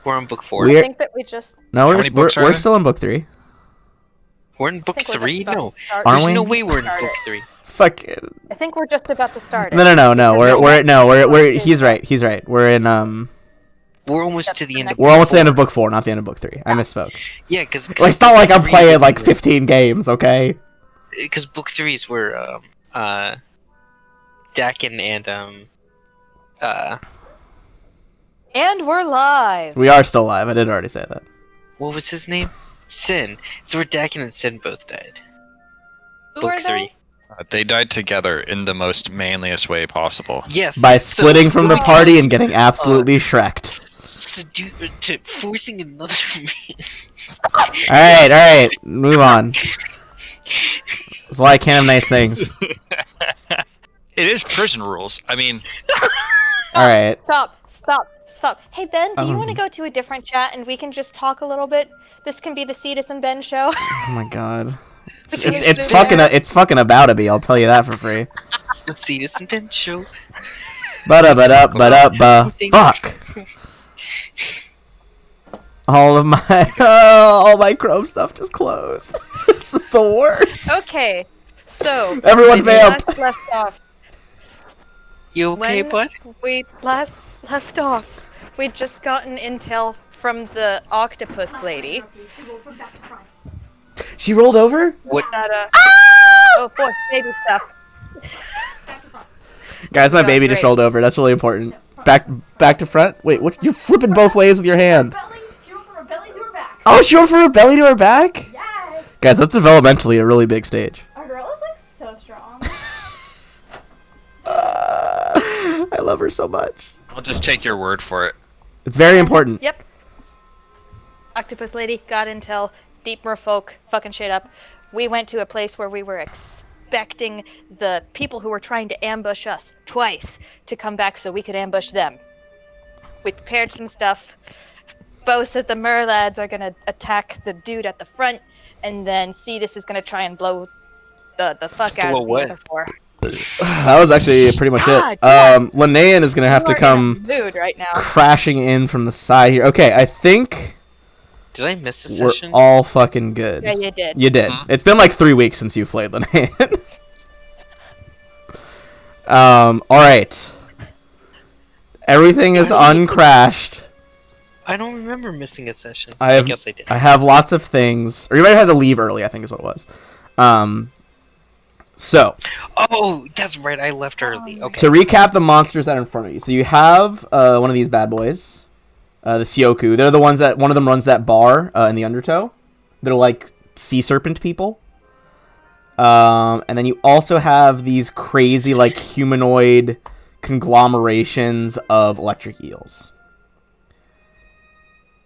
We're on book 4. I think that we just... No, How many books are we're there? still in book 3. We're in book I think we're 3? just about No. to start. Aren't There's we? no way we're in Start book it. 3. Fuck. I think we're just about to start it. No. Because We're he's right. We're in We're almost to the end of we're almost to the end of book 4, not the end of book 3. I misspoke. Yeah, because... Like, it's not like I'm playing like 15 games, okay? Because book 3s were, Dakin and, And we're live! We are still live. I did already say that. what was his name? Sin. It's where Dakin and Sin both died. Who Book are 3. They died together in the most manliest way possible. Yes. By so- splitting from the Wait, party and getting absolutely shreked. Forcing another Alright. Move on. That's why I can't have nice things. It is prison rules. I mean, Alright. Stop. Hey, Ben, do you want to Um. go to a different chat and we can just talk a little bit? This can be the Cetus and Ben show. Oh my god. It's, Because it's they're- it's fucking about to be, I'll tell you that for free. It's the Cetus and Ben show. Ba-da-ba-da-ba-da-ba. Fuck! All my Chrome stuff just closed. This is the worst. Okay, so... Everyone when we vamp. last left off, You okay, when bud? we last left off, we'd just gotten intel from the octopus lady She rolled over? What? that, oh boy, baby stuff. Guys, my Oh, baby just great. rolled over. That's really important. Back to front? Wait, what? You're flipping both ways with your hand. She went from her belly to her back. Oh, she went from her belly to her back? Yes. Guys, that's developmentally a really big stage. Our girl is like so strong. I love her so much. I'll just take your word for it. It's very important. Yep. Octopus lady got intel, deep merfolk, fucking shit up. We went to a place where we were expecting the people who were trying to ambush us twice to come back so we could ambush them. We prepared some stuff. Both of the merlads are gonna attack the dude at the front, and then Cetus is gonna try and blow the fuck out Blow of the what? other four. That was actually pretty much God, it. yeah. Linnean is gonna have to You are come in a mood right now. crashing in from the side here. Okay, I think Did I miss a we're session? all fucking good. Yeah, you did. You did. Mhm. It's been like 3 weeks since you played Linnean. Alright. Everything is uncrashed. I don't remember missing a session. I guess I did. I have lots of things. Or you might have had to leave early, I think is what it was. So, Oh, that's right. I left early. Okay. to recap the monsters that are in front of you. So you have one of these bad boys. The Sioku. They're the ones that... One of them runs that bar in the Undertow. They're like sea serpent people. And then you also have these crazy, like, humanoid conglomerations of electric eels.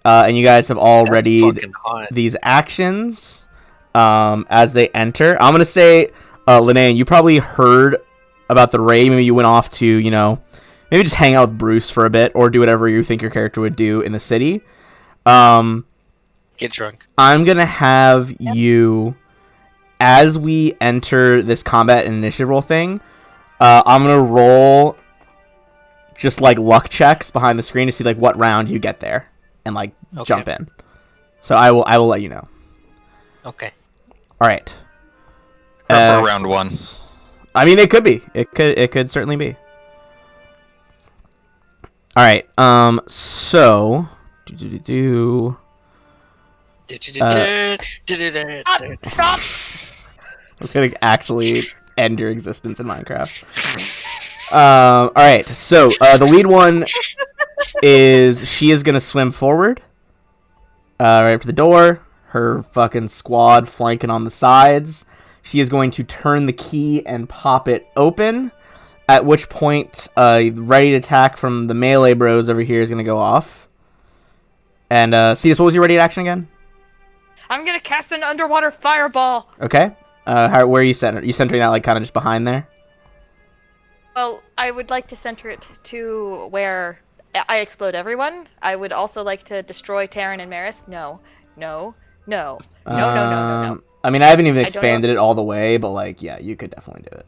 And you guys have all That's readied fucking hot. these actions as they enter. I'm going to say, Linnean, you probably heard about the raid. Maybe you went off to, you know, maybe just hang out with Bruce for a bit or do whatever you think your character would do in the city. Get drunk. I'm going to have you, as we enter this combat and initiative roll thing, I'm going to roll just like luck checks behind the screen to see like what round you get there and like Okay. jump in. So I will let you know. Okay. All right. Or for round 1. I mean, it could be. It could certainly be. All right. So. I'm gonna actually end your existence in Minecraft. All right. So the lead one is she is gonna swim forward, right up to the door. Her fucking squad flanking on the sides. She is going to turn the key and pop it open. At which point, ready to attack from the melee bros over here is gonna go off. And Cetus, what was your ready to action again? I'm gonna cast an underwater fireball. Okay. Where are you centering? You centering that like kind of just behind there? Well, I would like to center it to where I explode everyone. I would also like to destroy Terran and Maris. No. I mean, I haven't even I don't expanded it all the way, but like, yeah, you could definitely do it.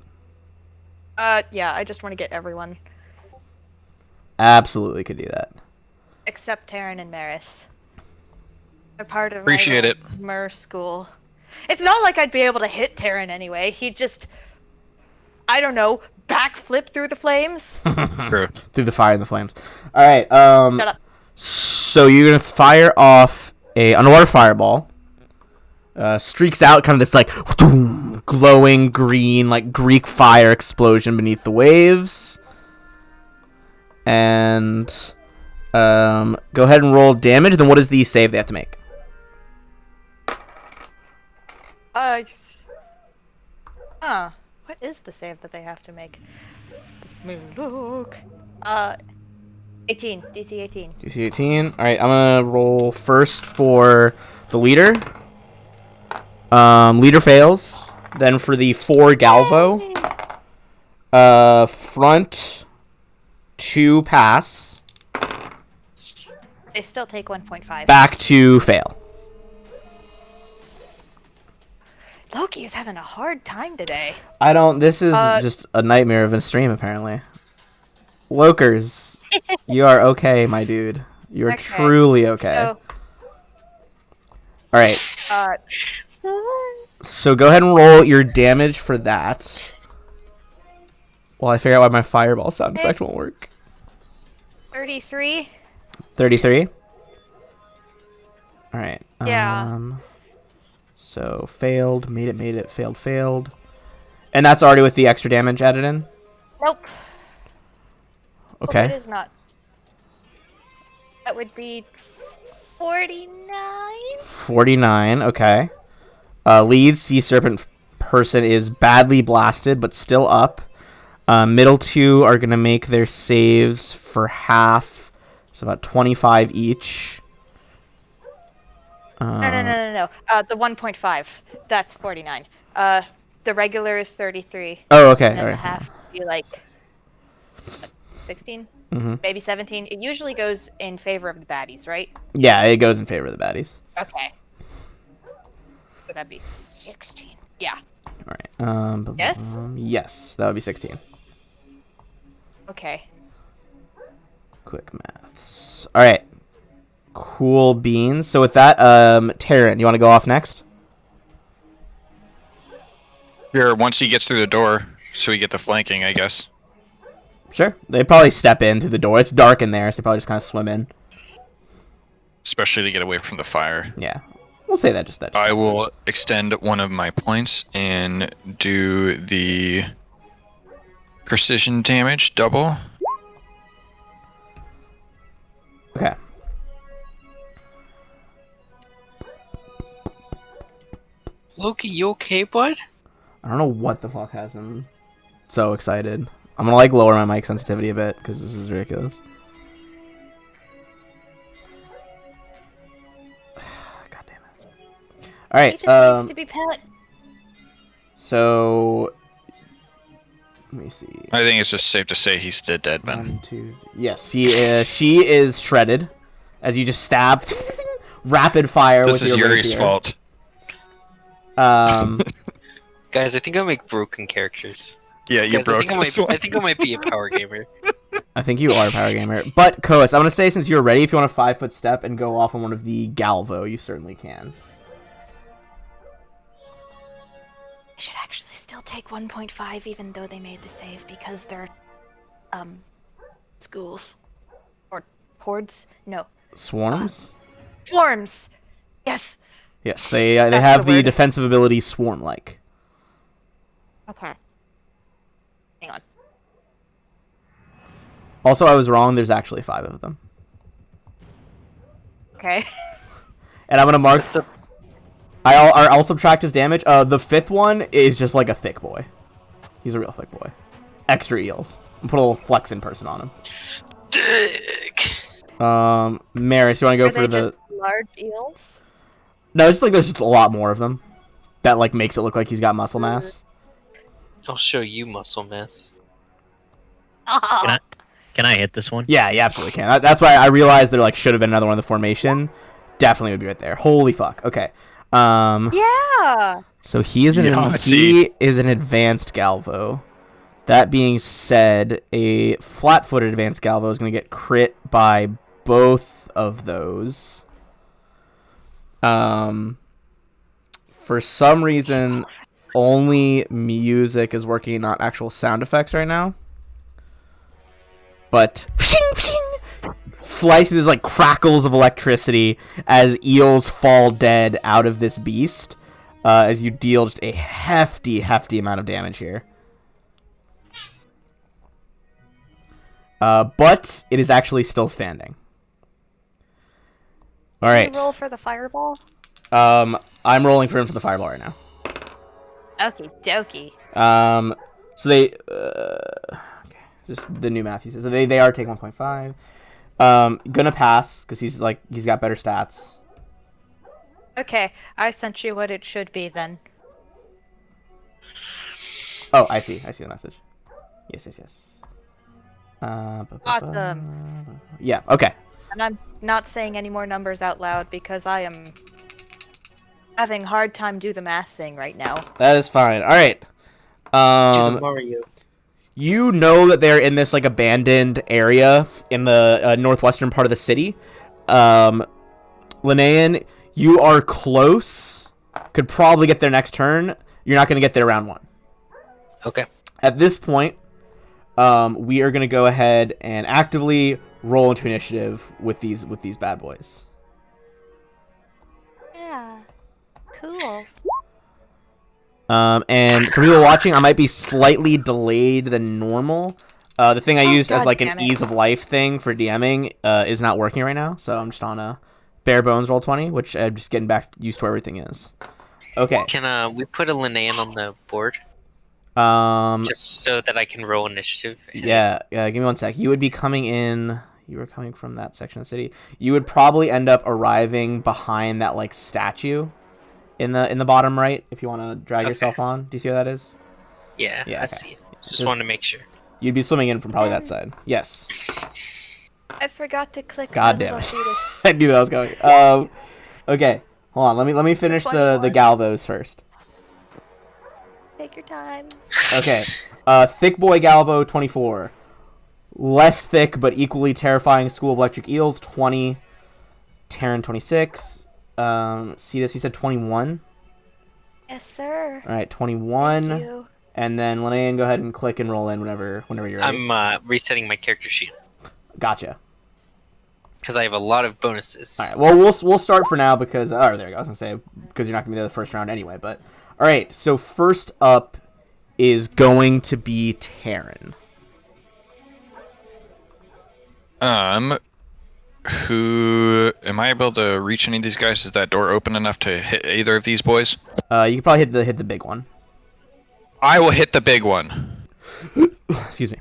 Yeah, I just want to get everyone. Absolutely could do that. except Taryn and Maris. They're part of Appreciate my it. Mer school. It's not like I'd be able to hit Taryn anyway. He'd just, I don't know, backflip through the flames. True. Through the fire and the flames. All right. Shut up. So you're gonna fire off a underwater fireball. Streaks out kind of this like glowing green like Greek fire explosion beneath the waves. And go ahead and roll damage. Then what is the save they have to make? What is the save that they have to make? Let me look. 18. DC 18. DC 18. All right, I'm gonna roll first for the leader. Leader fails. Then for the 4 Galvo. Front 2 pass. They still take 1.5. Back to fail. Loki is having a hard time today. I don't. This is just a nightmare of a stream, apparently. Lokers, you are okay, my dude. You are Okay, truly okay. So, All right. uh, So go ahead and roll your damage for that. While I figure out why my fireball sound effect won't work. 33. 33. All right. Yeah. So failed, made it, failed. And that's already with the extra damage added in? Nope. Okay. Oh, it is not. That would be 49. 49, okay. Lead sea serpent person is badly blasted, but still up. Middle 2 are going to make their saves for half, so about 25 each. No. The 1.5. That's 49. The regular is 33. Oh, okay. And then All the right. half would be like 16, Mm-hmm. maybe 17. It usually goes in favor of the baddies, right? Yeah, it goes in favor of the baddies. Okay. So that'd be 16. Yeah. All right. Yes? Yes, that would be 16. Okay. Quick maths. All right. Cool beans. So with that, Taryn, you want to go off next? Here, once he gets through the door, so we get the flanking, I guess. Sure. They probably step in through the door. It's dark in there, so they probably just kind of swim in. Especially to get away from the fire. Yeah. We'll say that just that. I will extend one of my points and do the precision damage double. Okay. Loki, you okay, bud? I don't know what the fuck has him so excited. I'm gonna like lower my mic sensitivity a bit because this is ridiculous. God damn it! All He right. just needs to be pet. So let me see. I think it's just safe to say he's the dead man. 1, 2. Yes, he is. She is shredded as you just stabbed. Rapid fire. This with is your Yuri's rapier. fault. Guys, I think I make broken characters. Yeah, you Guys, broke this one. I think I might be a power gamer. I think you are a power gamer. But Koas, I'm gonna say since you're ready, if you want a 5-foot step and go off on one of the Galvo, you certainly can. They should actually still take 1.5 even though they made the save because they're schools or hordes. No, Swarms. swarms. Yes. Yes, they That's have the the word. defensive ability swarm-like. Okay. Hang on. Also, I was wrong. There's actually 5 of them, Okay. and I'm gonna mark. What's up? I'll subtract his damage. The 5th one is just like a thick boy. He's a real thick boy. Extra eels. I'll put a little flex in person on him. Dick. Maris, you want to go Are for they the? just large eels? No, it's just like there's just a lot more of them. That like makes it look like he's got muscle mass. I'll show you muscle mass. Can I hit this one? Yeah, you absolutely can. That's why I realized there like should have been another one in the formation. Definitely would be right there. Holy fuck. Okay. Yeah. So he is an advanced Galvo. That being said, a flat-footed advanced Galvo is going to get crit by both of those. For some reason, only music is working, not actual sound effects right now. But slicing, there's like crackles of electricity as eels fall dead out of this beast. As you deal just a hefty amount of damage here. But it is actually still standing. All right. Can you roll for the fireball? I'm rolling for him for the fireball right now. Okie dokie. So they, okay, just the new math he says. So they are taking 1.5. Gonna pass because he's got better stats. Okay, I sent you what it should be then. Oh, I see the message. Yes. Awesome. Yeah. Okay. And I'm not saying any more numbers out loud because I am having a hard time do the math thing right now. That is fine. All right. To the Mario. You know that they're in this like abandoned area in the northwestern part of the city. Linnean, you are close. Could probably get there next turn. You're not going to get there round 1. Okay. At this point, we are going to go ahead and actively roll into initiative with these bad boys. Yeah. Cool. And for people watching, I might be slightly delayed than normal. The thing I used as God like an damn it. ease of life thing for DMing is not working right now, so I'm just on a bare bones roll 20, which I'm just getting back used to where everything is. Okay. Can we put a Linnean on the board just so that I can roll initiative? Yeah. Give me 1 sec. You would be coming in. You were coming from that section of the city. You would probably end up arriving behind that like statue in the bottom right if you want to drag yourself on. Do you see where that is? Yeah, Yeah, I okay. see it. Just wanted to make sure. You'd be swimming in from probably that side. Yes. I forgot to click. God on damn it. Velvetus. I knew that was going. Okay. Hold on. Let me finish the 21. Galvos first. Take your time. Okay. Thick Boy Galvo 24. Less thick but equally terrifying School of Electric Eels 20. Terran 26. Cetus, you said 21. Yes, sir. All right, 21. Thank you. And then Linnean, go ahead and click and roll in whenever you're ready. I'm resetting my character sheet Gotcha. because I have a lot of bonuses. All right. Well, we'll start for now because there you go. I was gonna say because you're not gonna be there the first round anyway. But all right. So first up is going to be Terran. Who am I able to reach any of these guys? Is that door open enough to hit either of these boys? You can probably hit the big one. I will hit the big one. Excuse me.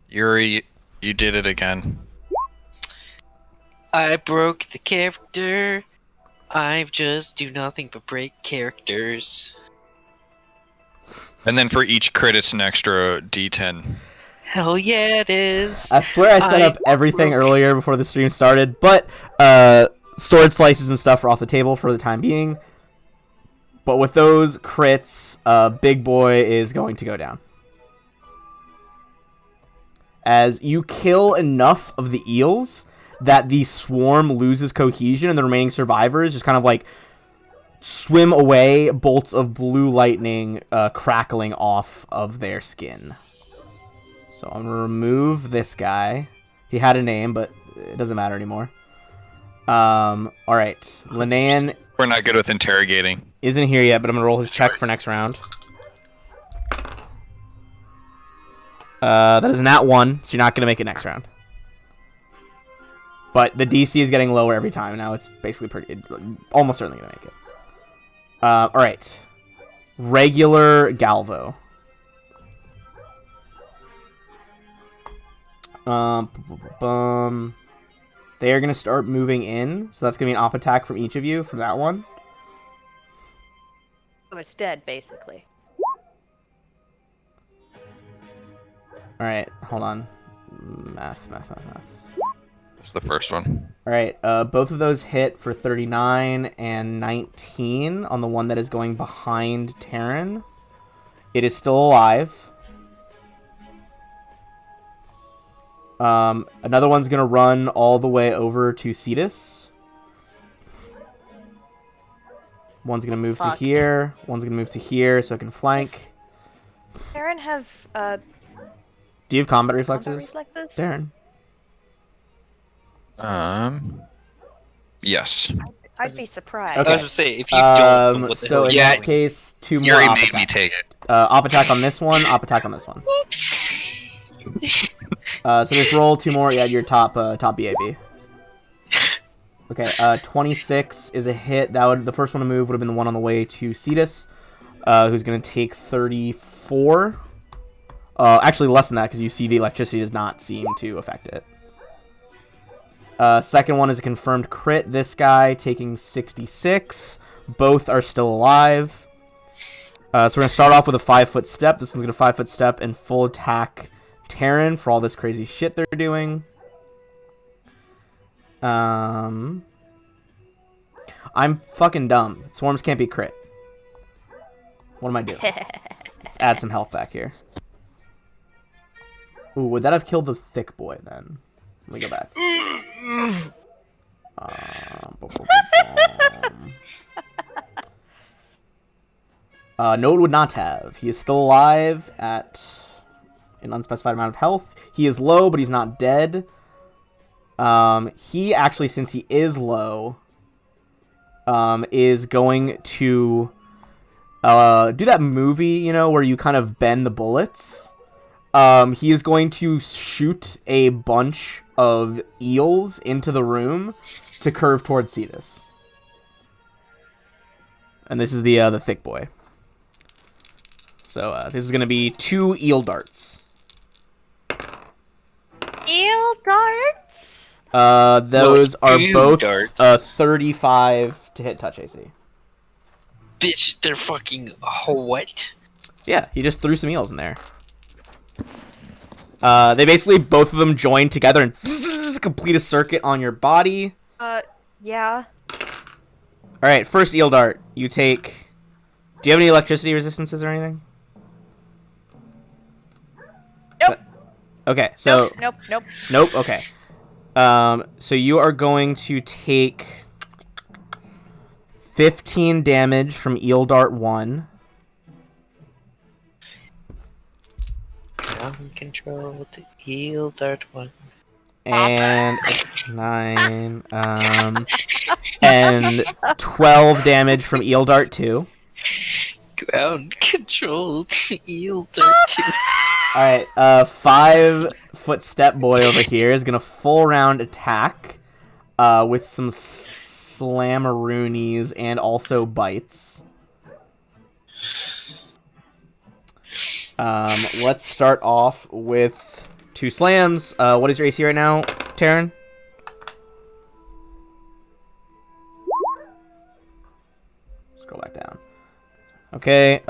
Yuri, you did it again. I broke the character. I just do nothing but break characters. And then for each crit, it's an extra D10. Hell yeah, it is. I swear I set up everything earlier before the stream started, but sword slices and stuff are off the table for the time being. But with those crits, Big Boy is going to go down. As you kill enough of the eels that the swarm loses cohesion and the remaining survivors just kind of like swim away, bolts of blue lightning crackling off of their skin. So I'm going to remove this guy. He had a name, but it doesn't matter anymore. All right. Linnean We're not good with interrogating. isn't here yet, but I'm going to roll his check for next round. That is not 1, so you're not going to make it next round. But the DC is getting lower every time. Now it's basically almost certainly going to make it. All right. Regular Galvo. They are going to start moving in, so that's going to be an op attack from each of you from that one. Oh, it's dead, basically. All right, hold on. Math. That's the first one. All right, both of those hit for 39 and 19 on the one that is going behind Terran. It is still alive. Another one's gonna run all the way over to Cetus. One's gonna move to Fucked. here. One's gonna move to here so it can flank. Aaron have Do you have combat combat reflexes? reflexes? Darren. Yes. I'd be surprised. Okay. I was gonna say, if you don't, then what the So hell? in Yeah, that case, 2 more Yuri op made me attacks. take it. Op attack on this one, op attack on this one. So just roll 2 more at your top BAB. Okay, 26 is a hit. The first one to move would have been the one on the way to Cetus, who's gonna take 34. Actually less than that because you see the electricity does not seem to affect it. Second one is a confirmed crit. This guy taking 66. Both are still alive. So we're going to start off with a 5-foot step. This one's going to 5-foot step and full attack Terran for all this crazy shit they're doing. I'm fucking dumb. Swarms can't be crit. What am I doing? Let's add some health back here. Ooh, would that have killed the thick boy then? Let me go back. No, it would not have. He is still alive at an unspecified amount of health. He is low, but he's not dead. He actually, since he is low, is going to do that movie, you know, where you kind of bend the bullets. He is going to shoot a bunch of eels into the room to curve towards Cetus. And this is the thick boy. So this is going to be 2 eel darts. Eel darts? Those Well, are eel both darts. 35 to hit touch AC. Bitch, they're fucking what? Yeah, he just threw some eels in there. They basically, both of them join together and complete a circuit on your body. Yeah. Alright, first eel dart. You take... Do you have any electricity resistances or anything? Nope. Okay, so... Nope. Nope, okay. So you are going to take 15 damage from eel dart 1. Ground control with the eel dart one. And 9, and 12 damage from eel dart 2. Ground control with the eel dart two. Alright, 5-foot step boy over here is gonna full round attack with some slammaroonies and also bites. Let's start off with 2 slams. What is your AC right now, Taryn? Scroll back down. Okay,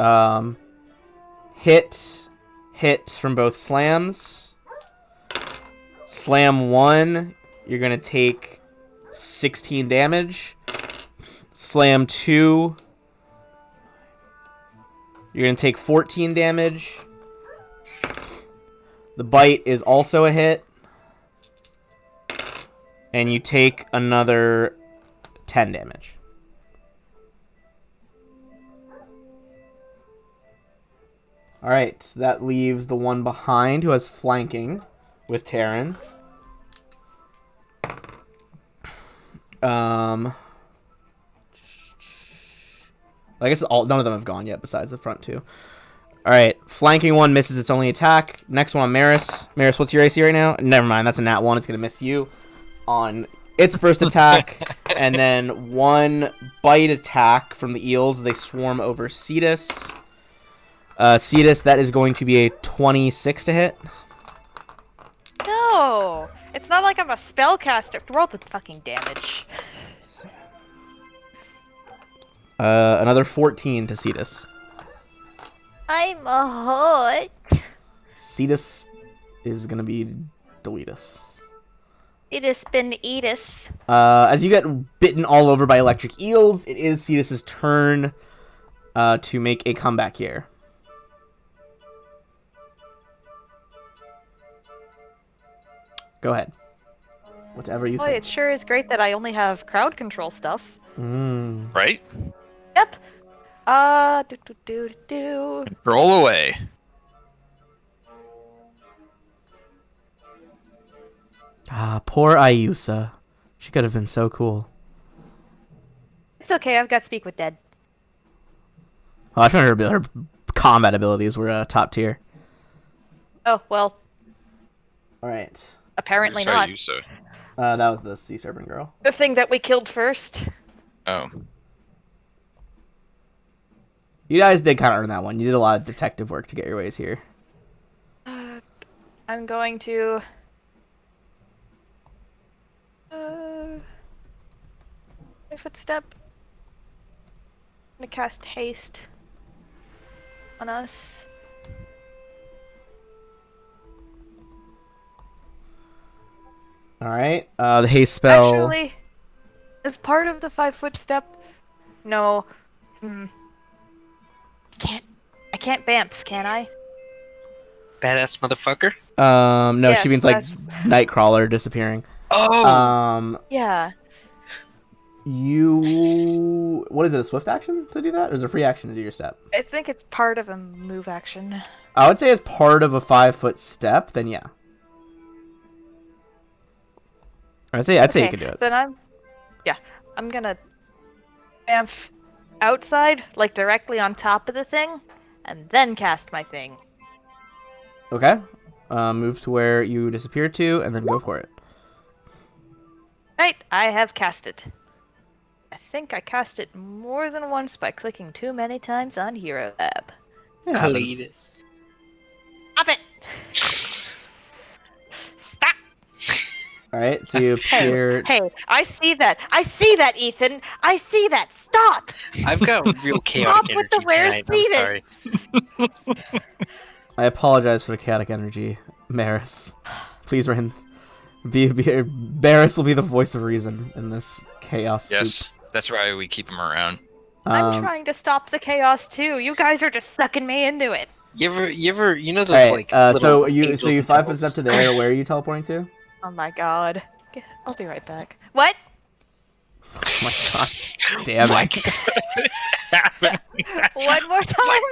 hit from both slams. Slam 1, you're gonna take 16 damage. Slam 2, you're gonna take 14 damage. The bite is also a hit. And you take another 10 damage. Alright, so that leaves the one behind who has flanking with Terran. I guess none of them have gone yet besides the front 2. Alright, flanking one misses its only attack. Next one on Maris. Maris, what's your AC right now? Never mind, that's a nat 1. It's going to miss you on its first attack. And then 1 bite attack from the eels as they swarm over Cetus. Cetus, that is going to be a 26 to hit. No! It's not like I'm a spellcaster. Roll the fucking damage. Another 14 to Cetus. I'm a hut. Cetus is going to be Deletus. It has been Edith. As you get bitten all over by electric eels, it is Cetus's turn to make a comeback here. Go ahead. Whatever you Boy, think. it sure is great that I only have crowd control stuff. Right? Yep. Do do do do. Roll away. Ah, poor Ayusa. She could have been so cool. It's okay. I've got Speak with Dead. Oh, I found her combat abilities were top tier. Oh well, All right. apparently Sorry, not. you, sir. That was the sea serpent girl. The thing that we killed first. Oh. You guys did kind of earn that one. You did a lot of detective work to get your ways here. I'm going to. My footstep. I'm gonna cast haste on us. All right. The haste spell. Actually, as part of the 5-foot step, no. I can't bamf, can I? Badass motherfucker. No, Yes, she means like that's- Nightcrawler disappearing. Oh. Yeah. You. What is it? A swift action to do that, or is it a free action to do your step? I think it's part of a move action. I would say as part of a 5-foot step. Then yeah. I'd say you could do it. Then I'm gonna bamf outside, like directly on top of the thing, and then cast my thing. Okay. Move to where you disappear to, and then go for it. Right, I have cast it. I think I cast it more than once by clicking too many times on Hero Lab. It happens. Cletus. Stop it! Stop! All right. So you appear. Hey, I see that! I see that, Ethan! I see that! Stop! I've got real Stop chaotic with energy the where's tonight. I'm Cletus? sorry. I apologize for the chaotic energy, Maris. Please, Ren. Maris will be the voice of reason in this chaos. Yes. That's why we keep him around. I'm trying to stop the chaos too. You guys are just sucking me into it. You know those Alright, like so little you angels and 5 foot devils? step to there. Where are you teleporting to? Oh my god. I'll be right back. What? Oh my god! Damn it! One more time?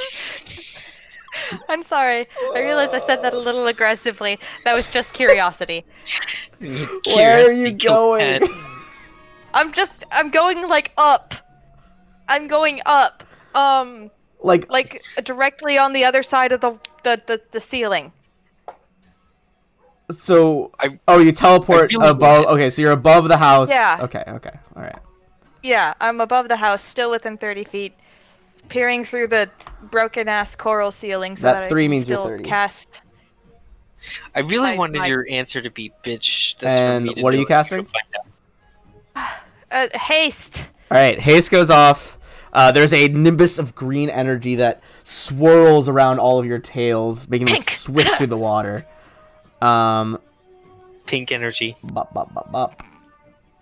I'm sorry. I realized I said that a little aggressively. That was just curiosity. Where are Curiosity you killed going? Pat. I'm going like up. I'm going up. Like Directly on the other side of the ceiling. so. I- Oh, you teleport I really above. wanted- Okay, so you're above the house. Yeah. Okay. All right. Yeah, I'm above the house, still within 30 feet, peering through the broken ass coral ceiling so That that, I 3 can means you're still 30. cast. I really wanted my- your answer to be bitch. That's And for me to what are know you if casting? you'll find out. Haste. All right. Haste goes off. There's a nimbus of green energy that swirls around all of your tails, making them Pink. swish through the water. Pink energy. Bop, bop, bop, bop.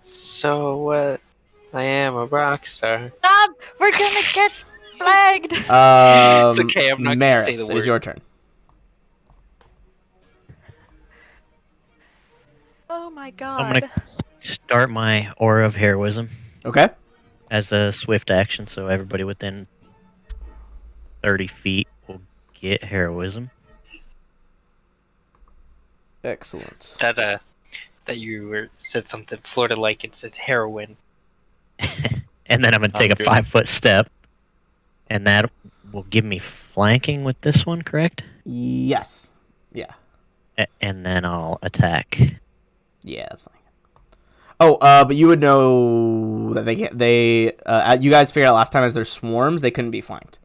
So what? I am a rock star. Stop! We're gonna get flagged! It's okay, I'm not gonna Maris, say the it is word. your turn. Oh my god. I'm gonna start my Aura of Heroism Okay. as a swift action, so everybody within 30 feet will get Heroism. Excellent. That you said something Florida like and said heroin. And then I'm gonna take I'm a good. 5-foot step, and that will give me flanking with this one, correct? Yes. Yeah. And then I'll attack. Yeah, that's fine. Oh, but you would know that they can't. You guys figured out last time as their swarms, they couldn't be flanked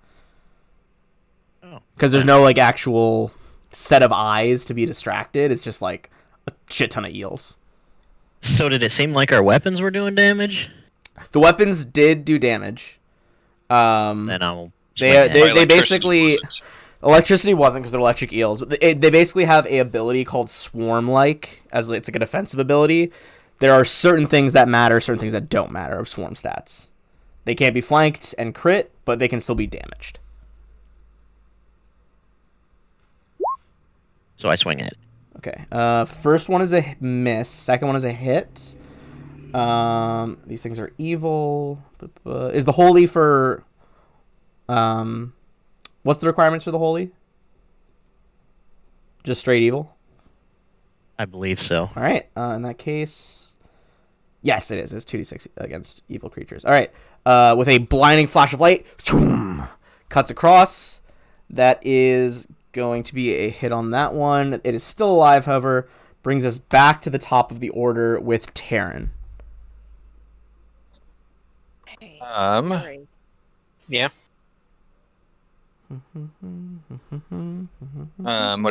Oh. because there's no like actual set of eyes to be distracted. It's just like a shit ton of eels. So did it seem like our weapons were doing damage? The weapons did do damage. Then I'll. They- swing at they- it. My electricity basically- wasn't. Electricity wasn't because they're electric eels, but they basically have a ability called Swarm-like, as it's like a defensive ability. There are certain things that matter, certain things that don't matter of Swarm stats. They can't be flanked and crit, but they can still be damaged. So I swing at it. Okay. First one is a miss. Second one is a hit. These things are evil. Is the holy for... what's the requirements for the holy? Just straight evil? I believe so. All right. In that case... Yes, it is. It's 2d6 against evil creatures. All right. With a blinding flash of light, cuts across. That is going to be a hit on that one. It is still alive, however. Brings us back to the top of the order with Terran. Hey, Um, sorry. Yeah. would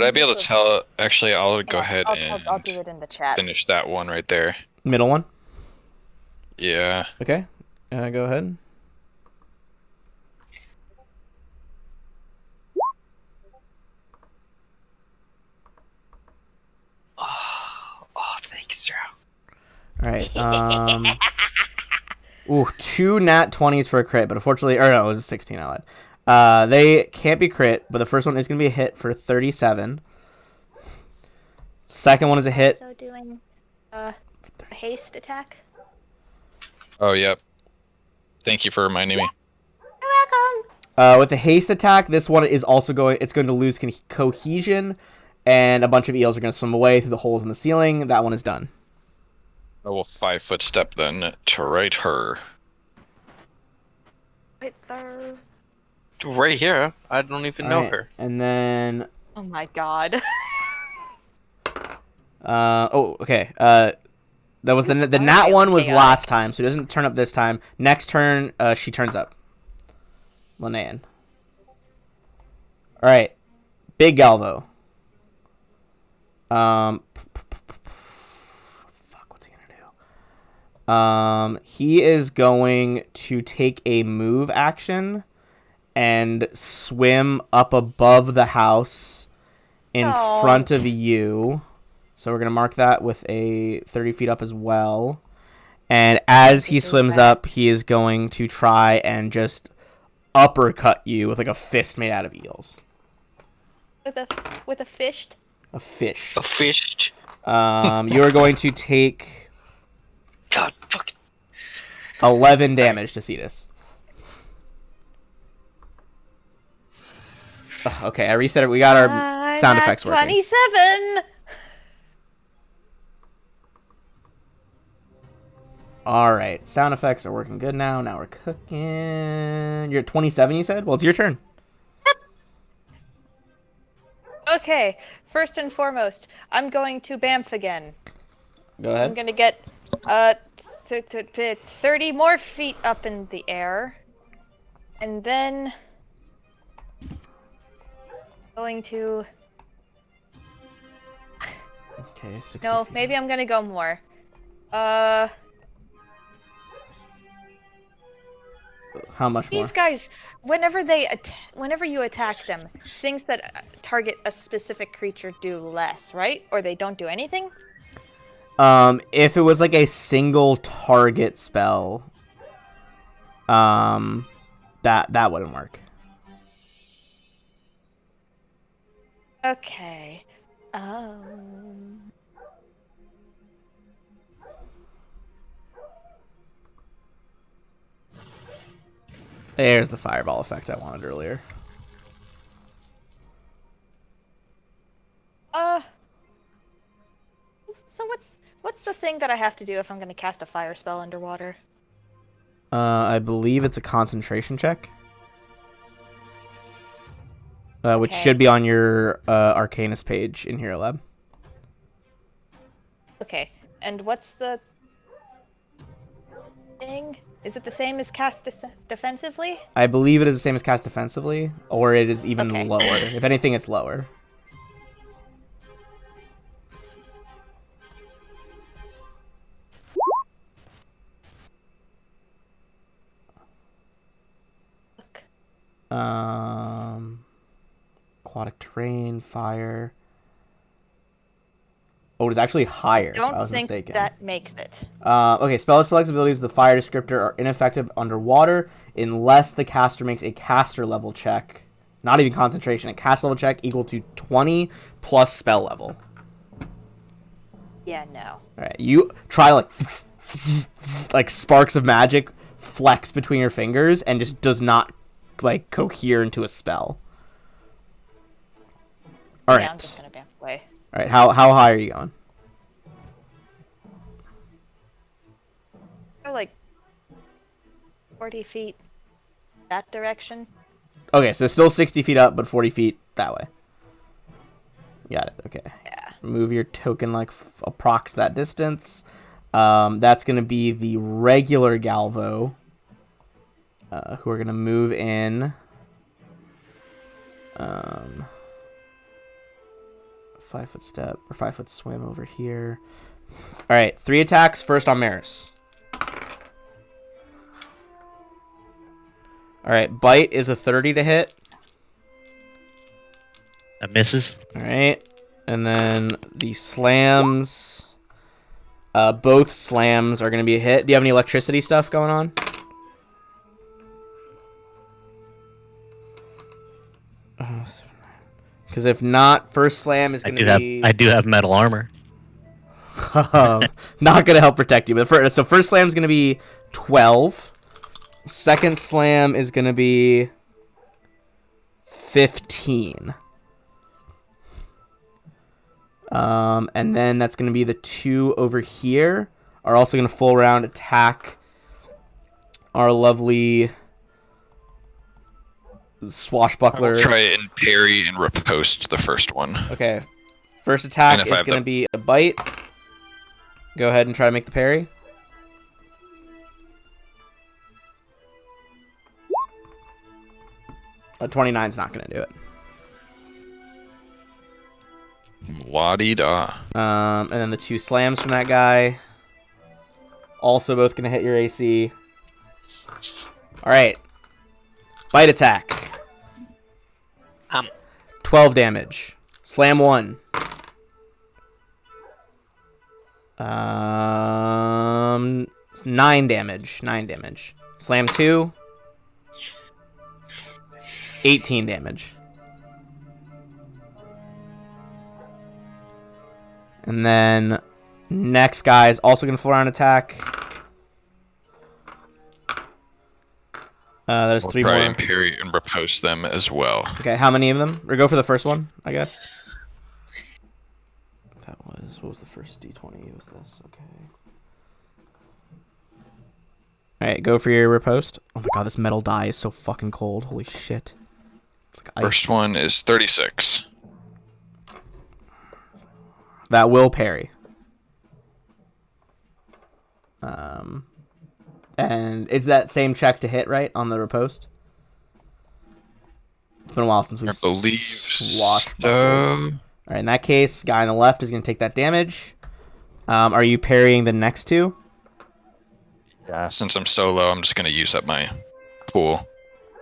I be able to tell? Actually, I'll go ahead I'll and do it in the chat. finish that one right there. Middle one. Yeah. Okay. Go ahead. Oh, thanks, Drew. All right. Ooh, 2 nat 20s for a crit, but unfortunately, or no, it was a 16 I lied. They can't be crit, but the first one is going to be a hit for 37. Second one is a hit. So doing a haste attack. Oh, yep. Thank you for reminding me. You're welcome. With the haste attack, this one is also it's going to lose cohesion, and a bunch of eels are going to swim away through the holes in the ceiling. That one is done. I will 5-foot step then to right her. Right there. Right here. I don't even All know right, her. And then, Oh my god. okay. That was the I nat feel one was chaotic. last time, so it doesn't turn up this time. Next turn, she turns up. Linnaean. All right, Big Galvo. Fuck, what's he gonna do? He is going to take a move action and swim up above the house in front of you. So we're gonna mark that with a 30 feet up as well. And as he swims up, he is going to try and just uppercut you with like a fist made out of eels. With a fished? A fish. A fish. You are going to take God, fuck. 11 damage to Cetus. Okay, I reset it. We got our sound effects working. 27. All right, sound effects are working good now. Now we're cooking. You're at 27, you said? Well, it's your turn. Okay, first and foremost, I'm going to Bamf again. Go I'm ahead. gonna get 30 more feet up in the air, and then going to Okay, 60 no, feet. maybe I'm gonna go more. How much more? These guys, whenever you attack them, things that target a specific creature do less, right? Or they don't do anything? If it was like a single target spell, that wouldn't work. Okay. There's the fireball effect I wanted earlier. So what's the thing that I have to do if I'm gonna cast a fire spell underwater? I believe it's a concentration check. Which Okay. should be on your Arcanist page in Hero Lab. Okay, and what's the thing? Is it the same as cast defensively? I believe it is the same as cast defensively, or it is even Okay. lower. If anything, it's lower. Aquatic terrain, fire. Oh, it is actually higher. Don't I was think mistaken. that makes it. Okay, spell flexibilities of the fire descriptor are ineffective underwater unless the caster makes a caster level check. Not even concentration. A caster level check equal to 20 plus spell level. Yeah, no. Alright, you try like sparks of magic flex between your fingers and just does not like cohere into a spell. Alright. Yeah, I'm just gonna back away. Alright, how high are you going? Go like 40 feet that direction. Okay, so still 60 feet up, but 40 feet that way. Got it, okay. Yeah. Move your token like approx that distance. That's going to be the regular Galvo, who are going to move in. 5-foot step or 5-foot swim over here. All right, 3 attacks. First on Maris. All right, bite is a 30 to hit. That misses. All right, and then the slams. Both slams are going to be a hit. Do you have any electricity stuff going on? Because if not, first slam is going to be... I do have metal armor. Not going to help protect you. But so first slam is going to be 12. Second slam is going to be 15. And then that's going to be the 2 over here are also going to full round attack our lovely swashbuckler. I'll try and parry and riposte the first one. Okay. First attack And if is I have going to the- be a bite. Go ahead and try to make the parry. A 29 is not going to do it. La-di-da. And then the 2 slams from that guy. Also both going to hit your AC. Alright. Bite attack. 12 damage. Slam 1. 9 damage. 9 damage. Slam 2. 18 damage. And then next guy is also going to full round attack. There's I'll 3 try more. and parry and riposte them as well. Okay, how many of them? Or go for the first one, I guess. What was the first D20? It was this. Okay. Alright, go for your riposte. Oh my god, this metal die is so fucking cold. Holy shit. It's like ice. First one is 36. That will parry. And it's that same check to hit, right? On the riposte? It's been a while since we've I believe swashbuckled. so. Alright, in that case, guy on the left is going to take that damage. Are you parrying the next 2? Yeah, since I'm solo, I'm just going to use up my pool.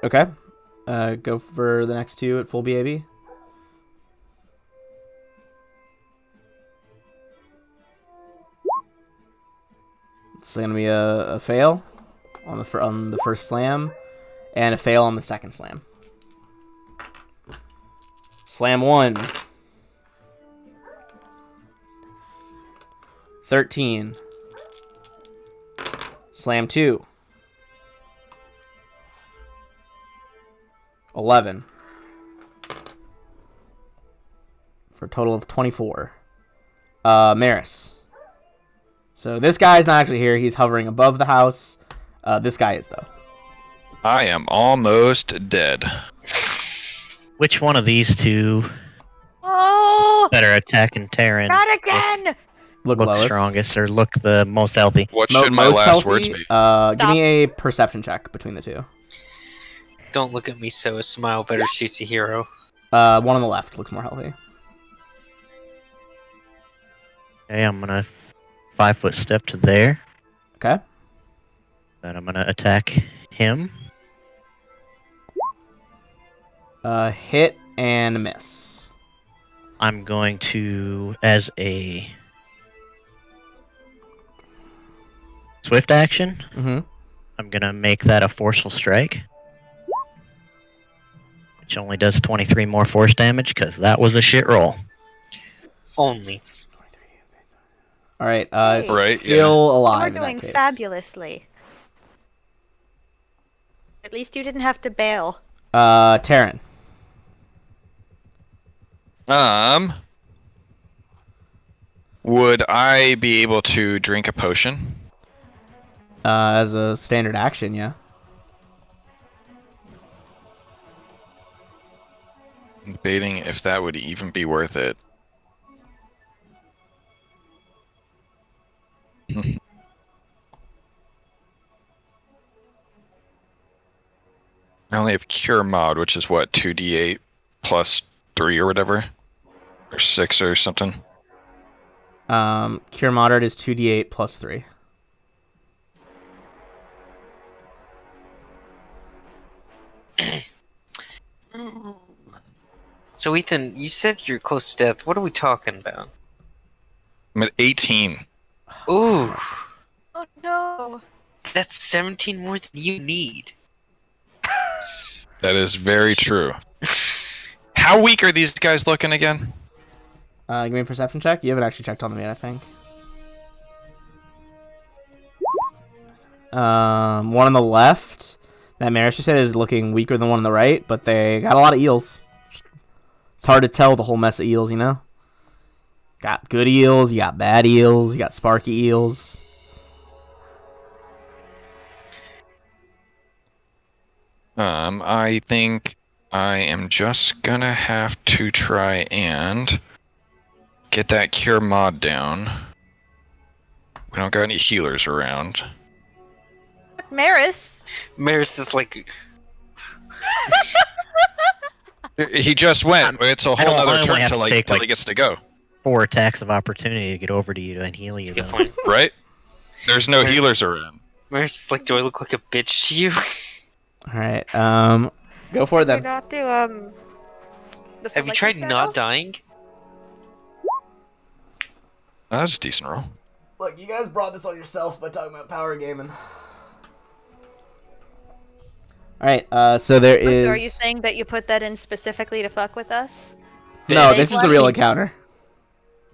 Okay. Go for the next 2 at full BAB. It's going to be a fail on the first slam, and a fail on the second slam. Slam 1. 13. Slam 2. 11. For a total of 24. Maris. So this guy's not actually here. He's hovering above the house. This guy is, though. I am almost dead. Which one of these two Oh, better attack and Terran not again! Look look lowest. strongest or look the most healthy? What should my Most last healthy, words be? Give Stop. me a perception check between the 2. Don't look at me so. A smile better suits a hero. One on the left looks more healthy. Okay, I'm gonna 5-foot step to there. Okay. Then I'm gonna attack him. Hit and miss. I'm going to, as a swift action, Mm-hmm. I'm gonna make that a forceful strike, which only does 23 more force damage because that was a shit roll. Only. All right. Hey. Right, Still You alive were in that doing case. fabulously. At least you didn't have to bail. Taryn. Would I be able to drink a potion? As a standard action, yeah. I'm debating if that would even be worth it. I only have Cure Mod, which is what, 2d8 plus 3 or whatever? Or 6 or something? Cure Moderate is 2d8 plus 3. So Ethan, you said you're close to death. What are we talking about? I'm at 18. Ooh, Oh no. that's 17 more than you need. That is very true. How weak are these guys looking again? Give me a perception check. You haven't actually checked on them yet, I think. One on the left, that Maris just said, is looking weaker than the one on the right, but they got a lot of eels. It's hard to tell the whole mess of eels, you know? Got good eels, you got bad eels, you got sparky eels. I think I am just gonna have to try and get that Cure Mod down. We don't got any healers around. Maris. Maris is like, He just went. It's a whole I nother only turn have till, to take, till like- he gets to go, 4 attacks of opportunity to get over to you and heal you. that's a Though. good point. right? There's no There's- healers around. Maris is like, do I look like a bitch to you? Alright, go for it Did we then. not do this Have one you like tried this not now? dying? Oh, that's a decent roll. Look, you guys brought this on yourself by talking about power gaming. Alright, so there is... So are you saying that you put that in specifically to fuck with us? No, Ben, this is Thank the real you. encounter.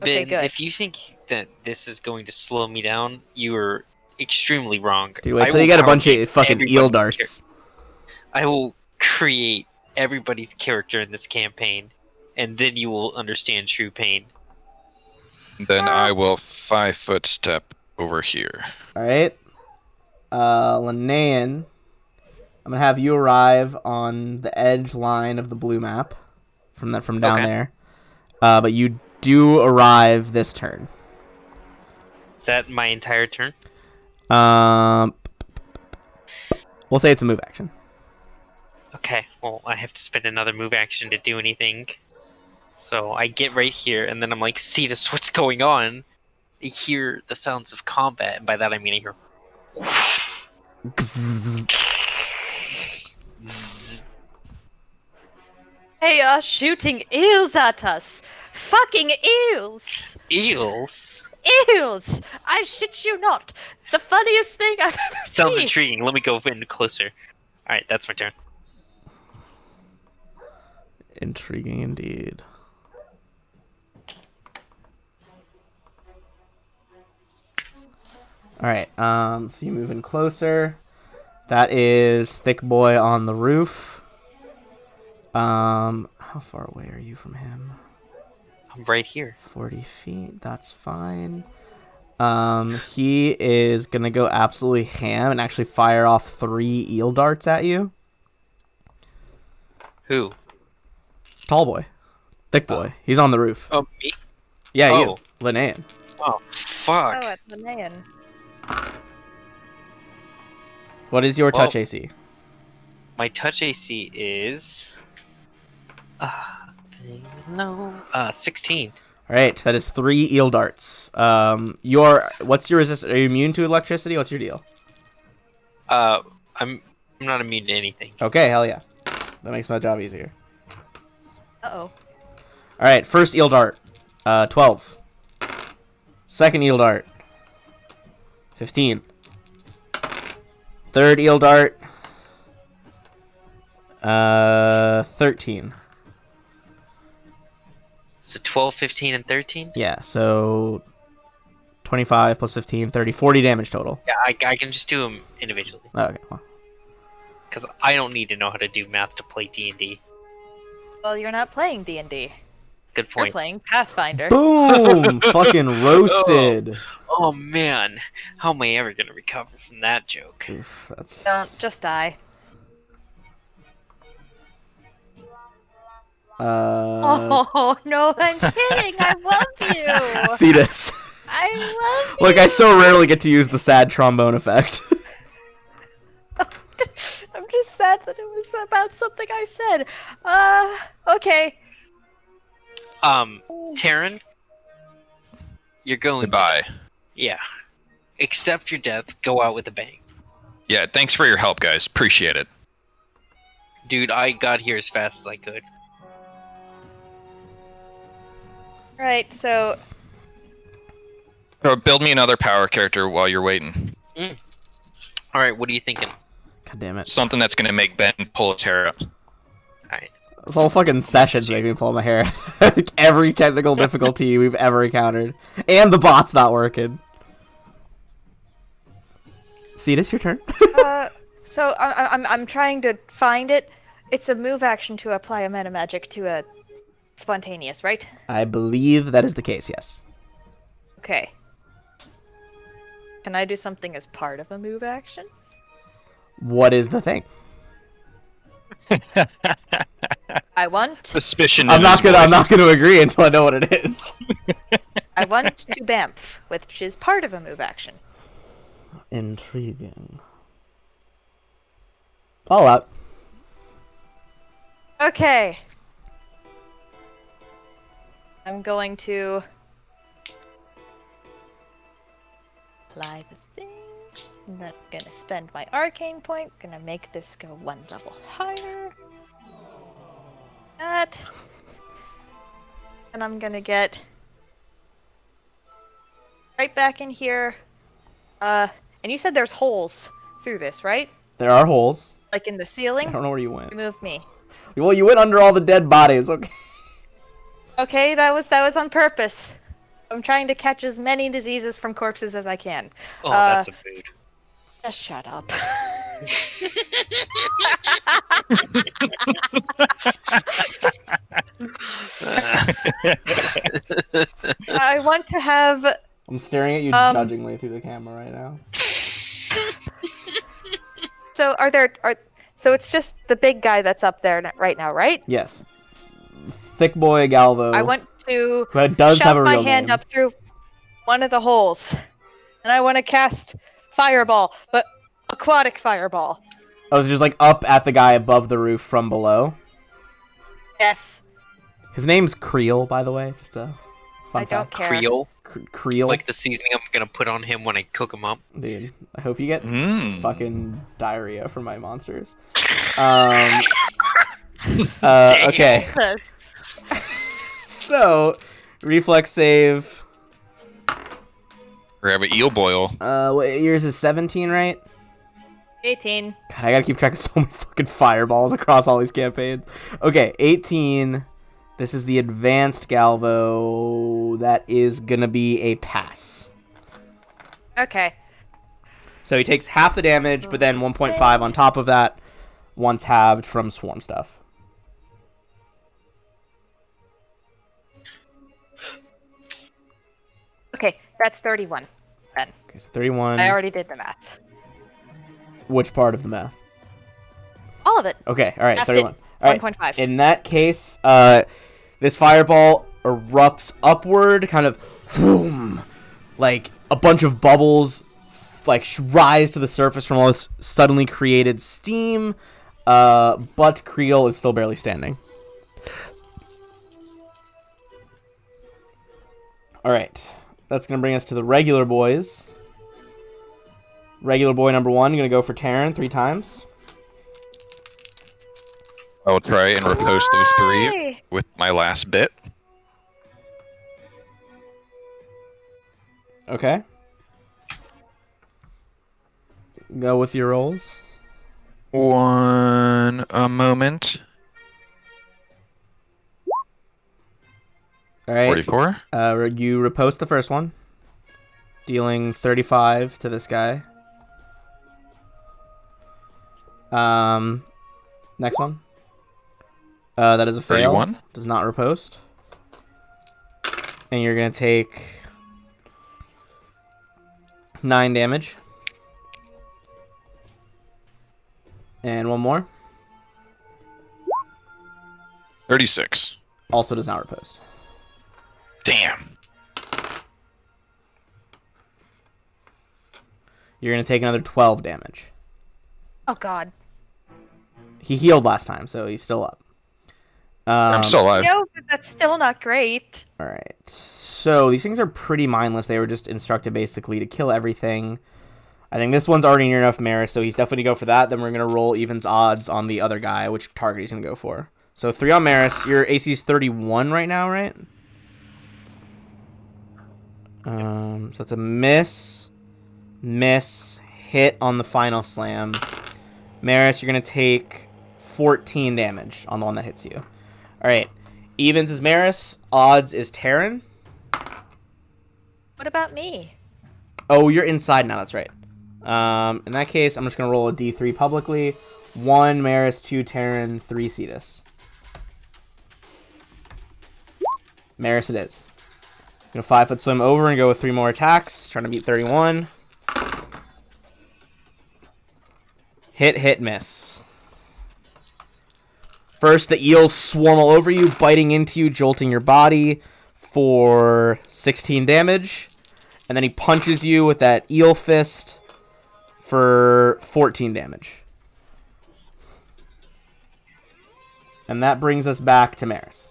Okay, Ben, good. if you think that this is going to slow me down, you are extremely wrong. Dude, wait I till you will get a power bunch game of fucking eel everybody's darts. I will create everybody's character in this campaign, and then you will understand true pain. Then I will 5-foot step over here. Alright. Linnaean, I'm gonna have you arrive on the edge line of the blue map from down Okay. there. But you do arrive this turn. Is that my entire turn? We'll say it's a move action. Okay, well, I have to spend another move action to do anything. So I get right here, and then I'm like, Cetus, what's going on? I hear the sounds of combat, and by that I mean I hear... They are shooting eels at us. Fucking eels. Eels? Eels. I shit you not. The funniest thing I've ever Sounds seen. intriguing. Let me go in closer. Alright, that's my turn. Intriguing indeed. Alright, so you move in closer. That is Thick Boy on the roof. How far away are you from him? I'm right here. 40 feet, that's fine. He is gonna go absolutely ham and actually fire off 3 eel darts at you. Who? Tall boy. Thick boy. He's on the roof. Oh, me? Yeah, oh. you. Linnaean. Oh, fuck. Oh, it's the man. What is your Well, touch AC? My touch AC is... no. 16. Alright, that is 3 eel darts. What's your resist? Are you immune to electricity? What's your deal? I'm not immune to anything. Okay, hell yeah. That makes my job easier. Uh-oh. Alright, first eel dart. 12. Second eel dart. 15. Third eel dart. 13. So 12, 15, and 13? Yeah, so 25 plus 15, 30, 40 damage total. Yeah, I can just do them individually Oh, okay. Well. because I don't need to know how to do math to play D&D. Well, you're not playing D&D. Good You're point. playing Pathfinder. Boom! Fucking roasted. Oh man, how am I ever gonna recover from that joke? Oof, that's... Don't just die. Oh no, I'm kidding. I love you. See this? I love you. Look, I so rarely get to use the sad trombone effect. I'm just sad that it was about something I said. Okay. Taryn, you're going Goodbye. Yeah. Accept your death, go out with a bang. Yeah, thanks for your help, guys. Appreciate it. Dude, I got here as fast as I could. Right, so Build me another power character while you're waiting. Alright, what are you thinking? God damn it. Something that's gonna make Ben pull his hair out. Alright. This whole fucking session's making me pull my hair. Like, every technical difficulty we've ever encountered. And the bot's not working. Cetus, your turn. so I'm trying to find it. It's a move action to apply a meta magic to a spontaneous, right? I believe that is the case, yes. Okay. Can I do something as part of a move action? What is the thing? I want Suspicion. I'm not gonna agree until I know what it is. I want to bamf, which is part of a move action. Intriguing. Follow up. Okay. I'm going to apply the thing. I'm not gonna spend my arcane point. Gonna make this go one level higher. That. And I'm gonna get right back in here. And you said there's holes through this, right? There are holes. Like in the I ceiling? don't know where you went. Remove me. Well, you went under all the dead bodies. Okay. Okay, that was on purpose. I'm trying to catch as many diseases from corpses as I can. Oh, that's a mood. Just shut up. I want to have. I'm staring at you judgingly through the camera right now. So so it's just the big guy that's up there right now, right? Yes. Thick boy Galvo. I want to who does shove have a my real hand name. up through one of the holes, and I want to cast fireball, but aquatic fireball. I was just like up at the guy above the roof from below. Yes. His name's Creel, by the way. Just a fun I don't fact. care. Creel, Creel. like the seasoning I'm gonna put on him when I cook him up. Dude, I hope you get Mm. fucking diarrhea from my monsters. Okay. So, reflex save. Grab an eel boil. What, yours is 17, right? 18. God, I gotta keep track of so many fucking fireballs across all these campaigns. Okay, 18. This is the advanced Galvo. That is gonna be a pass. Okay. So he takes half the damage, but then 1.5 on top of that, once halved from swarm stuff. Okay, that's 31. Then. Okay, so 31. I already did the math. Which part of the math? All of it. Okay, alright, Halved 31. it. Alright, 1.5. in that case, this fireball erupts upward, kind of, boom, like a bunch of bubbles, like rise to the surface from all this suddenly created steam, but Creel is still barely standing. Alright, that's going to bring us to the regular boys. Regular boy number 1, going to go for Terran 3 times. I'll try and repost those 3 Why? with my last bit. Okay. Go with your rolls. A moment. All right. 44. You repost the first one. dealing 35 to this guy. Next one. That is a fail. 31. Does not riposte. And you're gonna take 9 damage. And one more. 36. Also does not riposte. Damn. You're gonna take another 12 damage. Oh God. He healed last time, so he's still up. I'm still alive. No, but that's still not great. Alright. So these things are pretty mindless. They were just instructed basically to kill everything. I think this one's already near enough Maris, so he's definitely going to go for that. Then we're going to roll evens odds on the other guy, which target he's going to go for. So 3 on Maris. Your AC is 31 right now, right? So it's a miss, hit on the final slam. Maris, you're going to take 14 damage on the one that hits you. Alright. Evens is Maris. Odds is Terran. What about me? Oh, you're inside now. That's right. In that case, I'm just going to roll a D3 publicly. 1 Maris, 2 Terran, 3 Cetus. Maris it is. Going to 5-foot swim over and go with 3 more attacks. Trying to beat 31. Hit, miss. First, the eels swarm all over you, biting into you, jolting your body for 16 damage. And then he punches you with that eel fist for 14 damage. And that brings us back to Maris.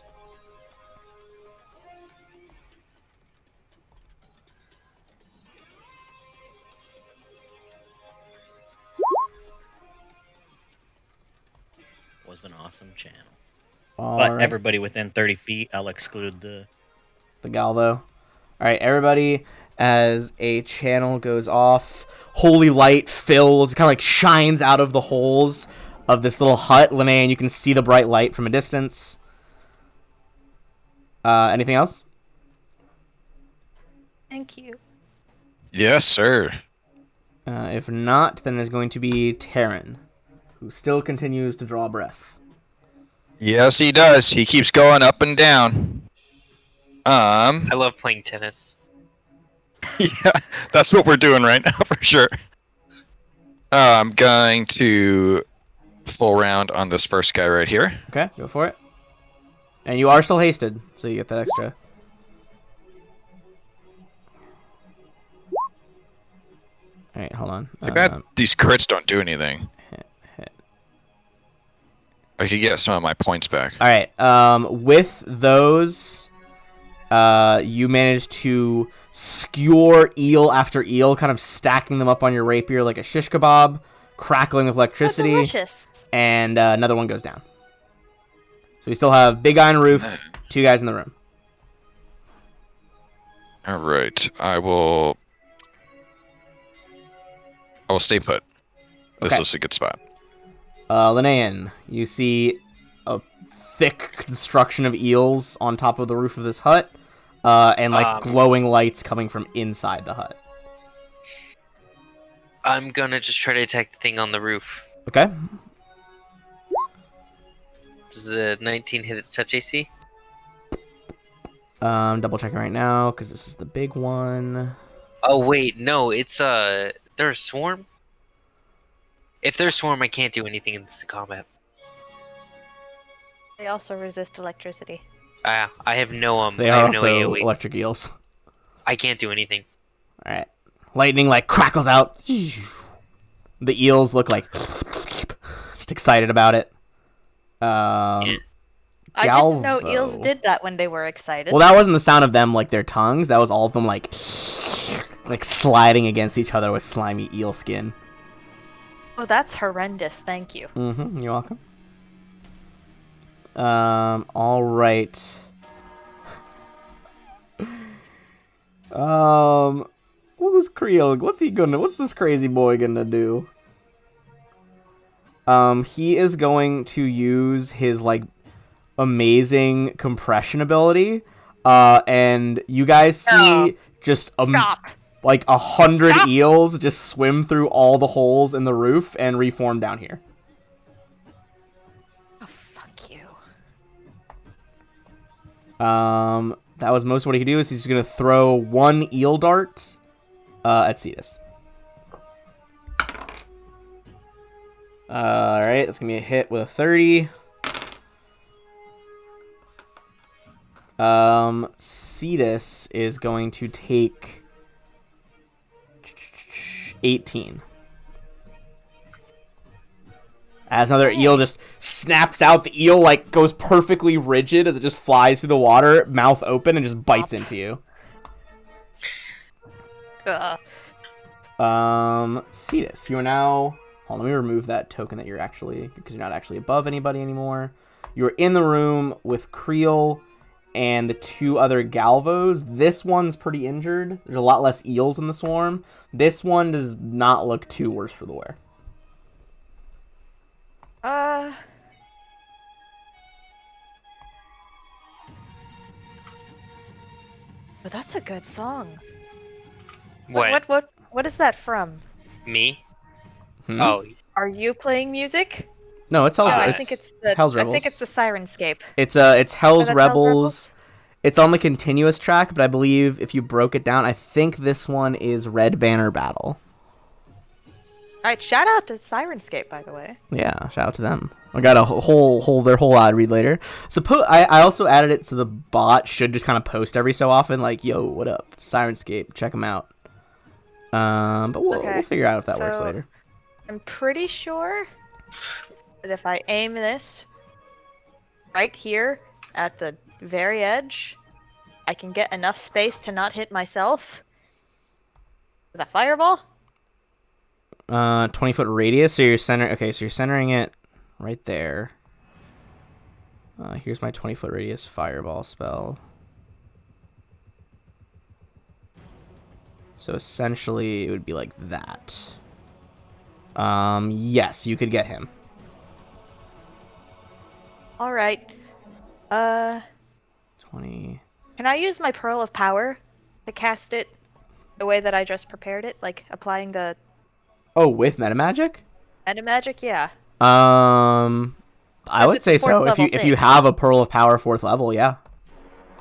Was an awesome channel. All But right. everybody within 30 feet, I'll exclude the... The Galvo. Alright, everybody, as a channel goes off, holy light fills, kind of like shines out of the holes of this little hut, Linnea, and you can see the bright light from a distance. Anything else? Thank you. Yes, sir. If not, then there's going to be Terran, who still continues to draw breath. Yes, he does. He keeps going up and down. I love playing tennis. Yeah, that's what we're doing right now for sure. I'm going to full round on this first guy right here. Okay, go for it. And you are still hasted, so you get that extra. Alright, hold on. Too bad these crits don't do anything. Hit. I could get some of my points back. Alright, with those, you manage to skewer eel after eel, kind of stacking them up on your rapier like a shish kebab, crackling with Oh, electricity, delicious. and another one goes down. So we still have big guy on roof, 2 guys in the room. All right, I will stay put. This Okay. looks a good spot. Linnean, you see a thick construction of eels on top of the roof of this hut, and like glowing lights coming from inside the hut. I'm gonna just try to attack the thing on the roof. Okay. Does the 19 hit its touch AC? Double checking right now because this is the big one. Oh wait, no, it's they're a swarm. If they're a swarm, I can't do anything in this combat. They also resist electricity. I have no They I are have no also AoE. electric eels. I can't do anything. All right. Lightning like crackles out. The eels look like just excited about it. Yeah. I didn't know eels Galvo. did that when they were excited. Well, that wasn't the sound of them like their tongues. That was all of them like sliding against each other with slimy eel skin. Oh, that's horrendous. Thank you. Mm-hmm. You're welcome. All right. What was Creel? What's this crazy boy gonna do? He is going to use his like amazing compression ability. And you guys see Oh. just Stop. like 100 Stop! eels just swim through all the holes in the roof and reform down here. Oh, fuck you. That was most of what he could do. Is he's gonna throw one eel dart at Cetus. All right, that's gonna be a hit with a 30. Cetus is going to take 18. As another eel just snaps out, the eel like goes perfectly rigid as it just flies through the water, mouth open, and just bites into you. Cetus, you are now. Hold on, let me remove that token that you're actually, because you're not actually above anybody anymore. You're in the room with Creel and the two other Galvos. This one's pretty injured. There's a lot less eels in the swarm. This one does not look too worse for the wear. But that's a good song. What? What is that from? Me? Hmm? Oh, Are you playing music? No, it's Hell's. Oh, I it's think it's the Hell's I Rebels. think it's the Sirenscape. It's Hell's that's Hell's Rebels. Rebels? It's on the continuous track, but I believe if you broke it down, I think this one is Red Banner Battle. Alright, shout out to Sirenscape, by the way. Yeah, shout out to them. I got a their whole ad read later. I also added it so the bot should just kind of post every so often, like, yo, what up, Sirenscape, check them out. But we'll figure out if that works later. I'm pretty sure that if I aim this right here at the very edge, I can get enough space to not hit myself with a fireball. 20-foot radius. So you're centering it right there. Here's my 20-foot radius fireball spell. So essentially, it would be like that. Yes, you could get him. All right. 20. Can I use my Pearl of Power to cast it the way that I just prepared it, like applying the Oh, with metamagic? meta magic? Yeah. I would it's say a fourth so. If level you thing. have a Pearl of Power 4th level, yeah.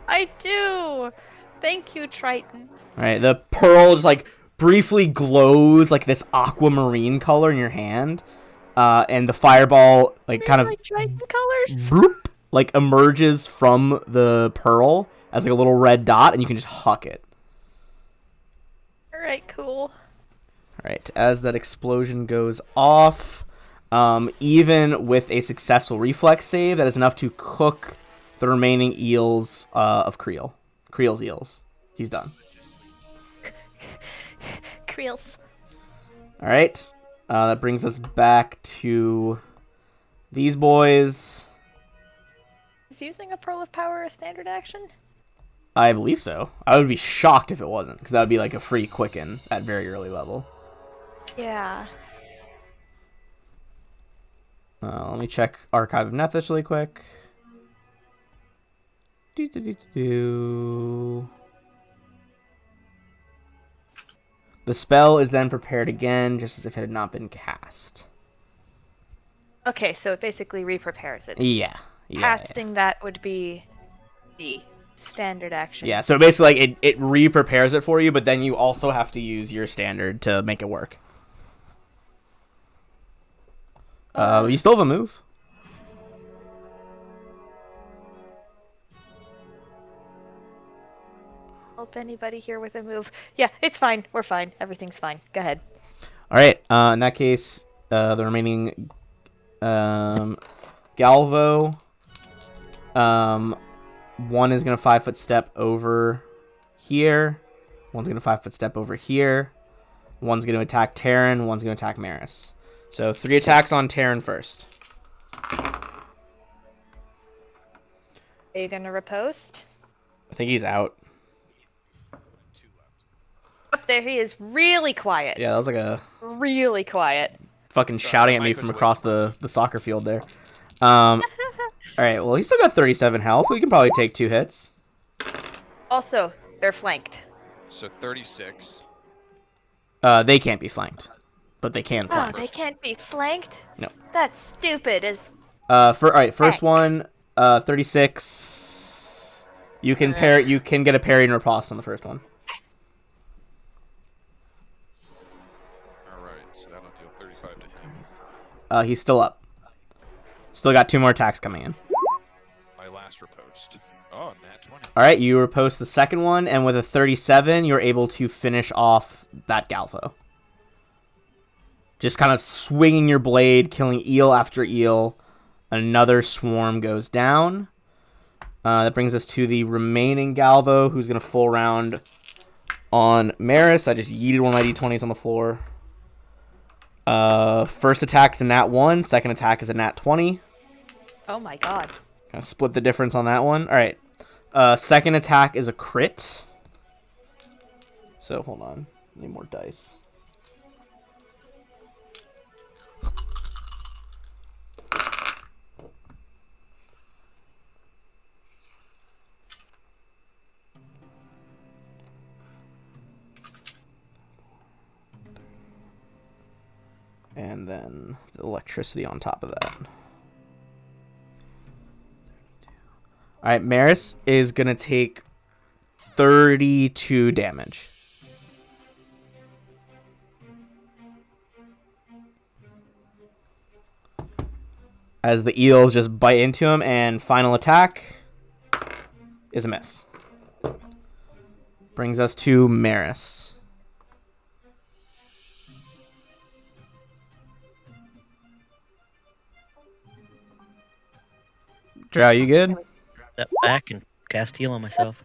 I do. Thank you, Triton. All right, the pearl just like briefly glows like this aquamarine color in your hand, and the fireball like kind of Like Triton colors. bloop, like emerges from the pearl as like a little red dot, and you can just huck it. All right, cool. All right, as that explosion goes off, even with a successful reflex save, that is enough to cook the remaining eels of Creel. Creel's eels. He's done. Creels. All right, that brings us back to these boys. Is using a Pearl of Power a standard action? I believe so. I would be shocked if it wasn't, because that would be like a free quicken at very early level. Yeah. Let me check Archive of Nethys really quick. The spell is then prepared again, just as if it had not been cast. Okay, so it basically re-prepares it. Yeah. Casting that would be the standard action. Yeah, so basically like, it re-prepares it for you, but then you also have to use your standard to make it work. You still have a move. Help anybody here with a move? Yeah, it's fine. We're fine. Everything's fine. Go ahead. All right. In that case, the remaining Galvo, one is gonna 5-foot step over here. One's gonna 5-foot step over here. One's gonna attack Terran. One's gonna attack Maris. So 3 attacks on Terran first. Are you gonna riposte? I think he's out. Up there, he is really quiet. Yeah, that was like a Really quiet. fucking shouting at me from across the soccer field there. All right. Well, he's still got 37 health. We can probably take 2 hits. Also, they're flanked. So 36. They can't be flanked, but they can Oh, flank. they can't be flanked? No. That's stupid as All right, first heck. one, 36. You can pair. You can get a parry and riposte on the first one. All right, so that'll deal 35 to him. He's still up. Still got 2 more attacks coming in. My last riposte. Oh, nat 20. All right, you riposte the second one, and with a 37, you're able to finish off that Galvo. Just kind of swinging your blade, killing eel after eel. Another swarm goes down. That brings us to the remaining Galvo, who's going to full round on Maris. I just yeeted one of my d20s on the floor. First attack is a nat 1. Second attack is a nat 20. Oh my god. Kind of split the difference on that one. All right. Second attack is a crit. So, hold on. Need more dice. And then the electricity on top of that. Alright, Maris is going to take 32 damage. As the eels just bite into him, and final attack is a miss. Brings us to Maris. Drow, you good? Step back and cast heal on myself.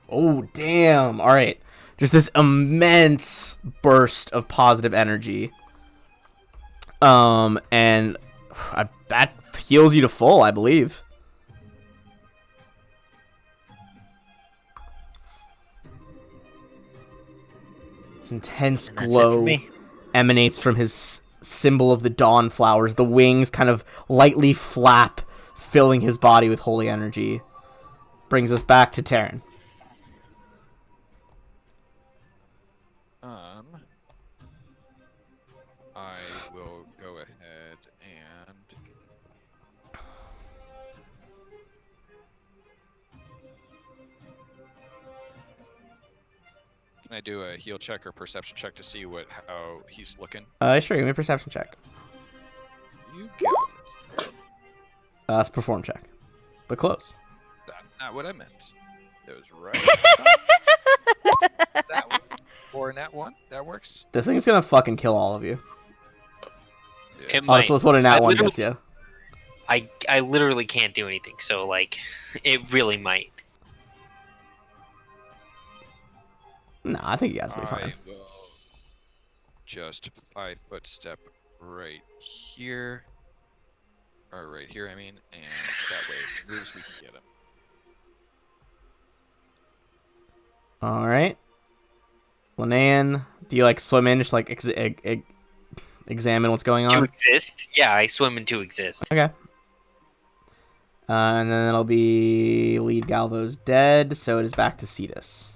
Oh, damn. All right. Just this immense burst of positive energy. And that heals you to full, I believe. This intense And that's it for glow me. emanates from his symbol of the dawn flowers. The wings kind of lightly flap, filling his body with holy energy. Brings us back to Terran. I will go ahead and can I do a heal check or perception check to see how he's looking? Sure, give me a perception check. You got it. It's a perform check. But close. That's not what I meant. It was right. That one. Or nat 1. That works. This thing's gonna fucking kill all of you. Yeah. It might. That's what a nat I 1 literally- gets you. I literally can't do anything, so like, it really might. No, I think you guys will be I fine. will just 5-foot step right here. Or right here, I mean. And that way, if he moves, we can get him. Alright. Linnea, do you like swim in, just like examine what's going To on? exist? Yeah, I swim in to exist. Okay. And then it'll be lead Galvo's dead, so it is back to Cetus.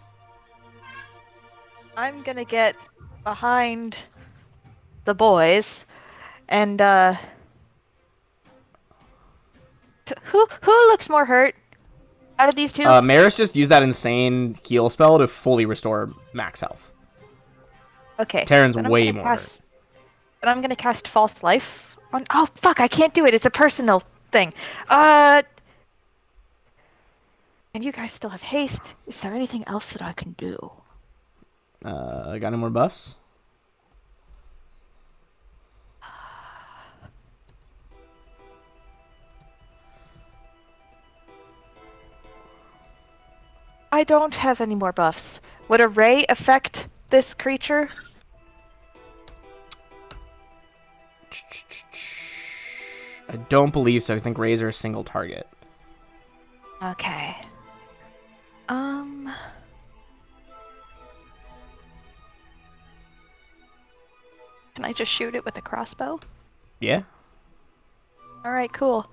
I'm gonna get behind the boys and who looks more hurt out of these two? Maris just used that insane heal spell to fully restore max health. Okay. Terran's then I'm way gonna more cast- Then I'm gonna cast false life on. Oh fuck! I can't do it. It's a personal thing. And you guys still have haste. Is there anything else that I can do? Got any more buffs? I don't have any more buffs. Would a ray affect this creature? I don't believe so. I think rays are a single target. Okay. Can I just shoot it with a crossbow? Yeah? Alright, cool.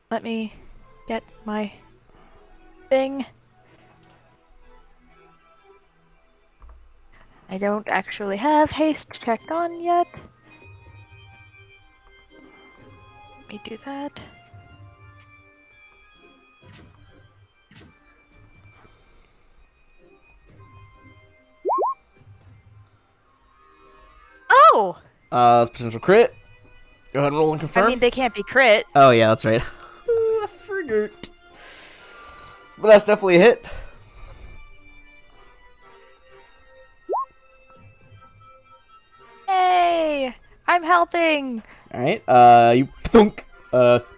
Let me get my thing. I don't actually have haste checked on yet. Let me do that. Oh! It's potential crit. Go ahead and roll and confirm. I mean, they can't be crit. Oh, yeah, that's right. I forgot. But that's definitely a hit. Yay! I'm helping! Alright, you thunk.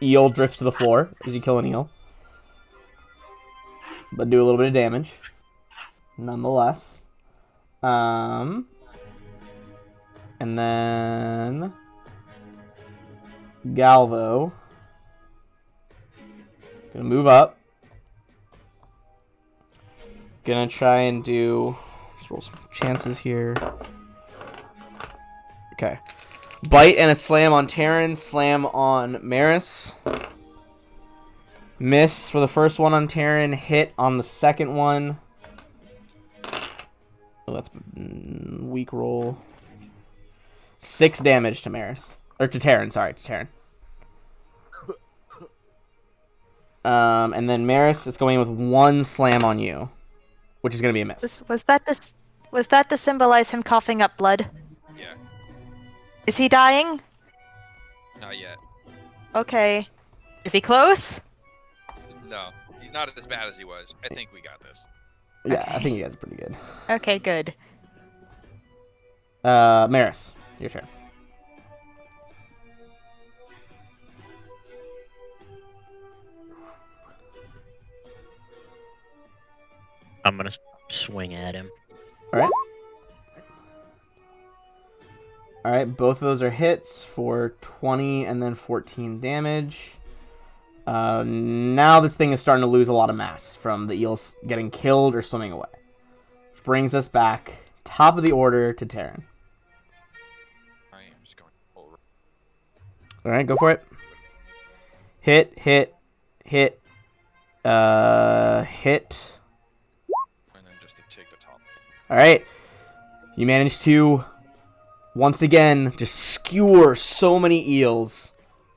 Eel drifts to the floor as you kill an eel. But do a little bit of damage. Nonetheless. And then Galvo. Gonna move up. Gonna try and do. Let's roll some chances here. Okay. Bite and a slam on Terran, slam on Maris. Miss for the first one on Terran, hit on the second one. Oh, that's weak roll. 6 damage to Maris. Or to Terran, sorry, to Terran. And then Maris is going with 1 slam on you, which is going to be a miss. Was that to symbolize him coughing up blood? Yeah, Is he dying? not yet. Okay. Is he close? No, he's not as bad as he was. I think we got this. Yeah, I Okay. think you guys are pretty good. Okay, good. Maris, your turn. I'm gonna swing at him. Alright. Alright, both of those are hits for 20 and then 14 damage. Now this thing is starting to lose a lot of mass from the eels getting killed or swimming away. Which brings us back, top of the order, to Terran. I am just going full. Alright, go for it. Hit, hit, hit, hit. And then just to take the top. Alright. You manage to, once again, just skewer so many eels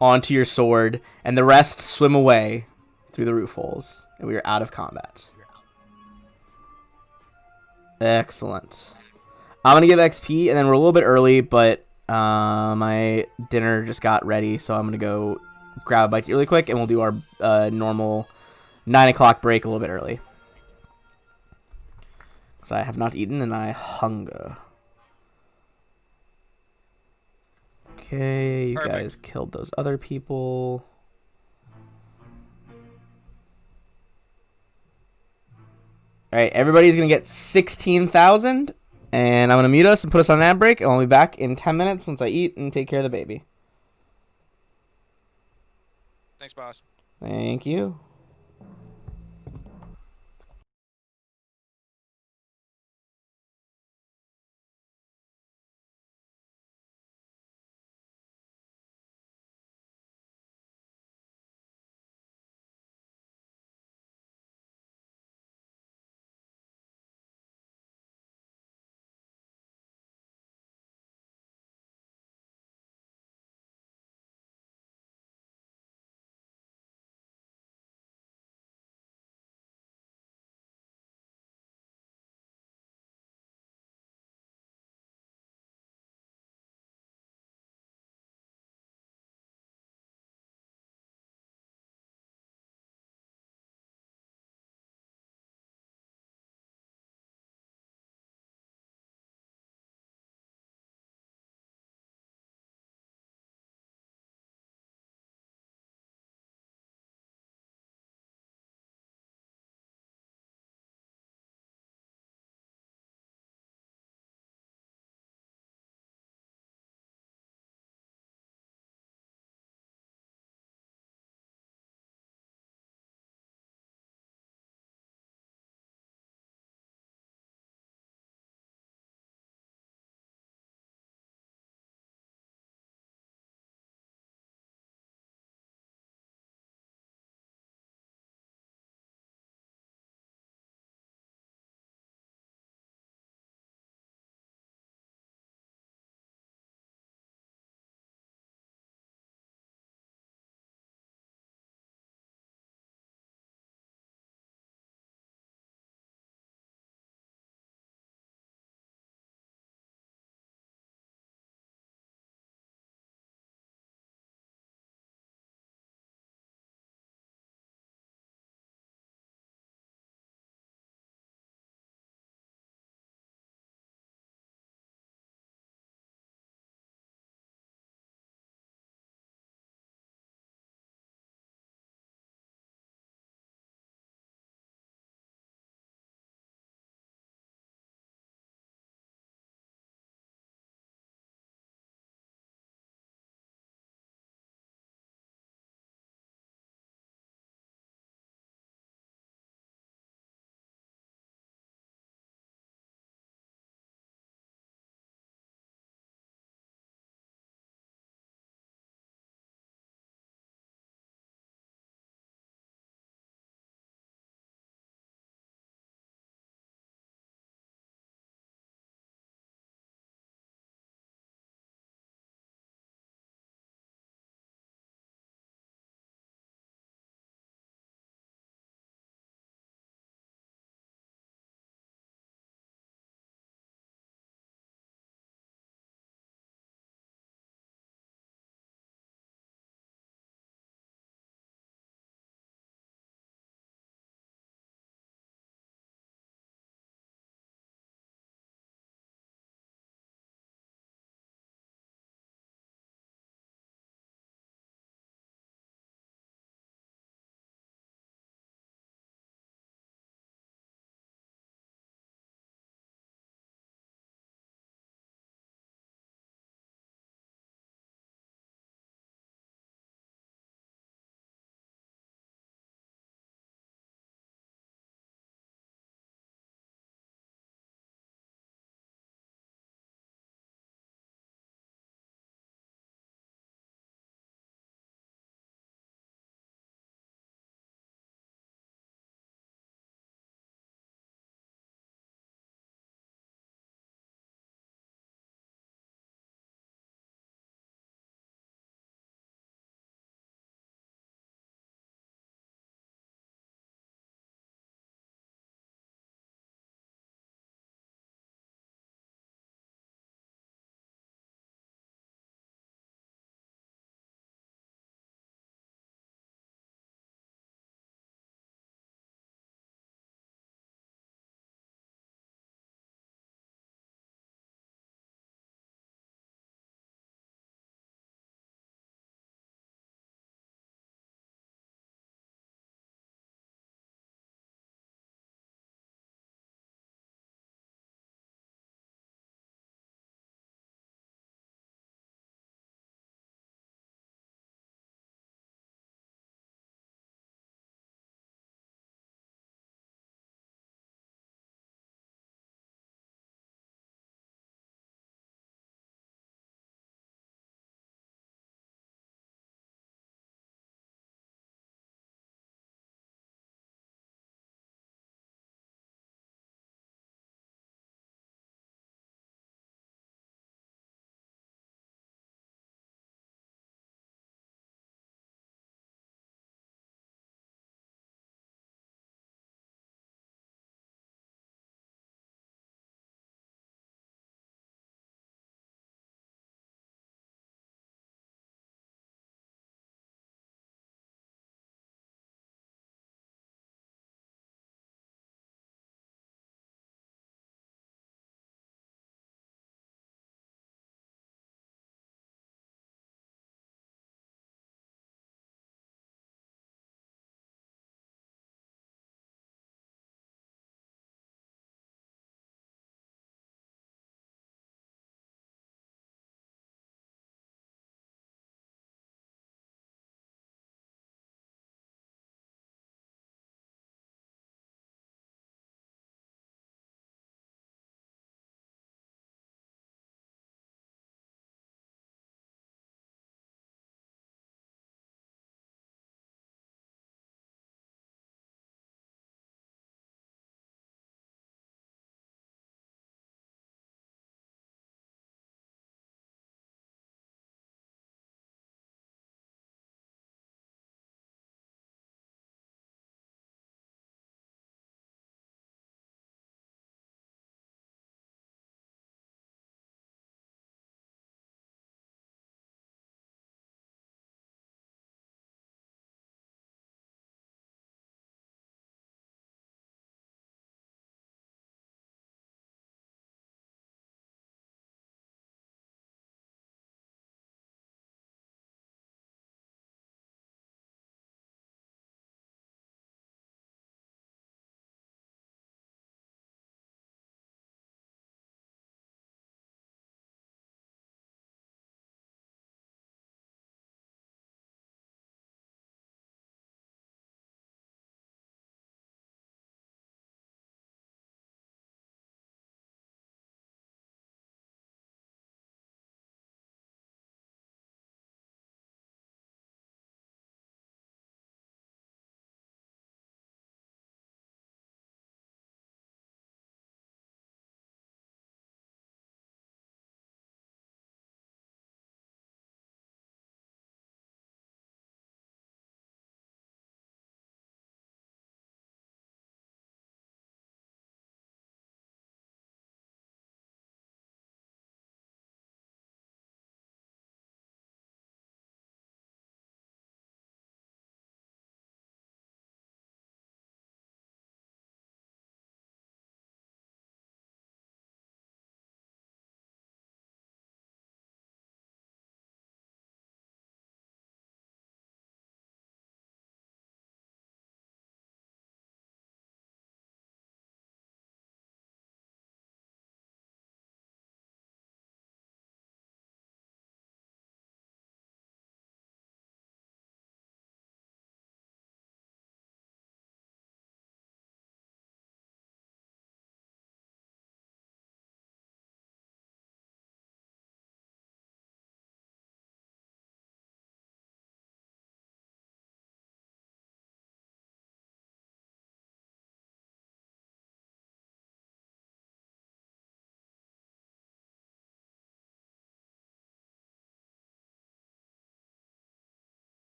onto your sword, and the rest swim away through the roof holes, and we are out of combat. Excellent. I'm going to give XP, and then we're a little bit early, but my dinner just got ready, so I'm going to go grab a bite to eat really quick, and we'll do our normal 9 o'clock break a little bit early. Because I have not eaten, and I hunger. Okay, you Perfect. guys killed those other people. Alright, everybody's going to get 16,000. And I'm going to mute us and put us on an ad break. And I'll be back in 10 minutes once I eat and take care of the baby. Thanks, boss. Thank you.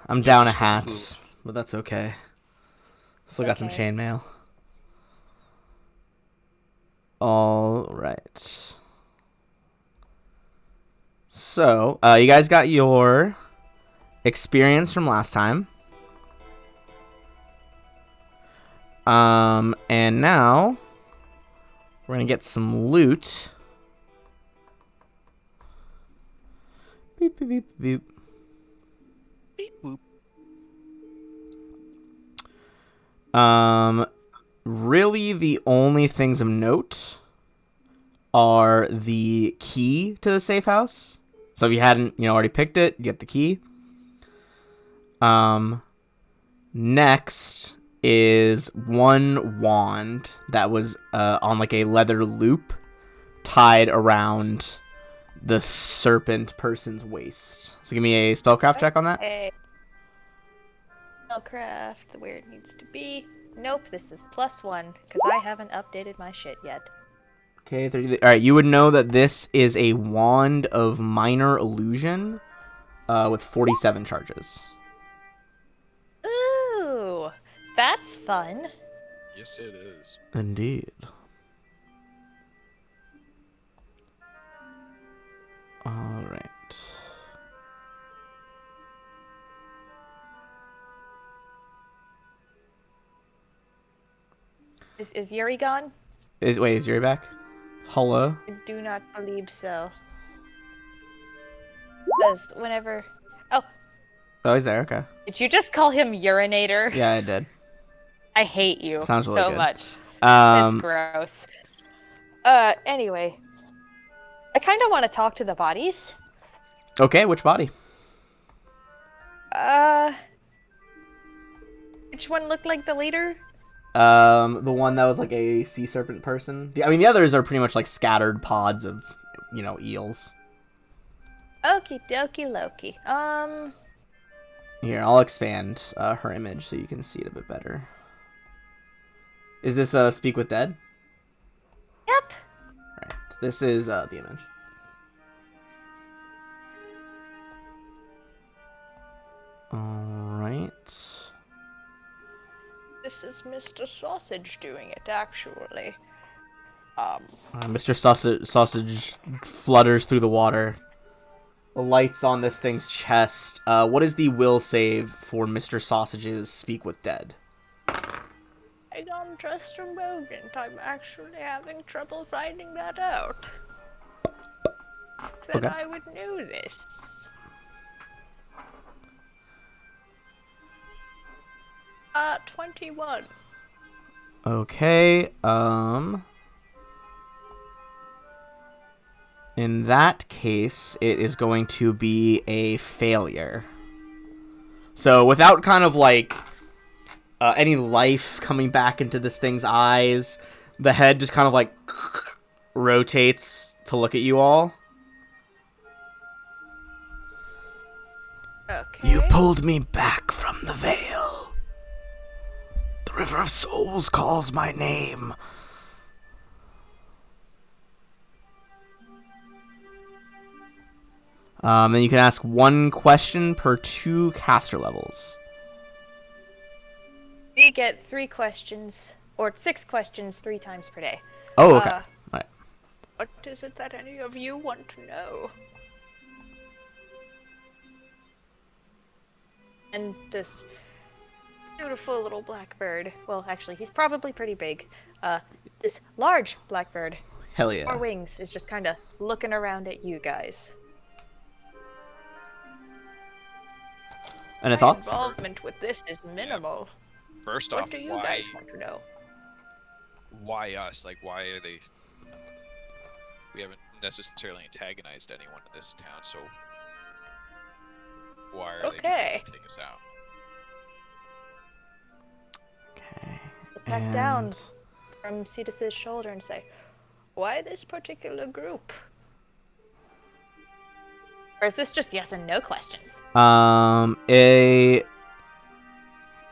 I'm down a just hat, food. but that's okay. Still got some Okay. chainmail. All right. So, you guys got your experience from last time. And now we're gonna get some loot. Beep beep beep beep. Beep boop. Really, the only things of note are the key to the safe house. So if you hadn't, already picked it, you get the key. Next is one wand that was on like a leather loop tied around the serpent person's waist. So give me a spellcraft check on that. Hey. Spellcraft, where it needs to be. Nope, this is +1, because I haven't updated my shit yet. Okay, 30. All right, you would know that this is a wand of minor illusion with 47 charges. Ooh, that's fun. Yes, it is. Indeed. All right. Is Yuri gone? Is Yuri back? Hello? I do not believe so. Because whenever... Oh, Oh, he's there. Okay. did you just call him Urinator? Yeah, I did. I hate you Sounds really so good. much. It's Um. gross. Anyway. I kind of want to talk to the bodies. Okay, which body? Which one looked like the leader? The one that was like a sea serpent person. The others are pretty much like scattered pods of, eels. Okie dokie Loki. Here, I'll expand her image so you can see it a bit better. Is this Speak with Dead? Yep. Right. This is the image. Alright. This is Mr. Sausage doing it, actually. Mr. Sausage flutters through the water. The lights on this thing's chest. What is the will save for Mr. Sausage's Speak with Dead? I don't trust a rodent. I'm actually having trouble finding that out. Then Okay. I would know this. 21. Okay, in that case, it is going to be a failure. So without kind of like any life coming back into this thing's eyes, the head just kind of like rotates to look at you all. Okay. You pulled me back from the veil. The River of Souls calls my name. Then you can ask one question per 2 caster levels. We get 3 questions, or 6 questions 3 times per day. Oh, okay. All right. What is it that any of you want to know? And this beautiful little blackbird, well, actually, he's probably pretty big. This large blackbird, Hell yeah. 4 wings, is just kind of looking around at you guys. Any My thoughts? involvement with this is minimal. First What off, do you why guys want to know? why us? Like, why are they? We haven't necessarily antagonized anyone in this town, so why are they trying to take us out? Okay. Look back down from Cetus's shoulder and say, why this particular group? Or is this just yes and no questions?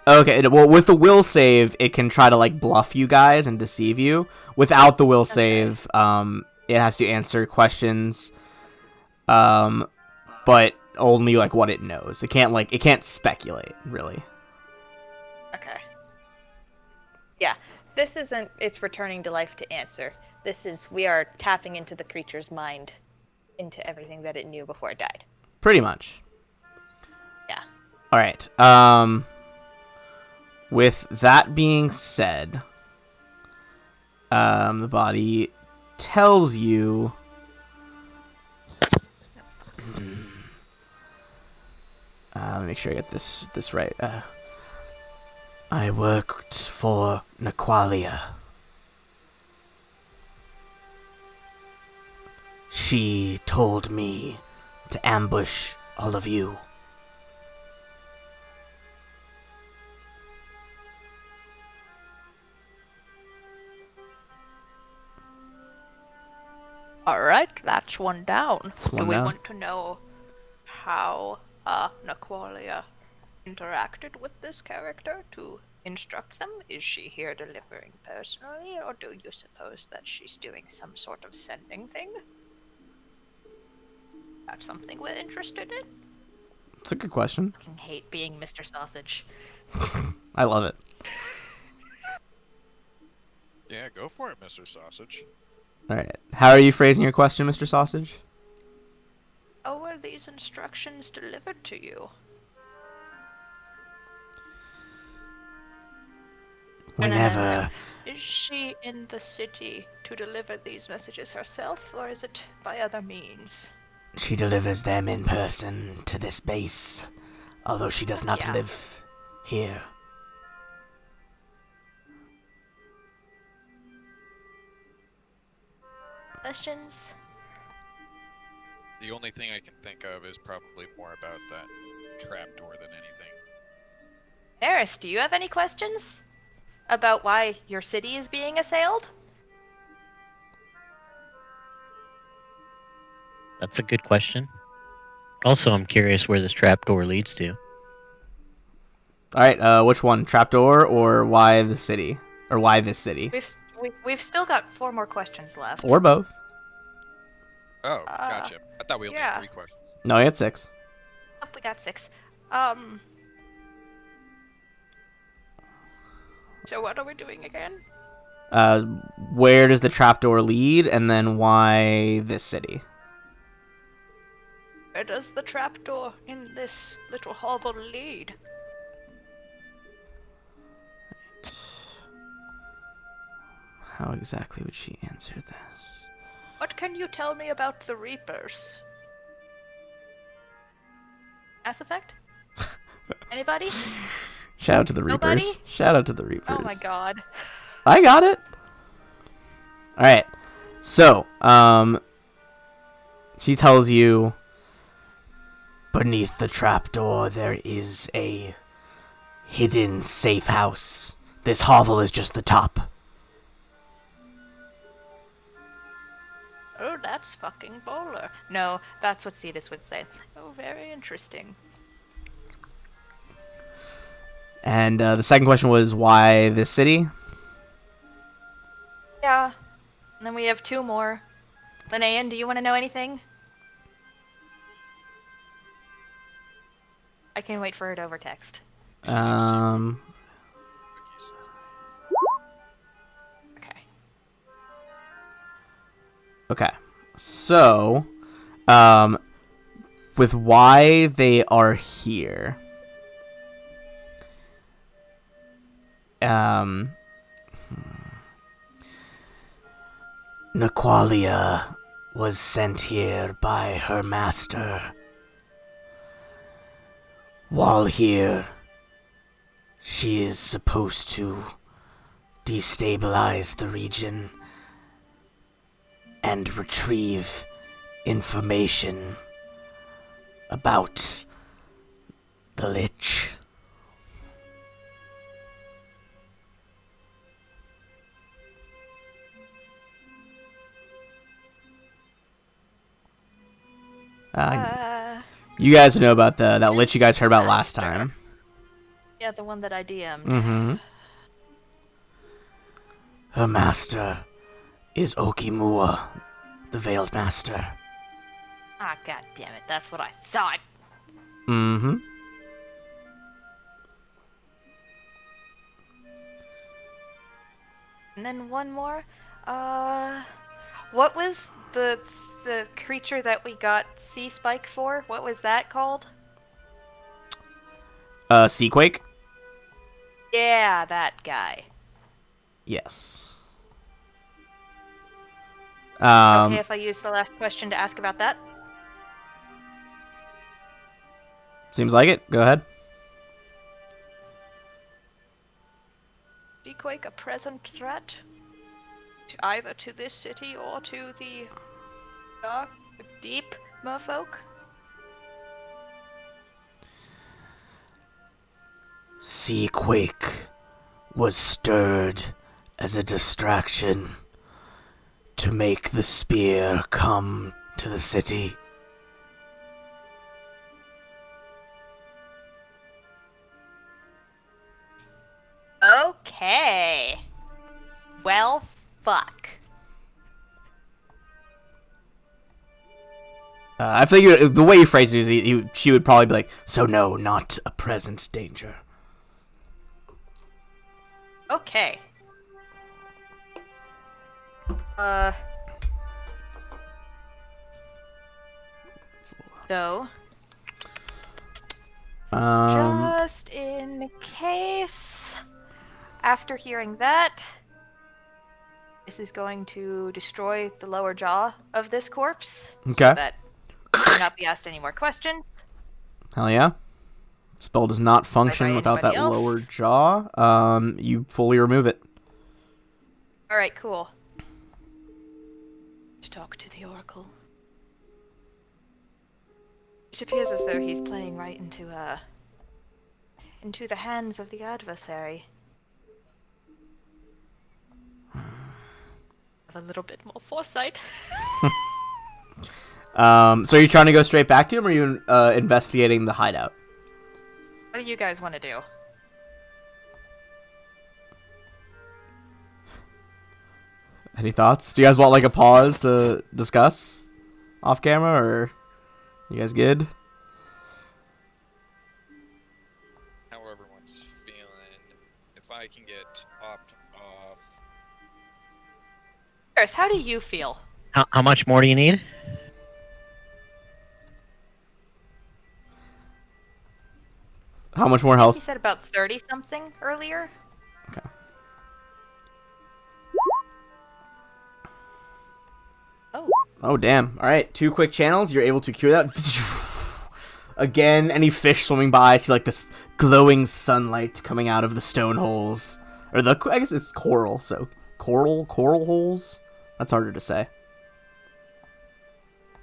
Okay, well, with the will save, it can try to, like, bluff you guys and deceive you. Without the will save, it has to answer questions. But only like what it knows. It can't speculate really. Okay. Yeah, this isn't it's returning to life to answer. This is we are tapping into the creature's mind, into everything that it knew before it died. Pretty much. Yeah. All right. With that being said, the body tells you. Let me make sure I get this right. I worked for Naqualia. She told me to ambush all of you. Alright, that's one down. one Do we down. want to know how Naqualia interacted with this character to instruct them? Is she here delivering personally, or do you suppose that she's doing some sort of sending thing? That's something we're interested in. It's a good question. I fucking hate being Mr. Sausage. I love it. Yeah, go for it, Mr. Sausage. All right. How are you phrasing your question, Mr. Sausage? How were these instructions delivered to you? Whenever Is she in the city to deliver these messages herself, or is it by other means? she delivers them in person to this base, although she does not Yeah. live here. Questions? The only thing I can think of is probably more about that trapdoor than anything. Eris, do you have any questions about why your city is being assailed? That's a good question. Also, I'm curious where this trapdoor leads to. All right. Which one? Trapdoor or why the city? Or why this city? We've still got 4 more questions left. Or both. Oh, gotcha. I thought we only yeah. had 3 questions. No, you had 6. Oh, we got 6. So what are we doing again? Where does the trapdoor lead, and then why this city? Where does the trapdoor in this little hovel lead? How exactly would she answer this? What can you tell me about the Reapers? Mass Effect? Anybody? Shout out to the Nobody? Reapers. Shout out to the Reapers. Oh my god. I got it. All right. So, she tells you beneath the trapdoor there is a hidden safe house. This hovel is just the top. Oh, that's fucking bowler. No, that's what Cetus would say. Oh, very interesting. And the second question was why this city? Yeah. And then we have 2 more. Linnaean, do you want to know anything? I can wait for her to overtext. Um, Okay. okay. So, with why they are here. Naqualia was sent here by her master. While here, she is supposed to destabilize the region and retrieve information about the Lich. You guys know about that Lich you guys heard about last time. Yeah, the one that I DM'd. Mm-hmm. Her master is Okimua, the Veiled Master. Ah, god damn it, that's what I thought. Mm-hmm. And then one more. What was the creature that we got Sea Spike for? What was that called? Seaquake? Yeah, that guy. Yes. Okay, if I use the last question to ask about that? Seems like it. Go ahead. Seaquake a present threat? Either to this city or to the dark, deep merfolk? Seaquake was stirred as a distraction to make the spear come to the city. Okay. Well, fuck. I figure the way you phrased it is she would probably be like, so no, not a present danger. Okay. So, just in case, after hearing that, this is going to destroy the lower jaw of this corpse, so Okay. that you do not be asked any more questions. Hell yeah. Spell does not function Bye-bye, without that anybody else? lower jaw. You fully remove it. Alright, cool. To talk to the Oracle. It appears as though he's playing right into the hands of the adversary. Have a little bit more foresight. So are you trying to go straight back to him, or are you investigating the hideout? What do you guys want to do? Any thoughts? Do you guys want like a pause to discuss off camera, or you guys good? How everyone's feeling. If I can get topped off. Chris, how do you feel? How much more do you need? How much more He health? said about 30 something earlier. Okay. Oh. Oh damn! All right, 2 quick channels. You're able to cure that. Again, any fish swimming by, see like this glowing sunlight coming out of the stone holes, or I guess it's coral. So coral holes. That's harder to say.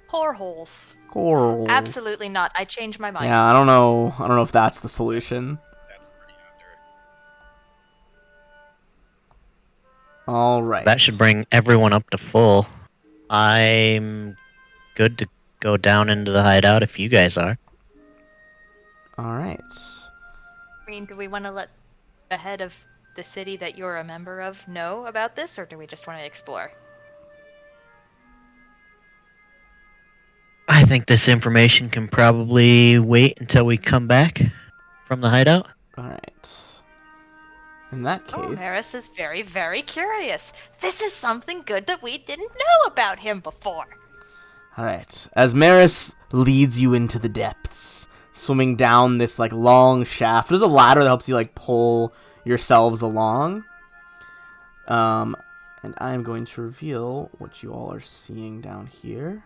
Poor holes. Coral. Absolutely not. I changed my mind. Yeah, I don't know. I don't know if that's the solution. That's pretty accurate. All right. That should bring everyone up to full. I'm good to go down into the hideout if you guys are. All right. I mean, do we want to let the head of the city that you're a member of know about this, or do we just want to explore? I think this information can probably wait until we come back from the hideout. All right. In that case. Oh, Maris is very, very curious. This is something good that we didn't know about him before. All right. As Maris leads you into the depths, swimming down this like long shaft. There's a ladder that helps you like pull yourselves along. And I'm going to reveal what you all are seeing down here.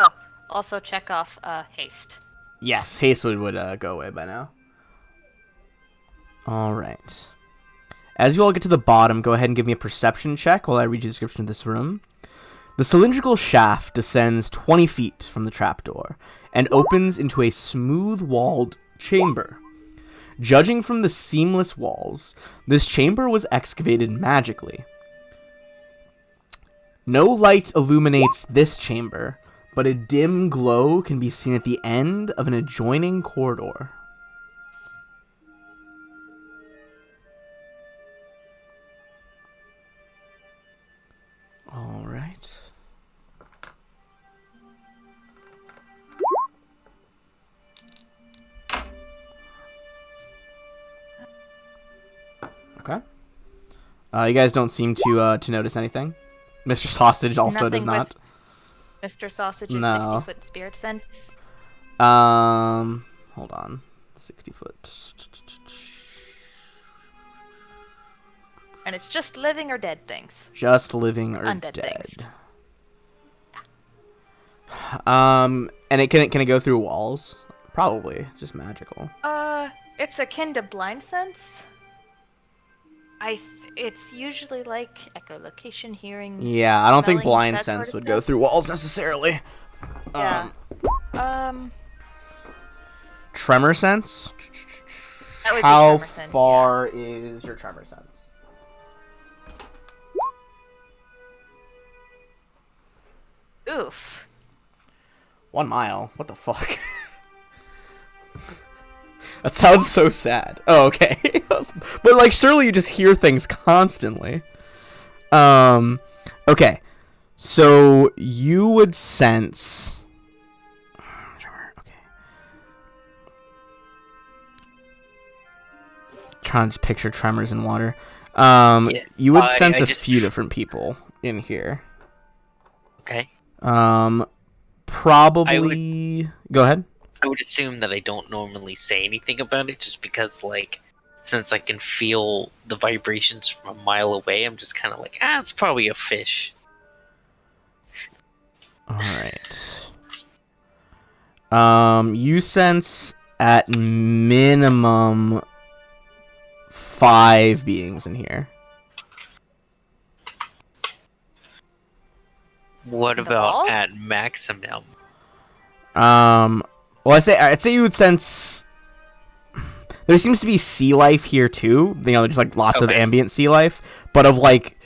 Oh, also check off haste. Yes, haste would go away by now. All right. As you all get to the bottom, go ahead and give me a perception check while I read you the description of this room. The cylindrical shaft descends 20 feet from the trapdoor and opens into a smooth-walled chamber. Judging from the seamless walls, this chamber was excavated magically. No light illuminates this chamber, but a dim glow can be seen at the end of an adjoining corridor. All right. Okay. You guys don't seem to notice anything. Mr. Sausage also does Nothing not. with Mr. Sausage's No. 60-foot spirit sense. Hold on. 60 foot. And it's just living or dead things. Just living or Undead dead. things. And can it go through walls? Probably. It's just magical. It's akin to blind sense. It's usually like echolocation, hearing. Yeah, I don't think smelling, blind that sort sense of would go stuff. through walls necessarily. Yeah. Tremor sense? That would be How tremor sense, far is your tremor sense? Oof. 1 mile. What the fuck? That sounds so sad. Oh, okay. But like, surely you just hear things constantly. Okay. So you would sense. Okay. Trying to just picture tremors in water. You would sense I a just few different people in here. Okay. Probably. Go ahead. I would assume that I don't normally say anything about it just because, like, since I can feel the vibrations from a mile away, I'm just kind of like, it's probably a fish. Alright. You sense at minimum 5 beings in here. What The about balls? at maximum? Well, I'd say you would sense there seems to be sea life here too. You know, just like lots of Okay. ambient sea life, but of like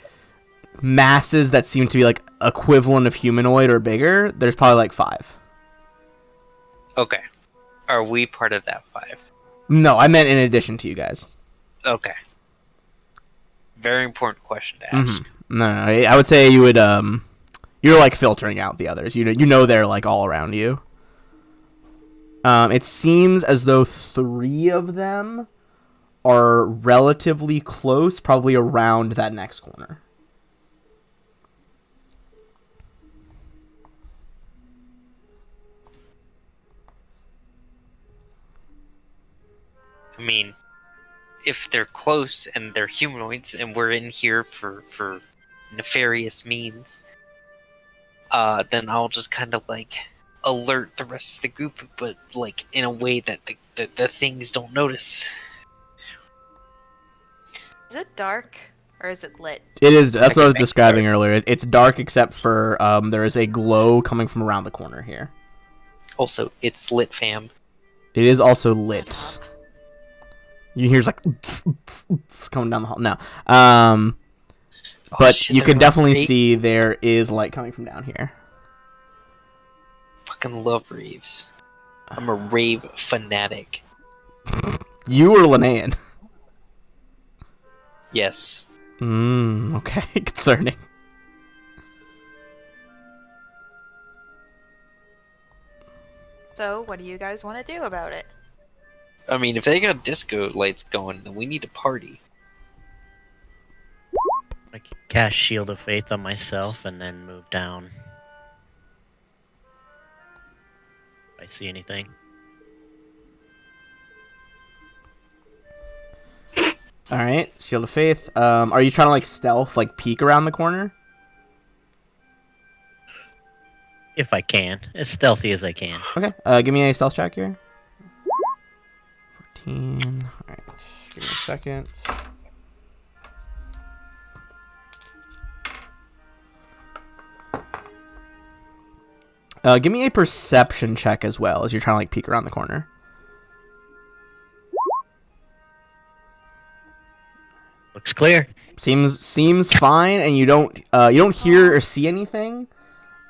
masses that seem to be like equivalent of humanoid or bigger. There's probably like 5. Okay. Are we part of that 5? No, I meant in addition to you guys. Okay. Very important question to ask. No, I would say you would you're like filtering out the others. You know they're like all around you. It seems as though 3 of them are relatively close, probably around that next corner. I mean, if they're close and they're humanoids and we're in here for nefarious means, then I'll just kind of like alert the rest of the group, but like in a way that the things don't notice. Is it dark or is it lit? It is. That's what I was make it describing earlier. It's dark except for there is a glow coming from around the corner here. Also, it's lit, fam. It is also lit. You hear like coming down the hall. No. But shit, you they're can like definitely eight- see there is light coming from down here. Fucking love raves. I'm a rave fanatic. You or Linnaean? Yes. Okay. Concerning. So, what do you guys want to do about it? I mean, if they got disco lights going, then we need to party. I can cast Shield of Faith on myself and then move down. If I see anything. All right. Shield of Faith. Are you trying to like stealth, like peek around the corner? If I can. As stealthy as I can. Okay. Give me a stealth check here. 14. All right. Give me a second. Give me a perception check as well as you're trying to like peek around the corner. Looks clear. Seems fine, and you don't hear or see anything,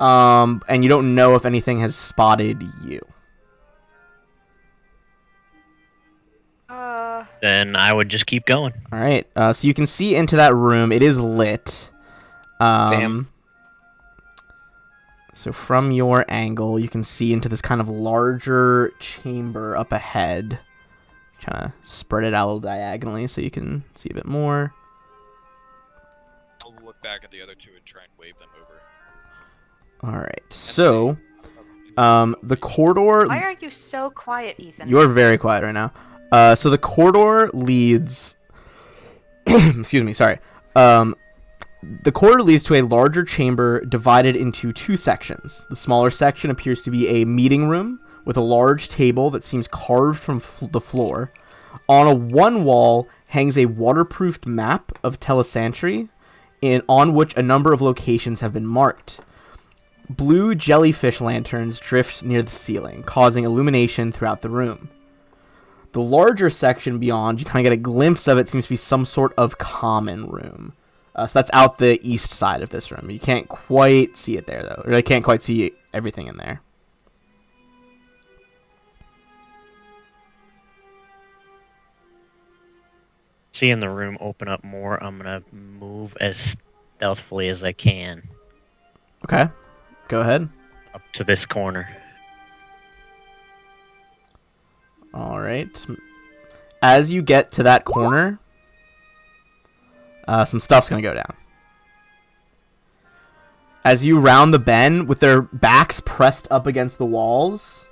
and you don't know if anything has spotted you. Then I would just keep going. All right. So you can see into that room. It is lit. Bam. So from your angle, you can see into this kind of larger chamber up ahead. kind of spread it out a little diagonally so you can see a bit more. I'll look back at the other two and try and wave them over. All right. So, the corridor. Why are you so quiet, Ethan? You're very quiet right now. So the corridor leads. Excuse me. Sorry. The corridor leads to a larger chamber divided into two sections. The smaller section appears to be a meeting room with a large table that seems carved from the floor. On one wall hangs a waterproofed map of Telesantry, on which a number of locations have been marked. Blue jellyfish lanterns drift near the ceiling, causing illumination throughout the room. The larger section beyond, you kind of get a glimpse of it, seems to be some sort of common room. So that's out the east side of this room. You can't quite see it there, though. Or I can't quite see everything in there. Seeing the room open up more, I'm gonna move as stealthily as I can Okay. Go ahead. up to this corner. All right. As you get to that corner, some stuff's going to go down. As you round the bend with their backs pressed up against the walls,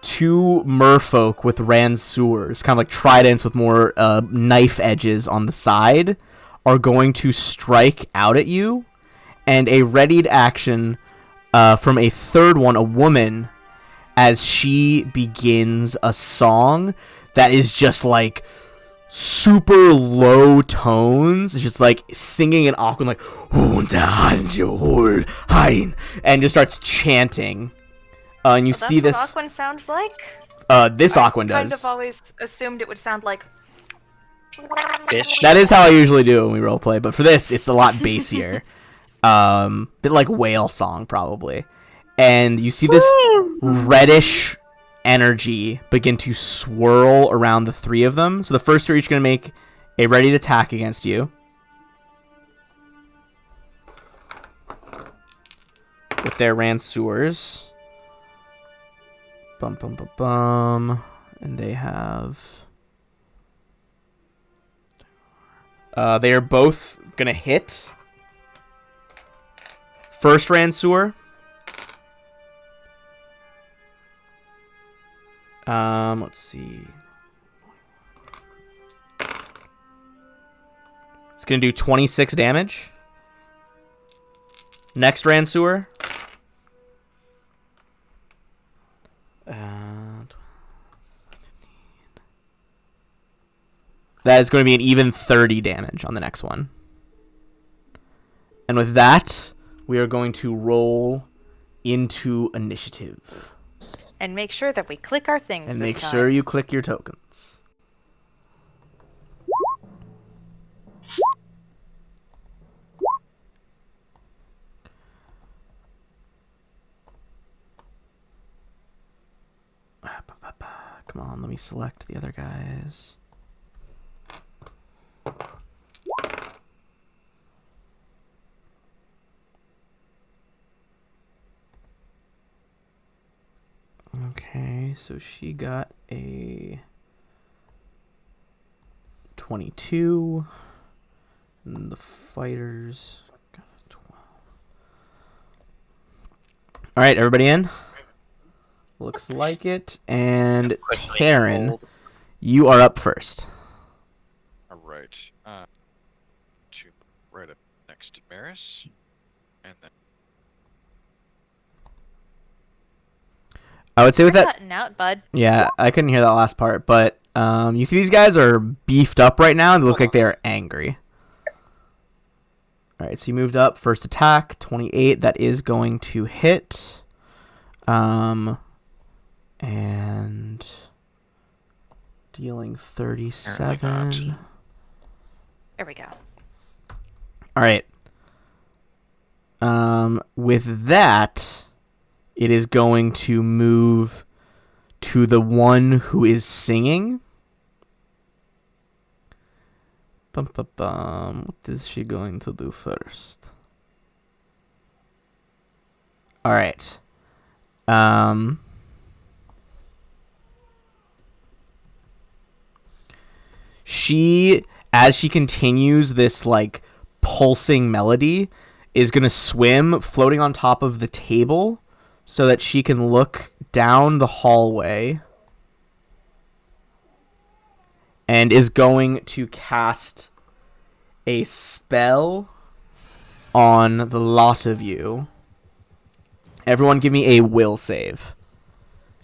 two merfolk with ransewers, kind of like tridents with more knife edges on the side, are going to strike out at you. And a readied action from a third one, a woman, as she begins a song that is just like super low tones. It's just like singing an awkward like and just starts chanting. And you see this. That's what Aquan sounds like. This Aquan Kind does. of always assumed it would sound like. Fish. That is how I usually do it when we roleplay, but for this, it's a lot bassier. Bit like whale song probably. And you see this reddish energy begin to swirl around the three of them. So the first two are each going to make a ready attack against you. With their ransewers. Bum bum bum bum. And they have... they are both going to hit. First ransewer. Let's see. It's gonna do 26 damage. Next ransewer. That is going to be an even 30 damage on the next one. And with that, we are going to roll into initiative. And make sure that we click our things. And this make time. sure you click your tokens. Come on, let me select the other guys. Okay, so she got a 22. And the fighters got a 12. Alright, everybody in? Looks like it. And Karen, you are up first. All right. To right up next to Maris, and then I would say with You're that... cutting out, bud. Yeah, I couldn't hear that last part, but you see these guys are beefed up right now, and they look like they are angry. Alright, so you moved up. First attack, 28. That is going to hit. And dealing 37. There we go. Alright. With that, it is going to move to the one who is singing. Bum, bum, bum. What is she going to do first? Alright. She, as she continues this like pulsing melody, is gonna swim, floating on top of the table, so that she can look down the hallway, and is going to cast a spell on the lot of you. Everyone give me a will save.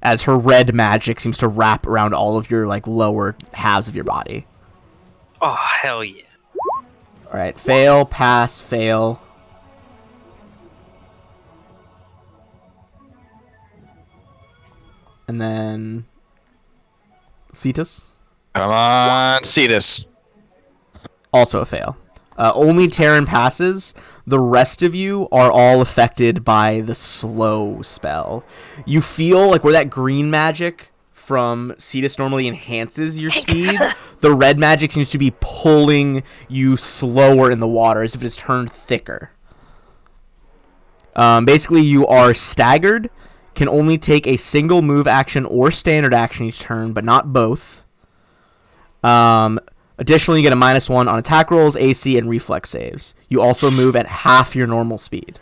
As her red magic seems to wrap around all of your like lower halves of your body. Oh, hell yeah. Alright, fail, pass, fail. And then Cetus? Come on, Cetus. Also a fail. Only Terran passes. The rest of you are all affected by the slow spell. You feel like where that green magic from Cetus normally enhances your speed, the red magic seems to be pulling you slower in the water, as if it has turned thicker. Basically, you are staggered, can only take a single move action or standard action each turn, but not both. Additionally, you get a -1 on attack rolls, AC, and reflex saves. You also move at half your normal speed,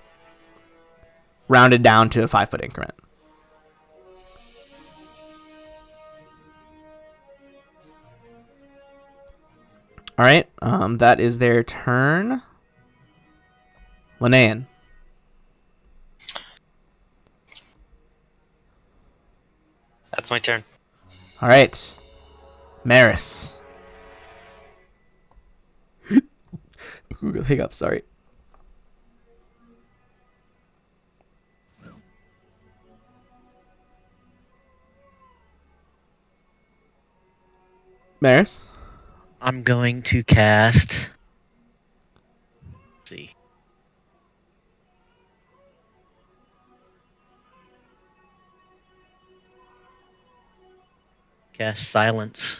rounded down to a 5-foot increment. All right, that is their turn. Linnean. That's my turn. All right, Maris. Ooh, hiccup, sorry. Maris? I'm going to cast. Let's see. Cast Silence.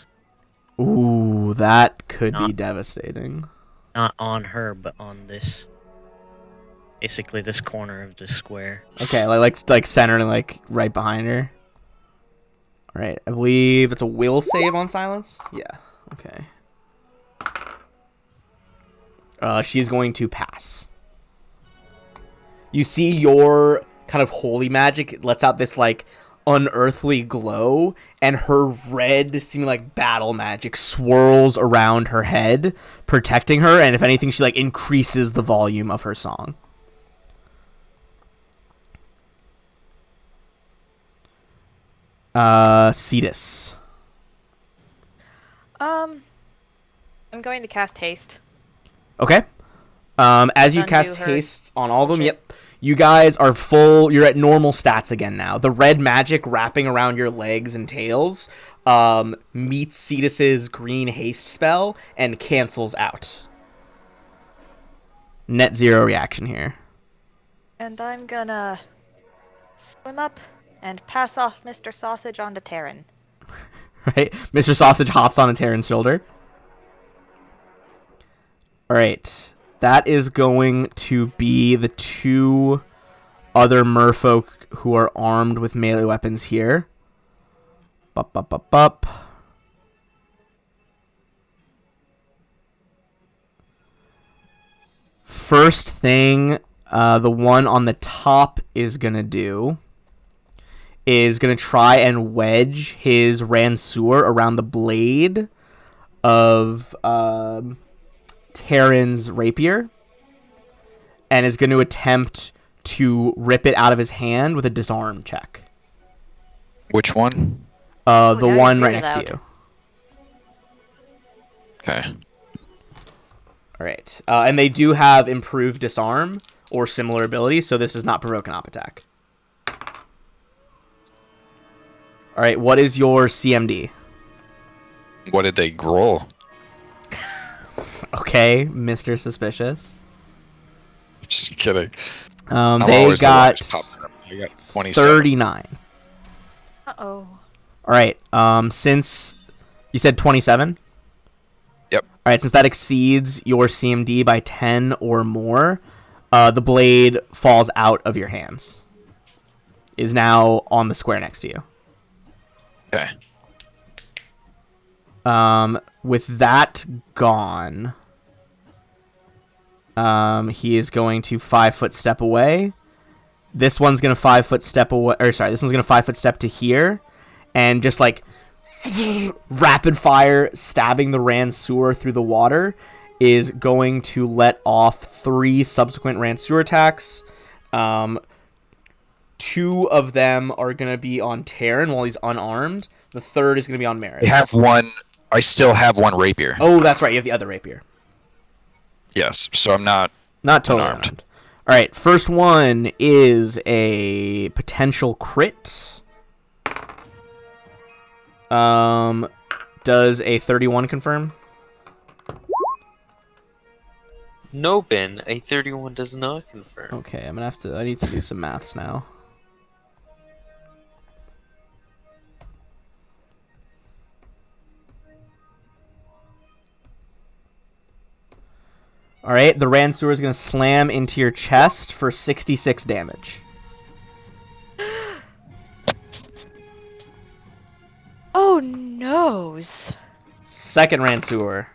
Ooh, that could be Not- devastating. Not on her, but on this. Basically, this corner of the square. Okay, like centered and like right behind her. All right, I believe it's a will save on silence. Yeah. Okay. She's going to pass. You see your kind of holy magic. It lets out this like unearthly glow, and her red, seeming like battle magic, swirls around her head, protecting her. And if anything, she like increases the volume of her song. Cetus. I'm going to cast haste. Okay. As you Undo cast her haste on all of them, bullshit. yep. You guys are full. You're at normal stats again now. The red magic wrapping around your legs and tails meets Cetus's green haste spell and cancels out. Net zero reaction here. And I'm gonna swim up and pass off Mr. Sausage onto Terran. Right? Mr. Sausage hops on a Terran's shoulder. Alright. That is going to be the two other merfolk who are armed with melee weapons here. Bup, bup, bup, bup. First thing, the one on the top is going to do is going to try and wedge his Ranseur around the blade of Terran's rapier, and is going to attempt to rip it out of his hand with a disarm check. Which one? The now one you right read it next to out. you. Okay. All right. And they do have improved disarm or similar abilities, so this does not provoke an op attack. All right. What is your CMD? What did they roll? Okay, Mr. Suspicious. Just kidding. I'm They always the got lowest top. I got 27. 39. Uh-oh. All right. Since you said 27. Yep. All right. Since that exceeds your CMD by 10 or more, the blade falls out of your hands. Is now on the square next to you. Okay. With that gone, he is going to 5-foot step away. This one's gonna 5-foot step away, or sorry, this one's gonna 5-foot step to here, and just like rapid fire stabbing the Ransuer through the water is going to let off 3 subsequent Ransuer attacks. 2 of them are gonna be on Terran while he's unarmed. The third is gonna be on Maris. I still have one rapier. Oh, that's right. You have the other rapier. Yes, so I'm not Totally unarmed. unarmed. All right, first one is a potential crit. Does a 31 confirm? No, Ben. A 31 does not confirm. Okay, I need to do some maths now. All right, the Ransuer is going to slam into your chest for 66 damage. Oh, noes. Second Ransuer.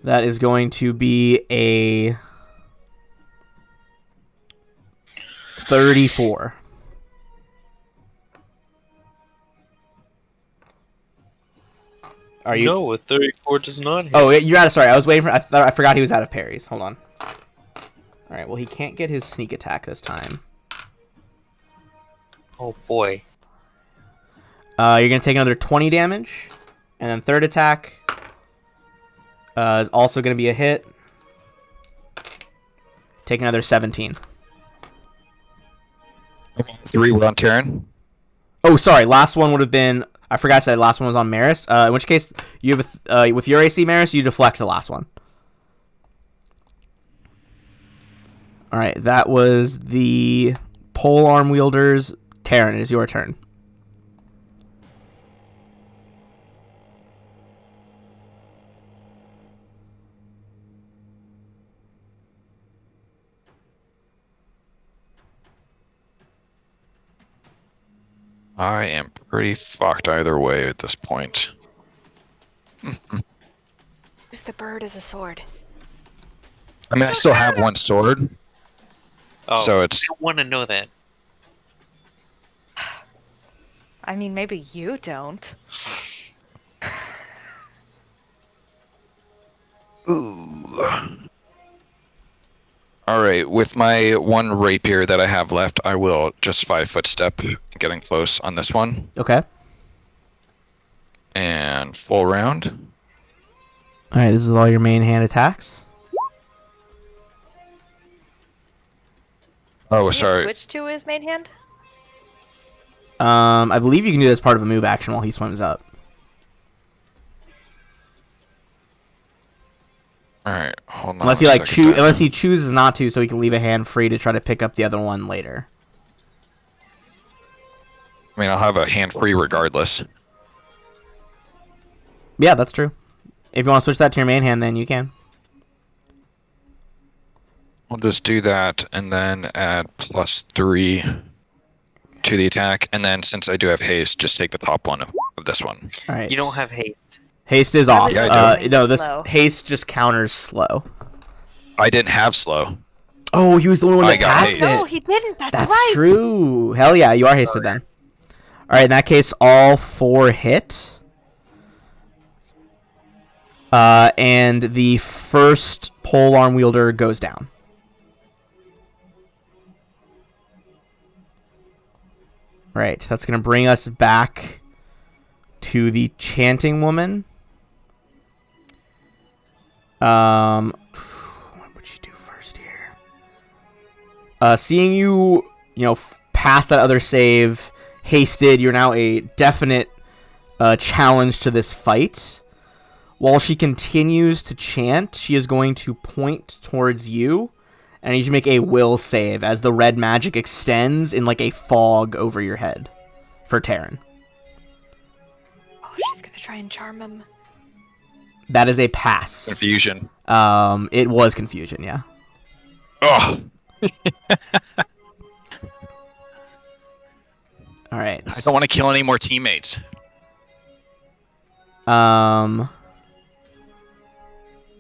That is going to be a 34. Are you? No, a 34 does not hit. Oh, you're out of. Sorry, I was waiting for. I forgot he was out of parries. Hold on. All right. Well, he can't get his sneak attack this time. Oh, boy. You're gonna take another 20 damage, and then third attack is also gonna be a hit. Take another 17. 3 were on Terran. Oh, sorry. Last one would have been. I forgot to say the last one was on Maris. In which case, you have with your AC Maris, you deflect the last one. All right, that was the pole arm wielders. Terran, it is your turn. I am pretty fucked either way at this point. Use the bird as a sword. I mean, I still have one sword, Oh, so it's I want to know that. I mean, maybe you don't. all right. With my one rapier that I have left, I will just 5-foot step, getting close on this one, Okay. and full round. All right, this is all your main hand attacks. Oh, Can you sorry. switch to his main hand? I believe you can do this part of a move action while he swims up. All right, hold on. Unless a he second then. unless he chooses not to, so he can leave a hand free to try to pick up the other one later. I mean, I'll have a hand free regardless. Yeah, that's true. If you want to switch that to your main hand, then you can. We'll just do that and then add +3 to the attack, and then since I do have haste, just take the top one of this one. All right. You don't have haste. Haste is I off. was Yeah, going No, this slow. haste just counters slow. I didn't have slow. Oh, he was the only one I that got passed haste. it. No, he didn't. That's That's right. true. Hell yeah, you are hasted then. All right, in that case, all 4 hit. And the first pole arm wielder goes down. Right, that's going to bring us back to the chanting woman. What would she do first here? Seeing you, past that other save, hasted, you're now a definite challenge to this fight. While she continues to chant, she is going to point towards you, and I need you to make a will save as the red magic extends in like a fog over your head for Terran. Oh, she's gonna try and charm him. That is a pass. Confusion. It was confusion, yeah. Oh, All right. I don't want to kill any more teammates.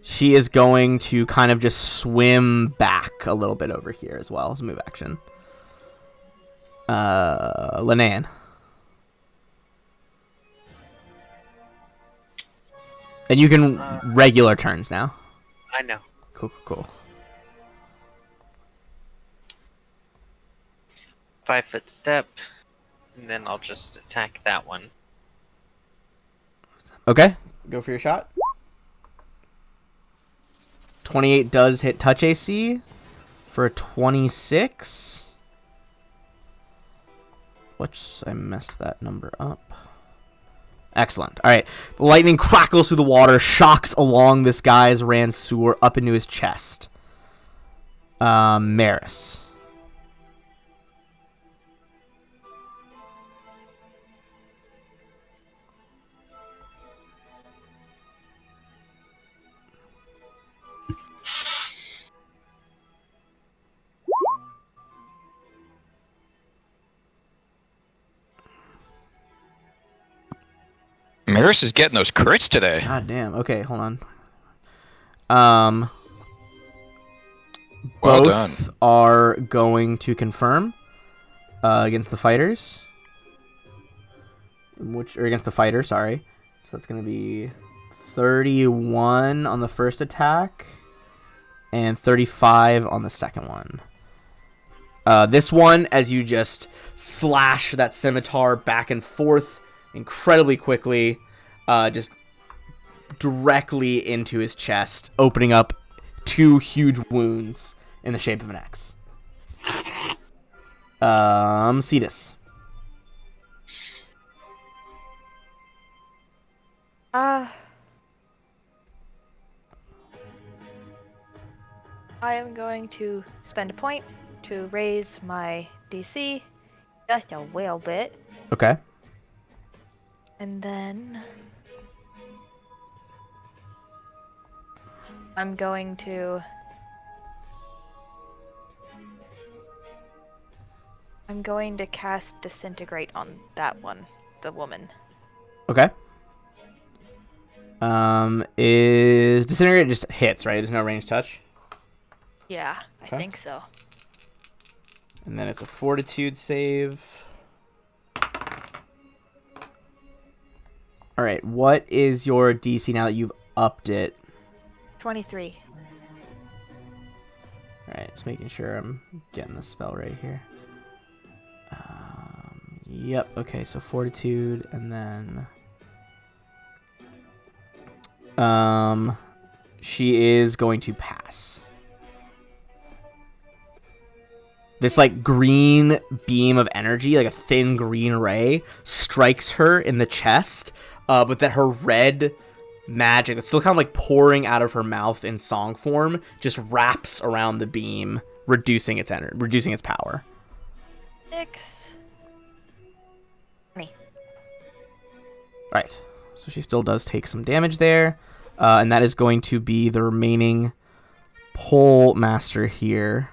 She is going to kind of just swim back a little bit over here as well as a move action. Linnea. And you can regular turns now. I know. Cool. 5-foot step, and then I'll just attack that one. Okay, go for your shot. 28 does hit touch AC for a 26. Which I messed that number up. Excellent. All right. The lightning crackles through the water, shocks along this guy's ranseur up into his chest. Maris. Maris is getting those crits today. God damn. Okay, hold on. Well Both done. are going to confirm against the fighters. Or against the fighter, sorry. So that's going to be 31 on the first attack and 35 on the second one. This one, as you just slash that scimitar back and forth incredibly quickly, just directly into his chest, opening up 2 huge wounds in the shape of an X. Cetus. I am going to spend a point to raise my DC just a little bit, Okay. and then I'm going to cast Disintegrate on that one, the woman. Okay. Is Disintegrate just hits, right? There's no range touch? Yeah, Okay. I think so. And then it's a Fortitude save. Alright, what is your DC now that you've upped it? 23. Alright, just making sure I'm getting the spell right here. Yep, okay, so Fortitude, and then... she is going to pass. This, like, green beam of energy, like a thin green ray, strikes her in the chest, but that her red magic that's still kind of, like, pouring out of her mouth in song form just wraps around the beam, reducing its power. 6. 20. Right. So she still does take some damage there. And that is going to be the remaining pole master here.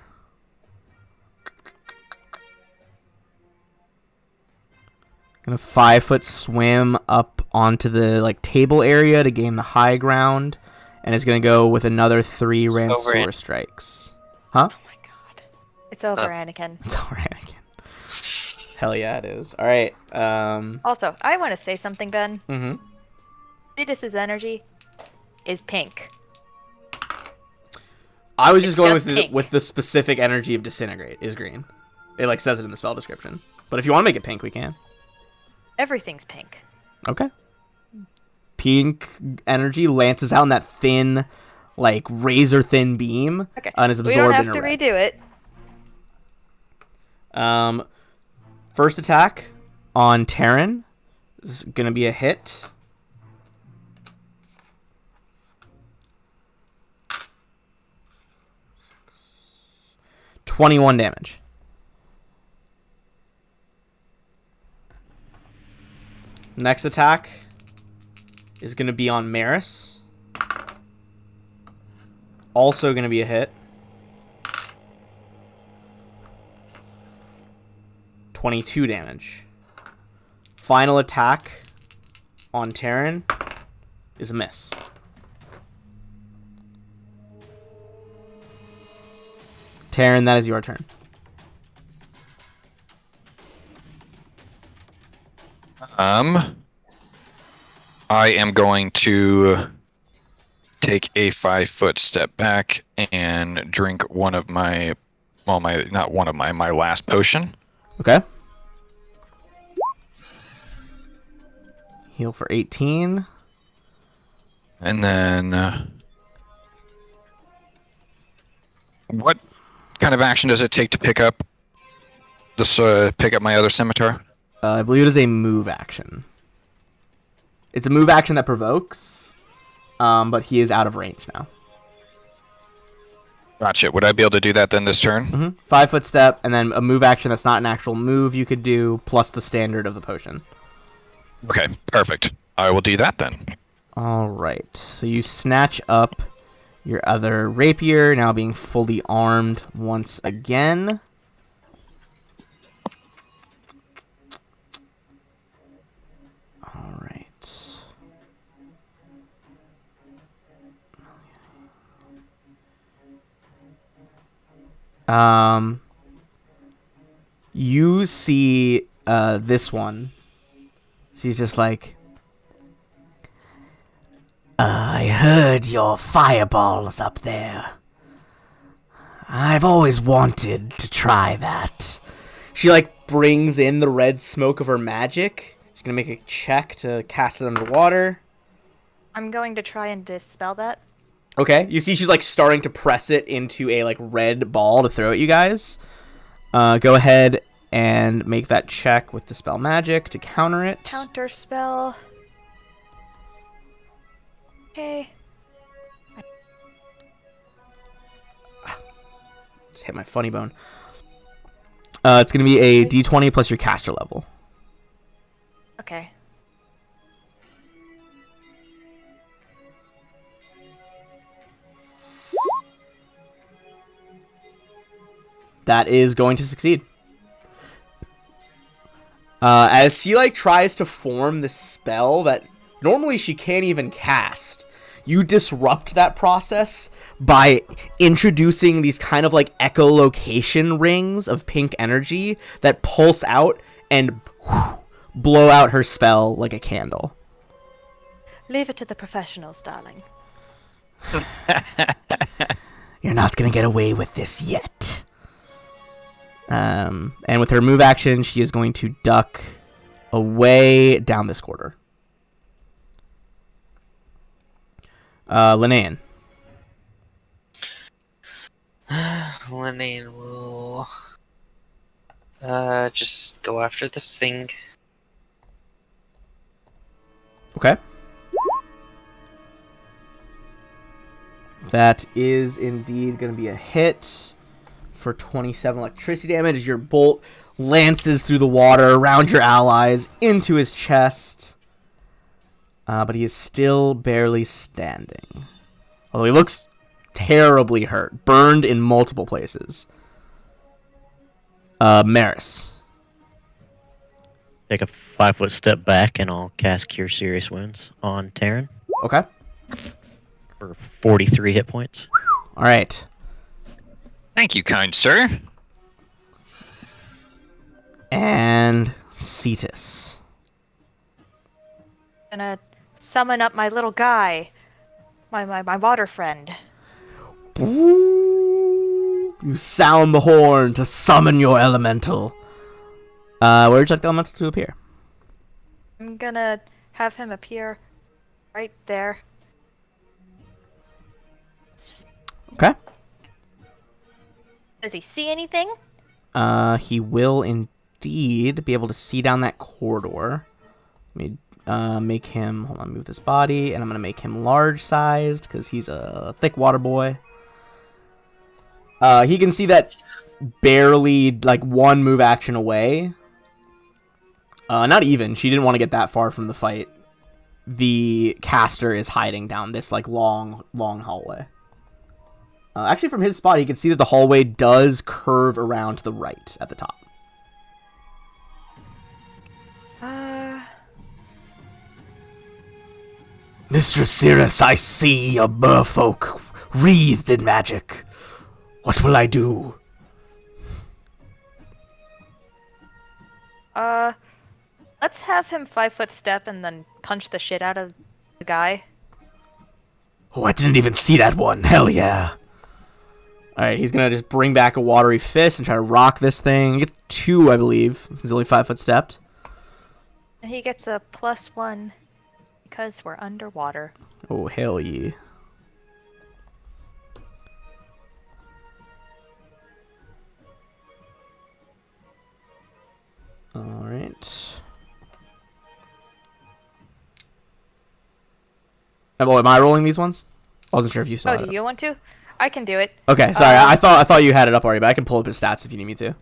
Gonna 5-foot swim up onto the table area to gain the high ground, and is gonna go with another 3 It's over Ransor it. strikes. Huh? Oh my god. It's over, Anakin. It's alright again. Hell yeah, it is. All right. Also, I want to say something, Ben. Mm-hmm. Cetus's energy is pink. I was just It's going just with pink. with the specific energy of Disintegrate is green. It says it in the spell description. But if you want to make it pink, we can. Everything's pink. Okay. Pink energy lances out in that thin, razor thin beam, Okay. and is We absorbed don't have in to a red. redo it. First attack on Terran is gonna be a hit. $21 damage. Next attack is going to be on Maris. Also going to be a hit. 22 damage. Final attack on Terran is a miss. Taryn, that is your turn. I am going to take a 5-foot step back and drink one of my, well, not one of my last potion. Okay. Heal for 18. And then, what kind of action does it take to pick up this? Pick up my other scimitar? I believe it is a move action. It's a move action that provokes, but he is out of range now. Gotcha. Would I be able to do that then this turn? 5-foot step, and then a move action that's not an actual move you could do, plus the standard of the potion. Okay, perfect. I will do that then. All right. So you snatch up your other rapier, now being fully armed once again. All right. You see this one. She's just like, I heard your fireballs up there. I've always wanted to try that. She like brings in the red smoke of her magic. She's gonna make a check to cast it underwater. I'm going to try and dispel that. Okay, you see she's like starting to press it into a like red ball to throw at you guys. Go ahead and make that check with Dispel Magic to counter it. Counter spell. Okay. Just hit my funny bone. It's going to be a d20 plus your caster level. Okay. That is going to succeed. As she like tries to form this spell that normally she can't even cast, you disrupt that process by introducing these kind of like echolocation rings of pink energy that pulse out and blow out her spell like a candle. Leave it to the professionals, darling. You're not gonna get away with this yet. And with her move action, she is going to duck away down this corridor. Linnaean. Linnaean will just go after this thing. Okay. That is indeed going to be a hit for 27 electricity damage. Your bolt lances through the water around your allies into his chest. But he is still barely standing. Although he looks terribly hurt. Burned in multiple places. Maris. Take a 5-foot step back and I'll cast Cure Serious Wounds on Taryn Okay. for 43 hit points. All right. Thank you, kind sir. And Cetus. Gonna summon up my little guy. My water friend. You sound the horn to summon your elemental. Where would you like the elemental to appear? I'm gonna have him appear right there. Okay. Does he see anything? He will indeed be able to see down that corridor. Let me make him, hold on, move this body, and I'm going to make him large-sized because he's a thick water boy. He can see that barely, like, one move action away. Not even. She didn't want to get that far from the fight. The caster is hiding down this, like, long hallway. Actually, from his spot, he can see that the hallway does curve around to the right at the top. Mistress Cirrus, I see a merfolk wreathed in magic. What will I do? Let's have him 5-foot step and then punch the shit out of the guy. Oh, I didn't even see that one. Hell yeah. Alright, he's gonna just bring back a watery fist and try to rock this thing. He gets 2, I believe, since he's only 5-foot stepped. And he gets a +1 because we're underwater. Oh, hell yeah. Alright. Oh, am I rolling these ones? I wasn't sure if you saw Oh, it. do you want to? I can do it. Okay, sorry. I thought you had it up already, but I can pull up his stats if you need me to.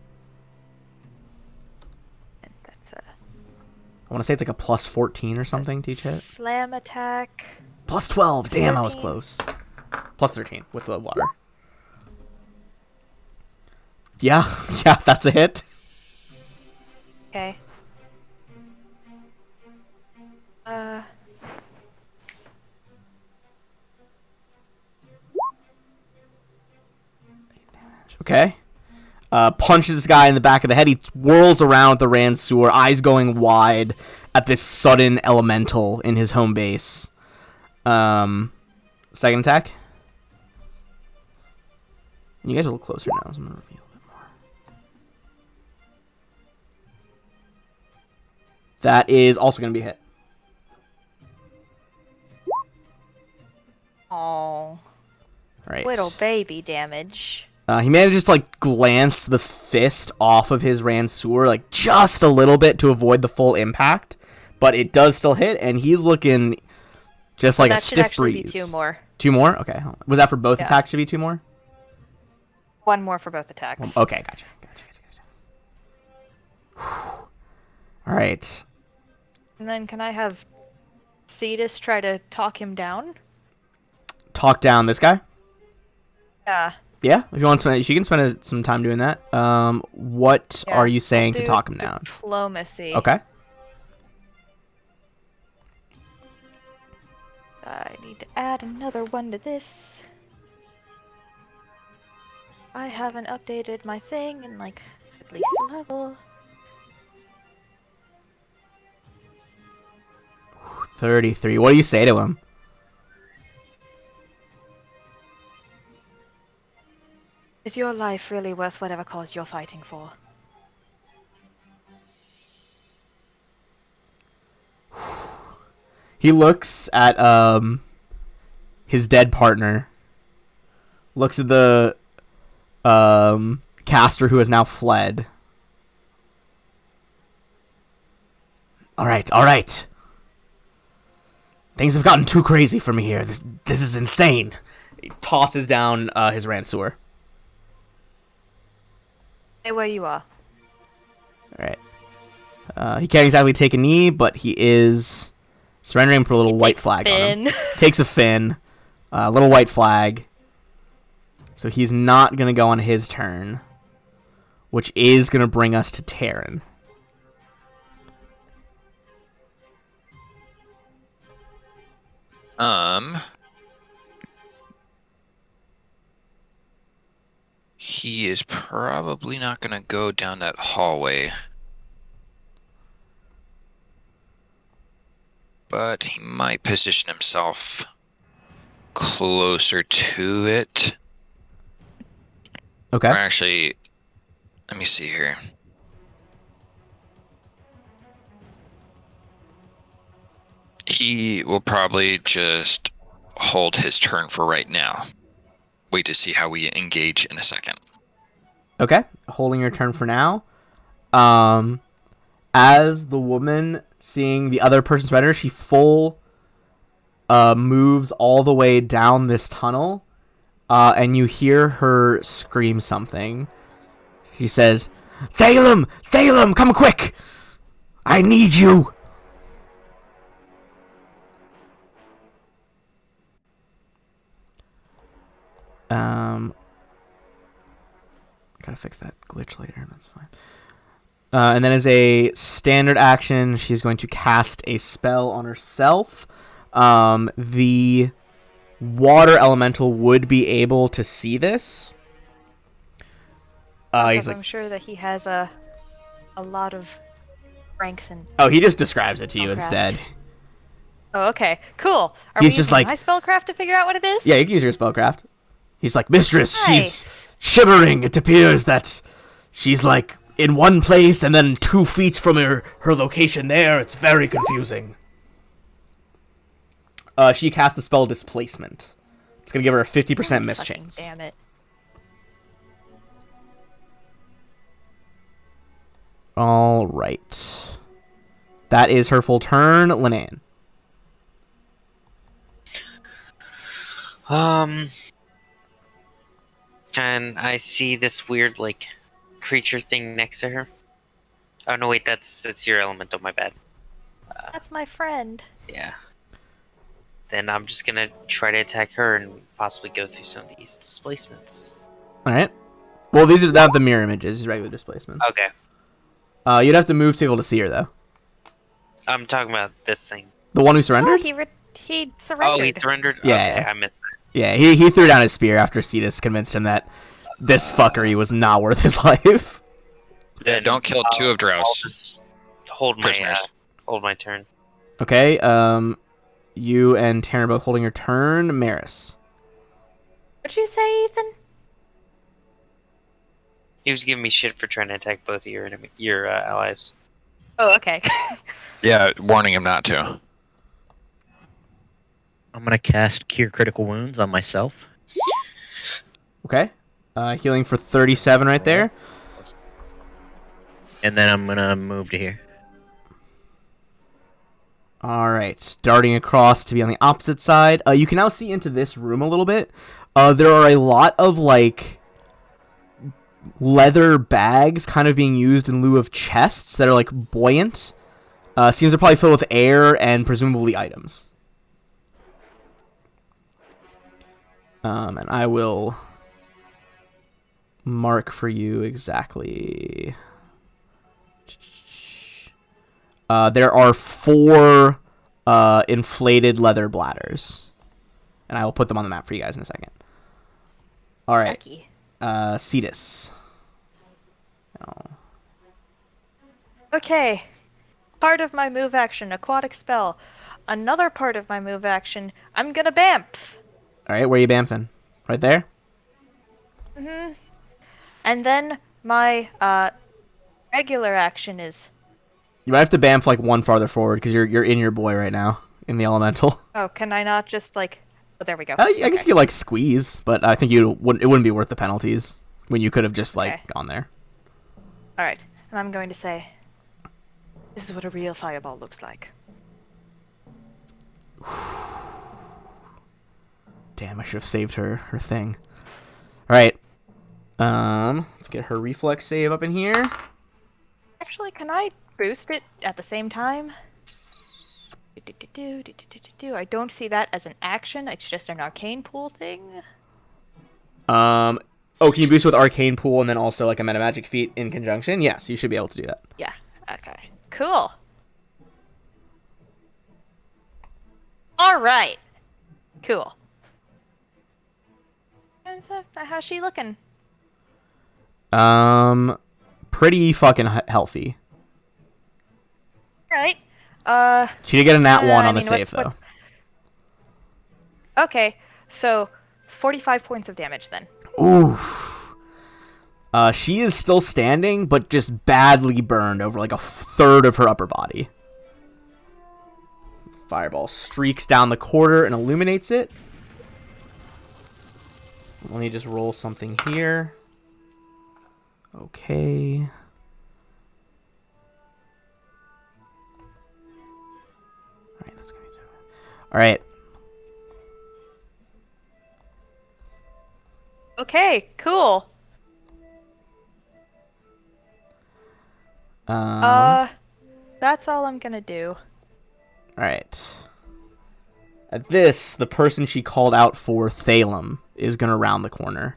That's I want to say it's like a +14 or something to each hit. slam attack. +12. Damn, I was 13. close. +13 with the water. Yeah, yeah, that's a hit. Okay. Okay. Punches this guy in the back of the head. He whirls around with the Ransuer, eyes going wide at this sudden elemental in his home base. Second attack. You guys are a little closer now, so I'm going to reveal a bit more. That is also going to be a hit. Oh, Right. little baby damage. He manages to like glance the fist off of his Ransuer like just a little bit to avoid the full impact, but it does still hit, and he's looking just like a That should stiff actually breeze. be 2 more. 2 more? Okay. Hold on. Was that for both Yeah. attacks? Should be 2 more? 1 more for both attacks. Okay, gotcha. Whew. All right. And then can I have Cetus try to talk him down? Talk down this guy. Yeah. Yeah, if you want to spend, you can spend some time doing that. What Yeah, are you I'll saying to do talk him down? Diplomacy. Okay. I need to add another one to this. I haven't updated my thing in like at least a level. 33. What do you say to him? Is your life really worth whatever cause you're fighting for? He looks at his dead partner. Looks at the caster who has now fled. All right. Things have gotten too crazy for me here. This is insane. He tosses down his Ransuer. Stay where you are. All right. He can't exactly take a knee, but he is surrendering for a little white flag on him. Takes a fin. A little white flag. So he's not going to go on his turn, which is going to bring us to Terran. He is probably not gonna go down that hallway. But he might position himself closer to it. Okay. Or actually, let me see here. He will probably just hold his turn for right now. Wait to see how we engage in a second. Okay. Holding your turn for now. As the woman seeing the other person surrender, she moves all the way down this tunnel, and you hear her scream something. She says, Thalem! Thalem, come quick! I need you! Gotta fix that glitch later, that's fine. And then as a standard action, she's going to cast a spell on herself. The water elemental would be able to see this. Because He's like, I'm sure that he has a lot of ranks and. oh, he just describes it to you Spellcraft. instead. Oh, okay, cool. Are He's we just using like- my spellcraft to figure out what it is? Yeah, you can use your spellcraft. He's like, Mistress, Nice. she's shivering. It appears that she's like in one place and then 2 feet from her location there. It's very confusing. She cast the spell Displacement. It's gonna give her a 50% miss Fucking chance. Damn it. All right. That is her full turn, Linnane. And I see this weird like creature thing next to her. Oh no, wait, that's your elemental. My bad. That's my friend. Yeah. Then I'm just gonna try to attack her and possibly go through some of these displacements. All right. Well, these are not the mirror images, these are regular displacements. Okay. You'd have to move to be able to see her, though. I'm talking about this thing. The one who Oh, surrendered? he surrendered. Oh, he surrendered? Yeah. Okay, I missed that. Yeah, he threw down his spear after Cetus convinced him that this fuckery was not worth his life. Then Don't kill 2 of I'll Drows. just hold Prisoners. hold my turn. Okay, you and Taryn both holding your turn. Maris. What'd you say, Ethan? He was giving me shit for trying to attack both of your allies. Oh, okay. Yeah, warning him not to. I'm gonna cast Cure Critical Wounds on myself. Okay. Healing for 37 right there. And then I'm gonna move to here. Alright, darting across to be on the opposite side. You can now see into this room a little bit. There are a lot of, like, leather bags kind of being used in lieu of chests that are, like, buoyant. Seems they're probably filled with air and presumably items. And I will mark for you exactly. There are 4 inflated leather bladders. And I will put them on the map for you guys in a second. Alright. Lucky. Cetus. Oh. Okay. Part of my move action, aquatic spell. Another part of my move action, I'm gonna bamf. Alright, where are you bamfing? Right there? And then my regular action is. You might have to bamf like 1 farther forward because you're in your boy right now in the elemental. Oh, can I not just like? Oh, there we go. I guess you could like squeeze, but I think it wouldn't be worth the penalties when you could have just like Okay. gone there. All right, and I'm going to say, this is what a real fireball looks like. Damn, I should have saved her thing. All right. Let's get her reflex save up in here. Actually, can I boost it at the same time? I don't see that as an action. It's just an arcane pool thing. Oh, can you boost with arcane pool and then also like a meta magic feat in conjunction? Yes, you should be able to do that. Yeah. Okay. Cool. All right. Cool. How's she looking? Pretty fucking healthy. All right. She did get a nat 1 I on the mean, save though. Okay, so 45 points of damage then. Oof. She is still standing, but just badly burned over like a third of her upper body. Fireball streaks down the quarter and illuminates it. Let me just roll something here. Okay. Alright, that's gonna be Alright. Okay, cool. That's all I'm gonna do. Alright. At this, the person she called out for, Thalem, is going to round the corner.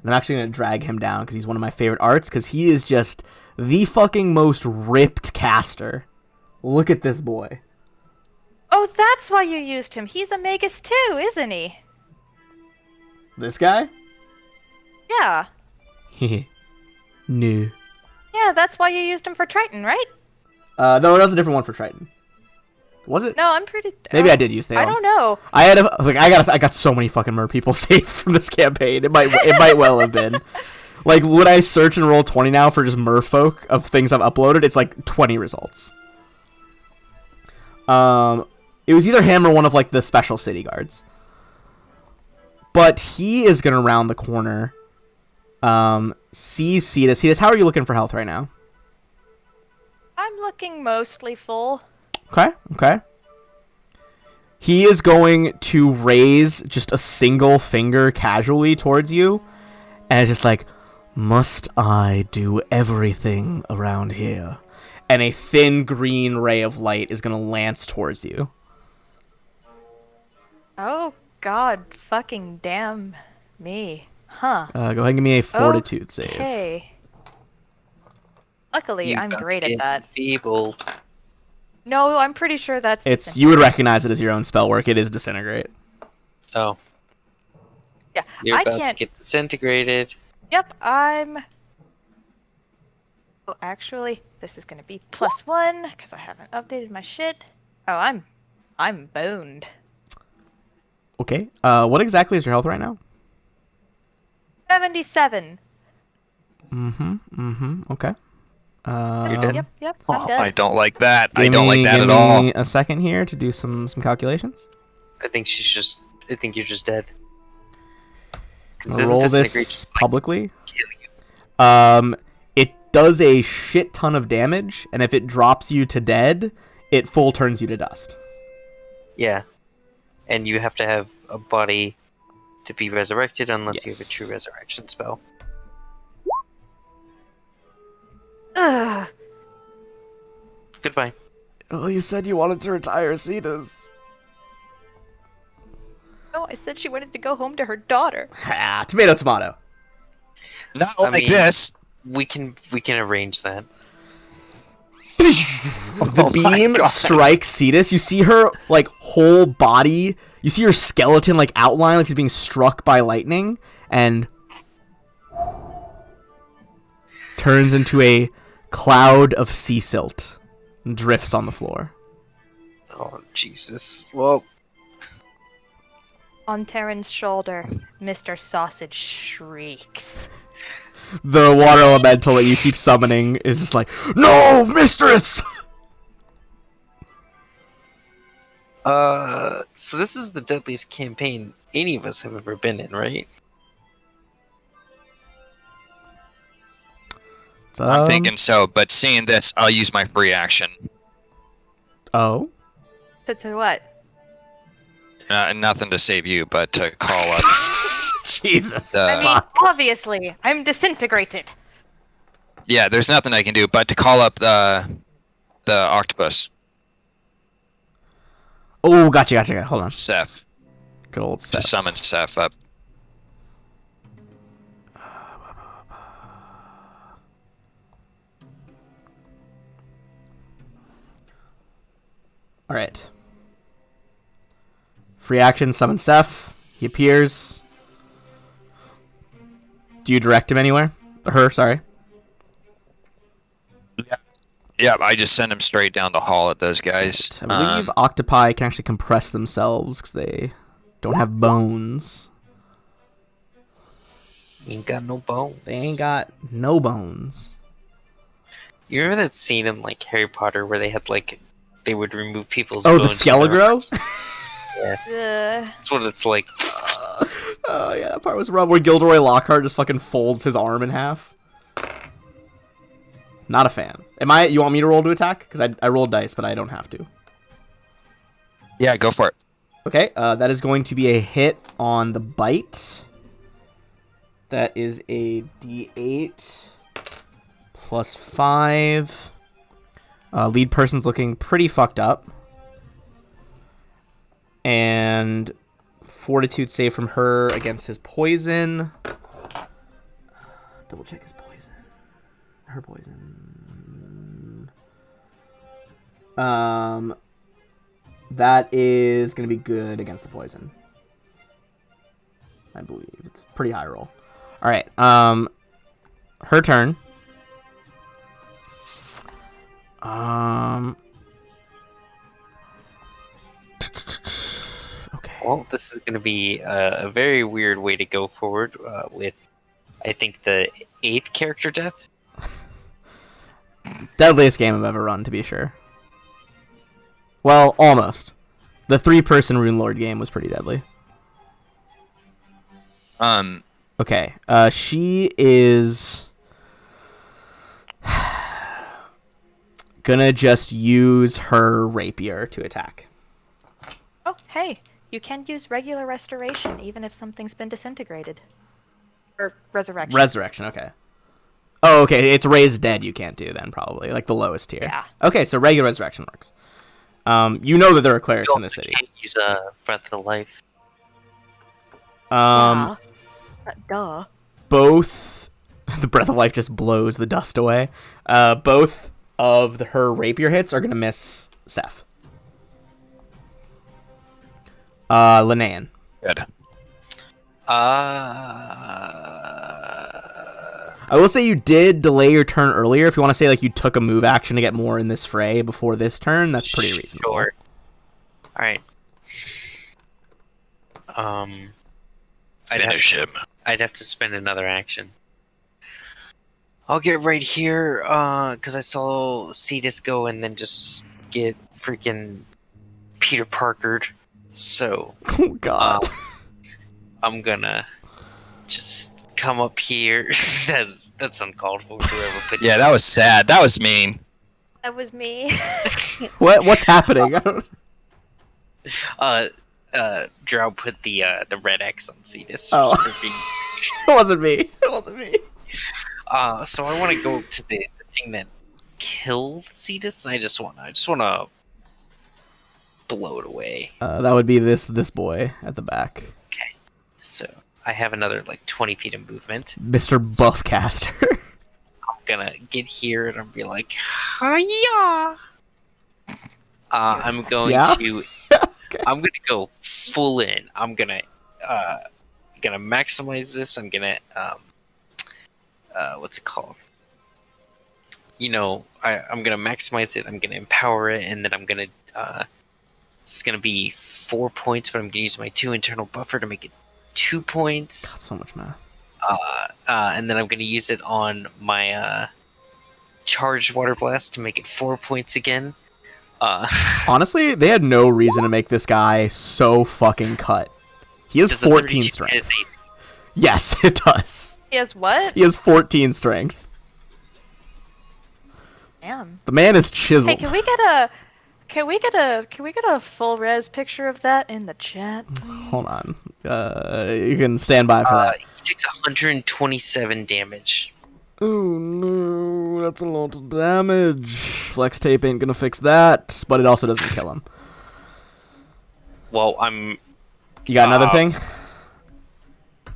And I'm actually going to drag him down because he's one of my favorite arts because he is just the fucking most ripped caster. Look at this boy. Oh, that's why you used him. He's a Magus too, isn't he? This guy? Yeah. No. Yeah, that's why you used him for Triton, right? No, that was a different one for Triton. Was it? No, I'm pretty. Maybe I did use Thalon. I don't know. I got so many fucking mer people saved from this campaign. It might well have been. Like, when I search and roll 20 now for just merfolk of things I've uploaded, it's like 20 results. It was either him or one of like the special city guards. But he is gonna round the corner. Sees Cetus. Cetus, how are you looking for health right now? I'm looking mostly full. Okay. He is going to raise just a single finger casually towards you, and it's just like, must I do everything around here? And a thin green ray of light is going to lance towards you. Oh, God fucking damn me. Huh. Go ahead and give me a fortitude save. Okay. Luckily, I'm You've great got at that. Enfeebled. No, I'm pretty sure that's... You would recognize it as your own spell work. It is disintegrate. Oh. Yeah, You're I about can't... to get disintegrated. Yep, I'm... Oh, actually, this is gonna be +1, because I haven't updated my shit. Oh, I'm boned. Okay. What exactly is your health right now? 77. Okay. You're dead? Yep, I'm Oh, dead. I don't like that. I Give don't like that give at all. me a second here to do some calculations. I think you're just dead. I'm gonna roll Disintegrate this just, like, publicly. kill you? It does a shit ton of damage, and if it drops you to dead, it full turns you to dust. Yeah. And you have to have a body to be resurrected unless you have a Yes. true resurrection spell. Ugh. Goodbye. Oh, you said you wanted to retire Cetus. No, I said she wanted to go home to her daughter. Ha, tomato, tomato. Not I like mean- this. We can arrange that. The Oh my beam God. strikes Cetus. You see her like whole body. You see her skeleton like outline like she's being struck by lightning, and turns into a cloud of sea silt and drifts on the floor. Oh, Jesus. Well, On Terran's shoulder, Mr. Sausage shrieks. The water elemental that you keep summoning is just like, no, mistress. so this is the deadliest campaign any of us have ever been in, right? I'm thinking so, but seeing this, I'll use my free action. Oh. To what? Nothing to save you, but to call up Jesus. I mean, the... obviously, I'm disintegrated. Yeah, there's nothing I can do, but to call up the octopus, Oh, gotcha. Hold on. Seth, Good old to Seth. summon Seth up. All right. Free action, summon Seth. He appears. Do you direct him anywhere? Her, sorry. Yeah, I just send him straight down the hall at those guys. I believe octopi can actually compress themselves because they don't have bones. Ain't got no bones. They ain't got no bones. You remember that scene in like Harry Potter where they had like they would remove people's Oh, the bones from their- Ugh. That's what it's like. Oh yeah, that part was rough. Where Gilderoy Lockhart just fucking folds his arm in half. Not a fan. You want me to roll to attack? Because I rolled dice, but I don't have to. Yeah, go for it. Okay, that is going to be a hit on the bite. That is a D8 plus 5. Lead person's looking pretty fucked up. And fortitude save from her against his poison. Double check his poison. Her poison. That is going to be good against the poison. I believe it's pretty high roll. All right. Her turn. Okay. Well, this is going to be a very weird way to go forward with, I think, the 8th character death. Deadliest game I've ever run, to be sure. Well, almost. The 3-person Rune Lord game was pretty deadly. Okay. She is gonna just use her rapier to attack. Oh, hey, you can use regular restoration even if something's been disintegrated. Or resurrection. Resurrection, okay. Oh, okay, it's raised dead you can't do then, probably. Like the lowest tier. Yeah. Okay, so regular resurrection works. You know that there are clerics in the city. Can't use Breath of Life. Yeah. Duh. Both... The Breath of Life just blows the dust away. Both of her rapier hits are going to miss Seth. Linnaean. Good. I will say you did delay your turn earlier. If you want to say like you took a move action to get more in this fray before this turn, that's pretty reasonable. Sure. All right. Finish him. I'd have to spend another action. I'll get right here, because I saw Cetus go and then just get freaking Peter Parkered. So, Oh, God. I'm gonna just come up here. that's uncalled for. Whoever put Yeah, that was sad. That was mean. That was me. What's happening? I don't... Drow put the red X on Cetus. Oh. It wasn't me. It wasn't me. So I want to go to the thing that killed Cetus. I just wanna blow it away. That would be this boy at the back. Okay. So I have another like 20 feet of movement. Mr. Buffcaster. I'm gonna get here and I'll be like, hiya. I'm going Yeah? to. Okay. I'm gonna go full in. I'm gonna maximize this. I'm gonna what's it called? I'm gonna maximize it. I'm gonna empower it, and then I'm gonna it's gonna be 4 points, but I'm gonna use my 2 internal buffer to make it 2 points. God, so much math. And then I'm gonna use it on my charged water blast to make it 4 points again. Honestly, they had no reason to make this guy so fucking cut. He has does the 14 32 strength. hit his AC? Yes, it does. He has what? He has 14 strength. Damn. The man is chiseled. Hey, can we get a full res picture of that in the chat? Hold on. You can stand by for that. He takes 127 damage. Oh no, that's a lot of damage. Flex tape ain't gonna fix that, but it also doesn't kill him. Well, You got another thing?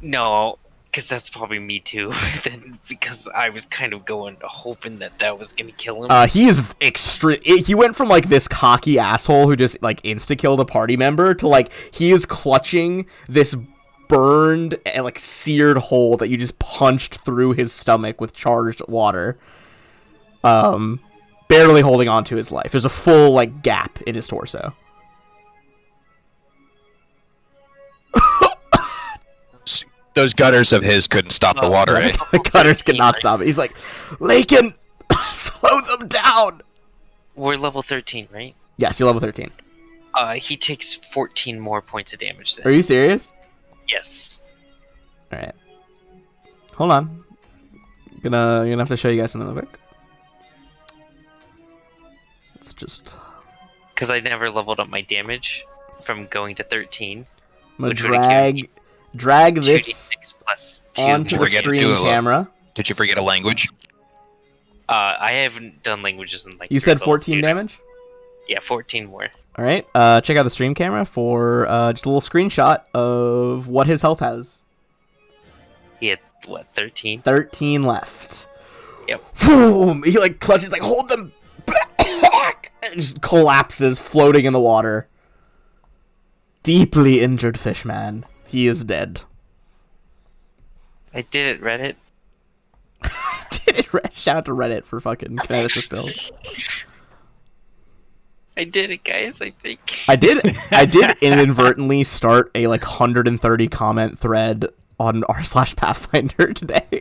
No, because that's probably me too. Then because I was kind of hoping that was gonna kill him. He is extreme. He went from like this cocky asshole who just like insta killed a party member to like he is clutching this burned and like seared hole that you just punched through his stomach with charged water. Barely holding on to his life. There's a full like gap in his torso. Those gutters of his couldn't stop the water, eh? The cutters could not stop it. He's like, Lakin, slow them down. We're level 13, right? Yes, you're level 13. He takes 14 more points of damage then. Are you serious? Yes. All right. Hold on. Gonna have to show you guys something real quick. It's just. Because I never leveled up my damage from going to 13. I'm gonna Which would have given drag this 2d6 plus 2 onto more. the forget to stream do it. camera. Did you forget a language? I haven't done languages in like You 3 said levels, 14 dude. damage. Yeah, 14 more. All right. Check out the stream camera for just a little screenshot of what his health has. He had, what, 13? 13 left. Yep. Boom! He like clutches, like hold them back, and just collapses, floating in the water. deeply injured fishman. He is dead. I did it, Reddit. Did it? Shout out to Reddit for fucking kineticist builds. I did it, guys. I think. I did inadvertently start a 130 comment thread on r/Pathfinder today.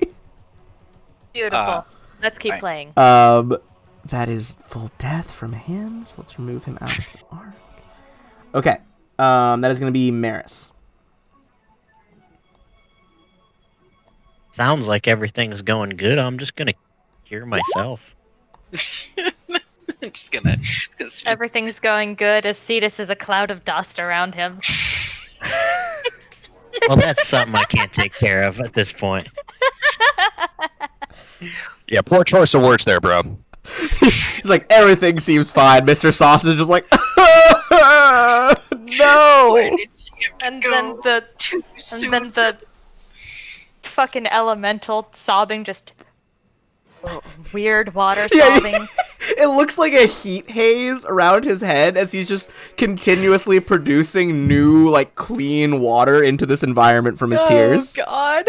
Beautiful. Let's keep right. playing. That is full death from him, so let's remove him out of the arc. Okay. That is gonna be Maris. Sounds like everything's going good. I'm just gonna cure myself. I'm just gonna spit. Everything's going good as Cetus is a cloud of dust around him. Well, that's something I can't take care of at this point. Yeah, poor choice of words there, bro. He's like, everything seems fine. Mr. Sausage is like, Why no. did you have to And go then the too soon then for the- this? fucking elemental sobbing, just weird water Yeah, sobbing. It looks like a heat haze around his head as he's just continuously producing new, clean water into this environment from his tears. Oh God.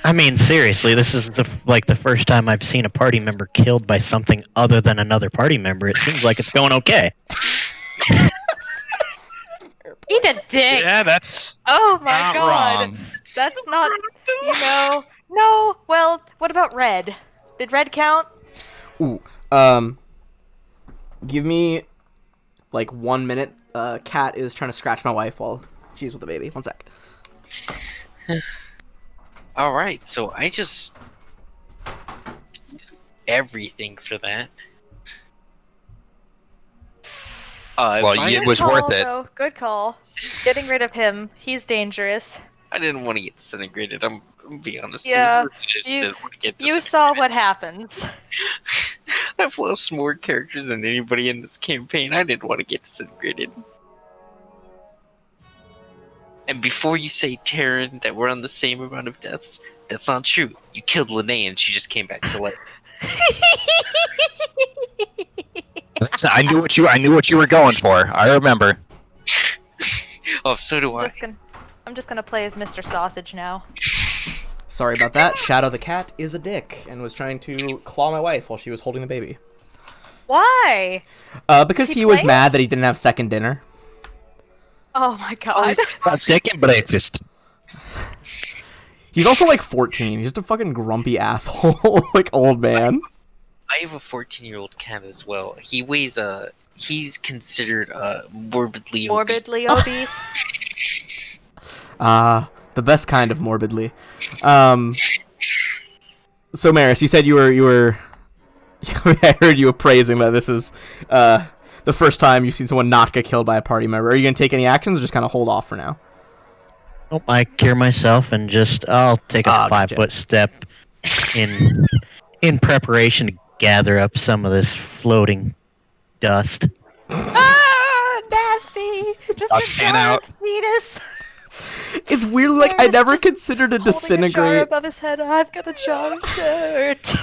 I mean, seriously, this is the first time I've seen a party member killed by something other than another party member. It seems like it's going okay. Eat a dick. Yeah, that's Oh my not God. wrong. That's not. No. Well, what about red? Did red count? Ooh, give me 1 minute. Cat is trying to scratch my wife while she's with the baby. 1 sec. All right, so I just everything for that. Well, if I, it Good was call, worth it. though. Good call. Getting rid of him. He's dangerous. I didn't want to get disintegrated. I'm gonna be honest. Yeah, I just didn't want to get You disintegrated. saw what happens. I've lost more characters than anybody in this campaign. I didn't want to get disintegrated. And before you say, Taryn, that we're on the same amount of deaths, that's not true. You killed Linnea and she just came back to life. I knew what you were going for. I remember. Oh, so do I. I'm just gonna play as Mr. Sausage now. Sorry about that. Shadow the cat is a dick and was trying to claw my wife while she was holding the baby. Why? Because He he was played? mad that he didn't have second dinner. Oh my God. Second breakfast. He's also 14. He's just a fucking grumpy asshole, old man. I have a 14-year-old cat as well. He weighs he's considered morbidly obese. Morbidly obese. The best kind of morbidly. So Maris, you said you were I heard you appraising that this is the first time you've seen someone not get killed by a party member. Are you gonna take any actions or just kind of hold off for now? Nope, I cure myself and I'll take a Gotcha. 5-foot step in preparation to gather up some of this floating dust. Nasty. Just Dust a pan jar out. of fetus. It's weird. I Maris never just considered to Holding a jar disintegrate. above his head. I've got a jar of dirt.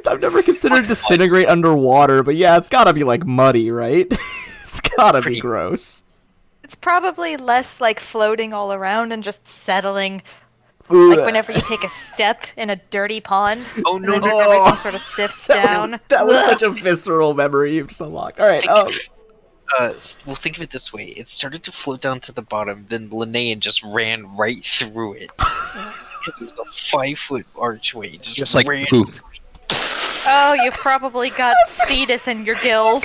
I've never considered disintegrate underwater, but yeah, it's gotta be muddy, right? It's gotta be Pretty- gross. It's probably less floating all around and just settling. Ugh. Whenever you take a step in a dirty pond. Oh, and no, then no, just no. everything sort of sifts down. That was Ugh. such a visceral memory you've just unlocked. All right. Well, think of it this way. It started to float down to the bottom, then Linnea just ran right through it. Because it was a 5-foot archway. Just like ran. poof. Oh, you've probably got fetus in your gills.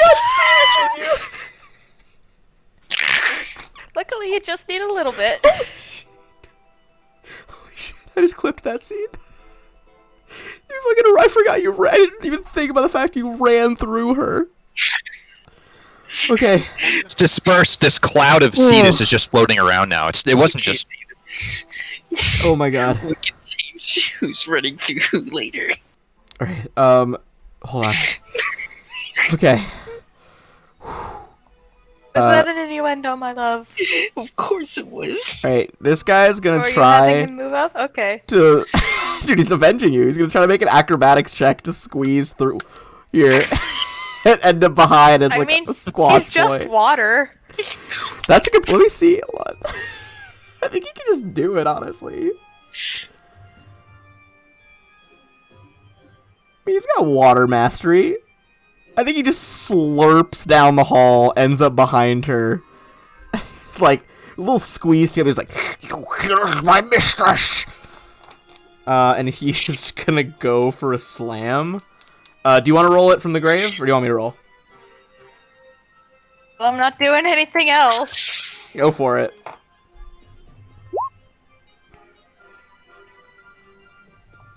Luckily, you just need a little bit. Holy shit! I just clipped that scene. I forgot you ran. I didn't even think about the fact you ran through her. Okay. Dispersed. This cloud of cetus is just floating around now. It wasn't just. Oh my god. We can change who's running through who later. All right. Hold on. Okay. Was that an innuendo, my love? Of course it was. All right. This guy's Or gonna are you having try him move up? Okay. to. Dude, he's avenging you. He's gonna try to make an acrobatics check to squeeze through here. and then behind is I like mean, a squash he's just boy. water. That's a good. Let me see. Hold on. I think you can just do it, honestly. He's got water mastery. I think he just slurps down the hall, ends up behind her. It's like a little squeeze together. He's like, "You killed my mistress." And he's just gonna go for a slam. Do you want to roll it from the grave, or do you want me to roll? Well, I'm not doing anything else. Go for it.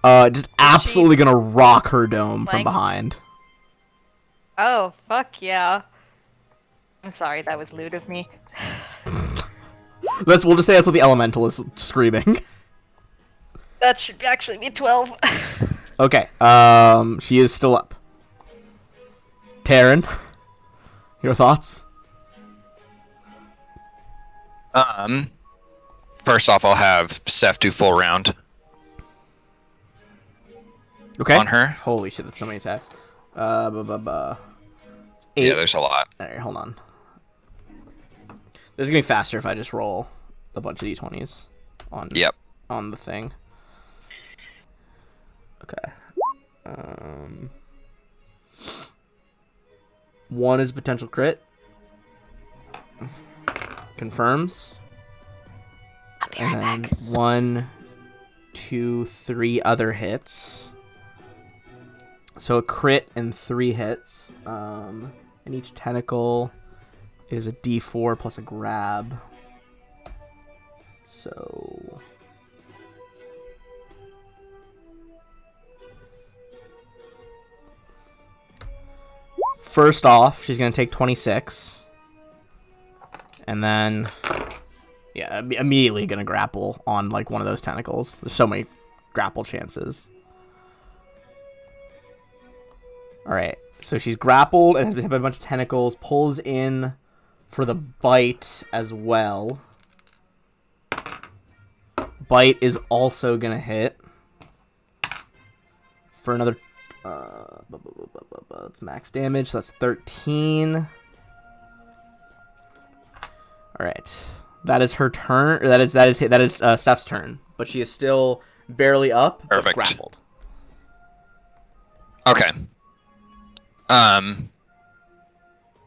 Just absolutely gonna rock her dome from Flanked? behind. Oh, fuck yeah. I'm sorry, that was lewd of me. We'll just say that's what the elemental is screaming. That should actually be 12. Okay, she is still up. Taryn, your thoughts? First off, I'll have Seth do full round Okay. on her. Holy shit, that's so many attacks. Yeah, 8. there's a lot. Alright, hold on. This is gonna be faster if I just roll a bunch of d20s on on the thing. Okay. 1 is potential crit. Confirms. I'll be And right then back. 1, 2, 3 other hits. So a crit and 3 hits. And each tentacle is a d4 plus a grab. So... First off, she's going to take 26. And then... Yeah, immediately going to grapple on, like, one of those tentacles. There's so many grapple chances. Alright, so she's grappled and has a bunch of tentacles. Pulls in for the bite as well. Bite is also going to hit. For another... It's max damage, so that's 13. Alright. That is her turn. Or that is Steph's turn. But she is still barely up, but Perfect. grappled. Okay. And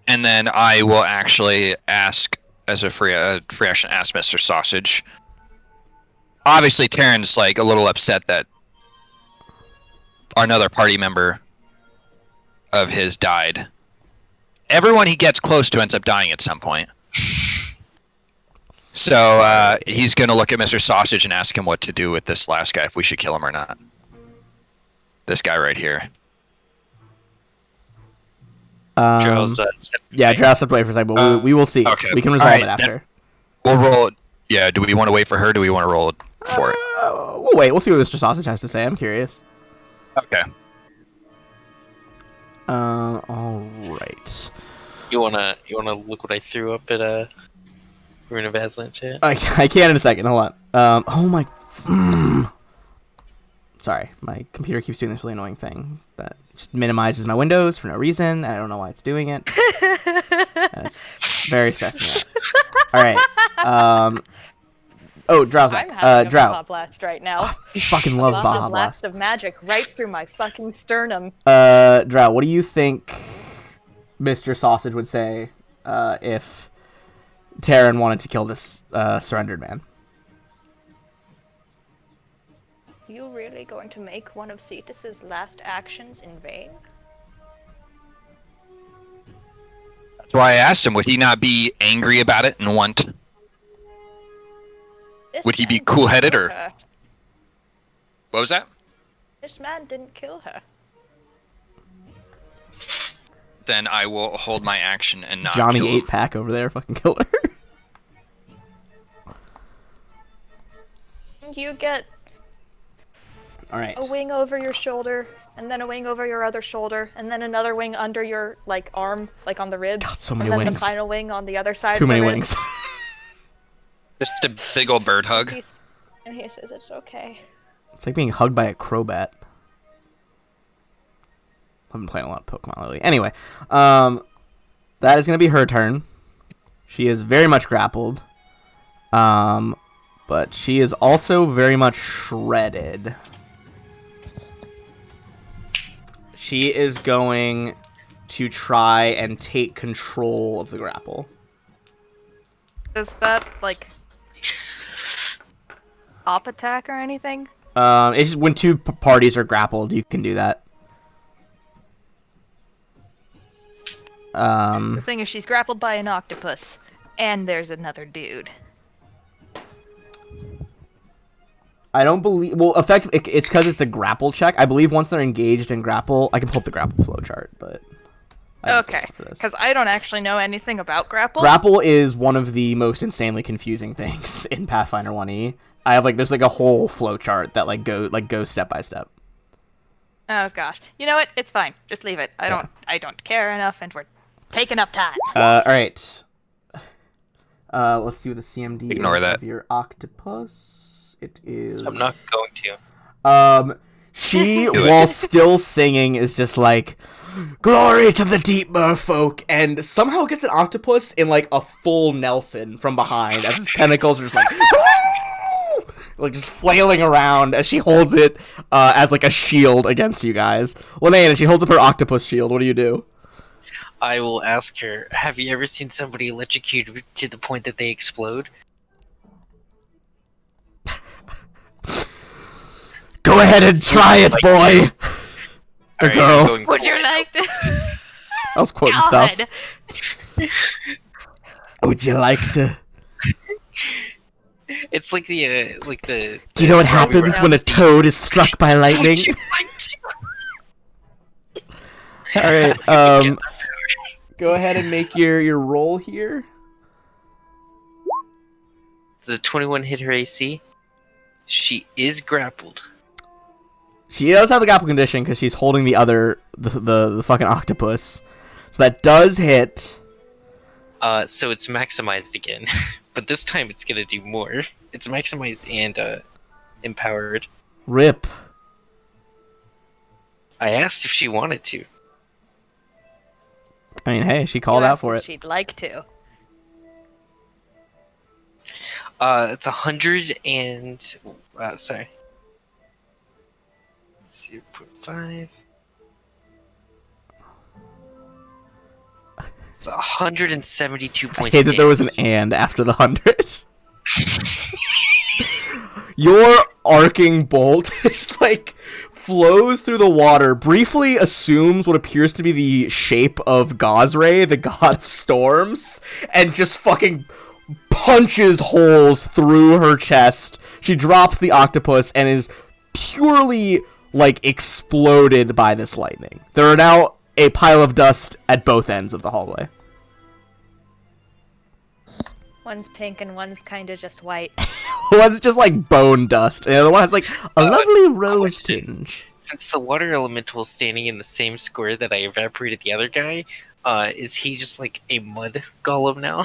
then I will actually ask, as a free action, ask Mr. Sausage. Obviously, Taryn's like a little upset that another party member of his died. Everyone he gets close to ends up dying at some point. So he's gonna look at Mr. Sausage and ask him what to do with this last guy, if we should kill him or not. This guy right here. Drill's, Yeah, Drow stepped away for a second, but we will see. Okay. We can resolve Alright, it after. We'll roll. Yeah, do we want to wait for her? Or do we want to roll for it? We'll wait. We'll see what Mr. Sausage has to say. I'm curious. Okay. All right. You wanna look what I threw up at Rune of Azlant chat? I can in a second. Hold on. Oh my. Sorry, my computer keeps doing this really annoying thing that just minimizes my windows for no reason. I don't know why it's doing it. And it's very stressing me out. All right. Oh, Drow's back. I'm having a Drow. Baja Blast right now. He fucking loves Lots Baja of Blast. blast of magic right through my fucking sternum. Drow, what do you think Mr. Sausage would say if Taryn wanted to kill this surrendered man? You really going to make one of Cetus's last actions in vain? That's why I asked him, would he not be angry about it and want... This Would he be man didn't cool-headed, kill or- her. What was that? This man didn't kill her. Then I will hold my action and not Johnny kill him. 8-pack over there fucking killed her. You get All right. a wing over your shoulder, and then a wing over your other shoulder, and then another wing under your like arm, like on the ribs. God, so many and then wings. the final wing on the other side. Too of the many ribs. wings. Just a big old bird hug. And he says it's okay. It's like being hugged by a crowbat. I've been playing a lot of Pokemon lately. Anyway, that is going to be her turn. She is very much grappled. But she is also very much shredded. She is going to try and take control of the grapple. Is that, like, op attack or anything? It's just when two parties are grappled, you can do that. The thing is, she's grappled by an octopus, and there's another dude. I don't believe... Well, it's because it's a grapple check. I believe once they're engaged in grapple... I can pull up the grapple flow chart, but... Okay, because I don't actually know anything about grapple. Grapple is one of the most insanely confusing things in Pathfinder 1e. I have, like... There's, like, a whole flow chart that, like, goes step by step. Oh, gosh. You know what? It's fine. Just leave it. I don't care enough, and we're taking up time. Alright. Let's see what the CMD Ignore is that. of your octopus. It is... I'm not going to. She, Do it. while still singing, is just like, "Glory to the deep merfolk," and somehow gets an octopus in, like, a full Nelson from behind, as its tentacles are just like just flailing around as she holds it, as, like, a shield against you guys. Linnea, she holds up her octopus shield. What do you do? I will ask her, have you ever seen somebody electrocuted to the point that they explode? Go ahead and try it, boy! Or Alright, girl. I'm going Would for you it. like to? I was quoting stuff. God. Would you like to... It's like the Do you know what how we happens were when a out the- toad is struck by lightning? Would you like to? Alright, go ahead and make your roll here. Does the 21 hit her AC? She is grappled. She does have the grapple condition because she's holding the fucking octopus. So that does hit. So it's maximized again, but this time it's gonna do more. It's maximized and empowered. Rip. I asked if she wanted to. I mean, hey, she called You out asked for if it. She'd like to. It's 100 and sorry. 0.5. It's 172 I points. hate that there was an and after the 100. Your arcing bolt just, like, flows through the water, briefly assumes what appears to be the shape of Gosray, the god of storms, and just fucking punches holes through her chest. She drops the octopus and is purely, like, exploded by this lightning. There are now a pile of dust at both ends of the hallway. One's pink and one's kind of just white. One's just like bone dust, and the other one has like a lovely rose question. tinge. Since the water elemental is standing in the same square that I evaporated the other guy, is he just like a mud golem now?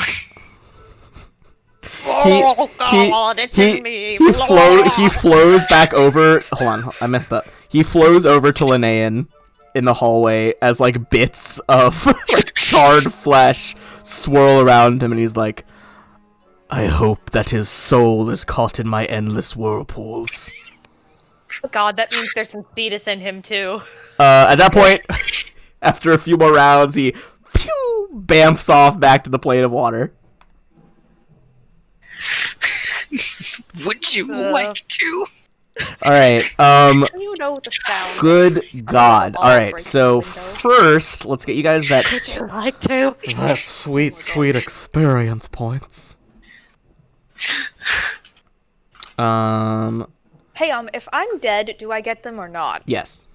Oh God, it's in me. He flows back over. Hold on, I messed up. He flows over to Linnaean in the hallway as like bits of like charred flesh swirl around him, and he's like, "I hope that his soul is caught in my endless whirlpools." Oh God, that means there's some Cetus in him too. At that point, after a few more rounds, he bamfs off back to the plane of water. Would you like to? All right. You know the sound. Good God. All right. Break So the window. first, let's get you guys that Would you like to? that sweet experience points. Hey, if I'm dead, do I get them or not? Yes.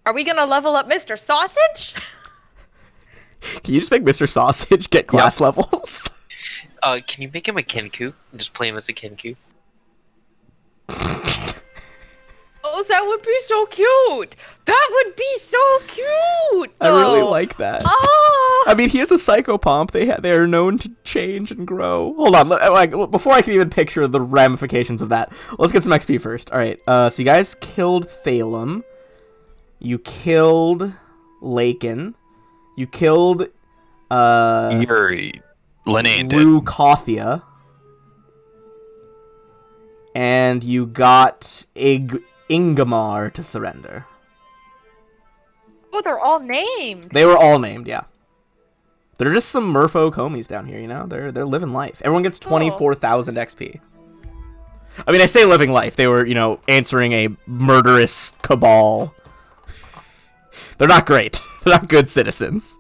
Are we gonna level up Mr. Sausage? Can you just make Mr. Sausage get class levels? Can you make him a Kenku? And just play him as a Kenku? Oh, that would be so cute! That would be so cute! I really though. like that. Oh! I mean, he is a psychopomp. They are known to change and grow. Hold on, like before I can even picture the ramifications of that, let's get some XP first. All right. So you guys killed Phalem. You killed Lakin. You killed Yuri. Linnea did. Rukothia. And you got Ingamar to surrender. Oh, they're all named. They were all named, yeah. They're just some merfolk homies down here, you know? They're living life. Everyone gets 24,000 XP. I mean, I say living life. They were, answering a murderous cabal. They're not great. They're not good citizens.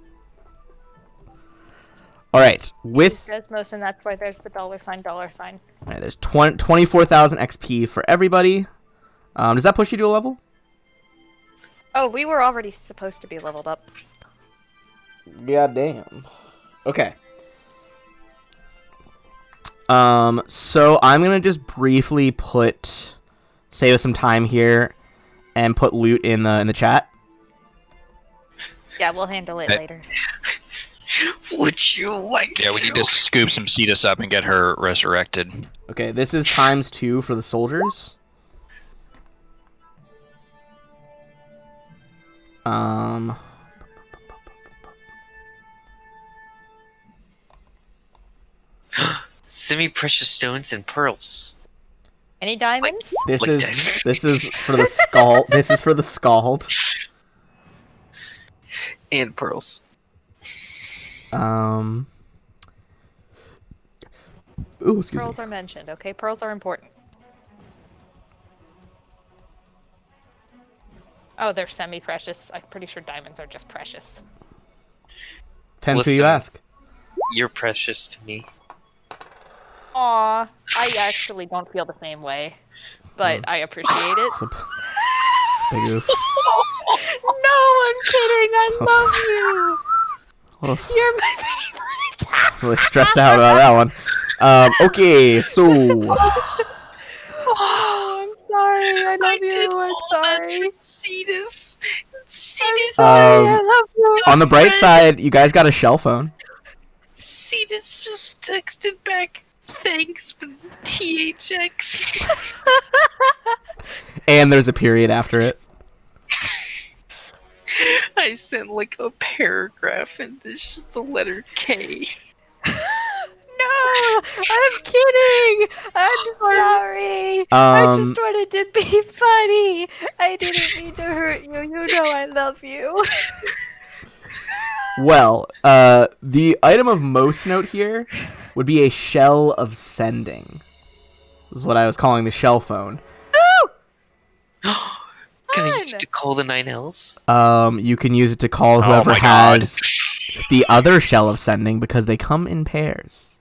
All right, with Desmos, and that's why there's the $. All right, there's 24,000 XP for everybody. Does that push you to a level? Oh, we were already supposed to be leveled up. God damn. Okay. So I'm gonna just briefly save us some time here, and put loot in the chat. Yeah, we'll handle it later. Would you like Yeah, we need to scoop some Cetus up and get her resurrected. Okay, this is ×2 for the soldiers. Semi-precious stones and pearls. Any diamonds? This Like is for the scald. This is for the scald. And pearls. Ooh, excuse me. Pearls are mentioned, okay? Pearls are important. Oh, they're semi-precious. I'm pretty sure diamonds are just precious. Depends who you Listen. ask. You're precious to me. Aw, I actually don't feel the same way, but I appreciate it. It's a big oof. No, I'm kidding. I love you. What a f- You're my favorite. really stressed out about that one. Okay, so Oh, I'm sorry. I love you. I'm sorry. Cetus. Sorry, I love you. on the bright side, you guys got a shell phone. Cetus just texted back, thanks, but it's THX. And there's a period after it. I sent like a paragraph and there's just the letter K. No, I'm kidding. I'm sorry. I just wanted to be funny. I didn't mean to hurt you. You know I love you. Well, the item of most note here would be a shell of sending. This is what I was calling the shell phone. Can I use it to call the 9Ls? You can use it to call whoever my God. has the other shell of sending because they come in pairs.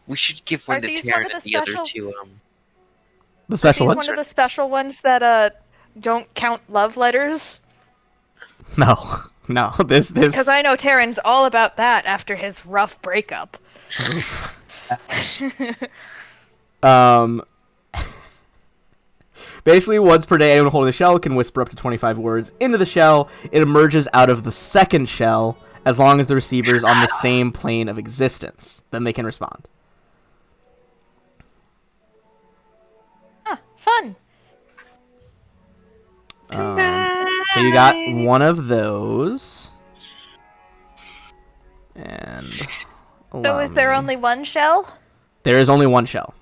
We should give one Are to these Taryn one of and the the other special- two. The special These ones? one of the special ones that don't count love letters? No, no. This. Because I know Taryn's all about that after his rough breakup. Basically, once per day, anyone holding the shell can whisper up to 25 words into the shell. It emerges out of the second shell as long as the receiver is on the same plane of existence. Then they can respond. Huh, fun. So you got one of those. And So is there only one shell? There is only one shell.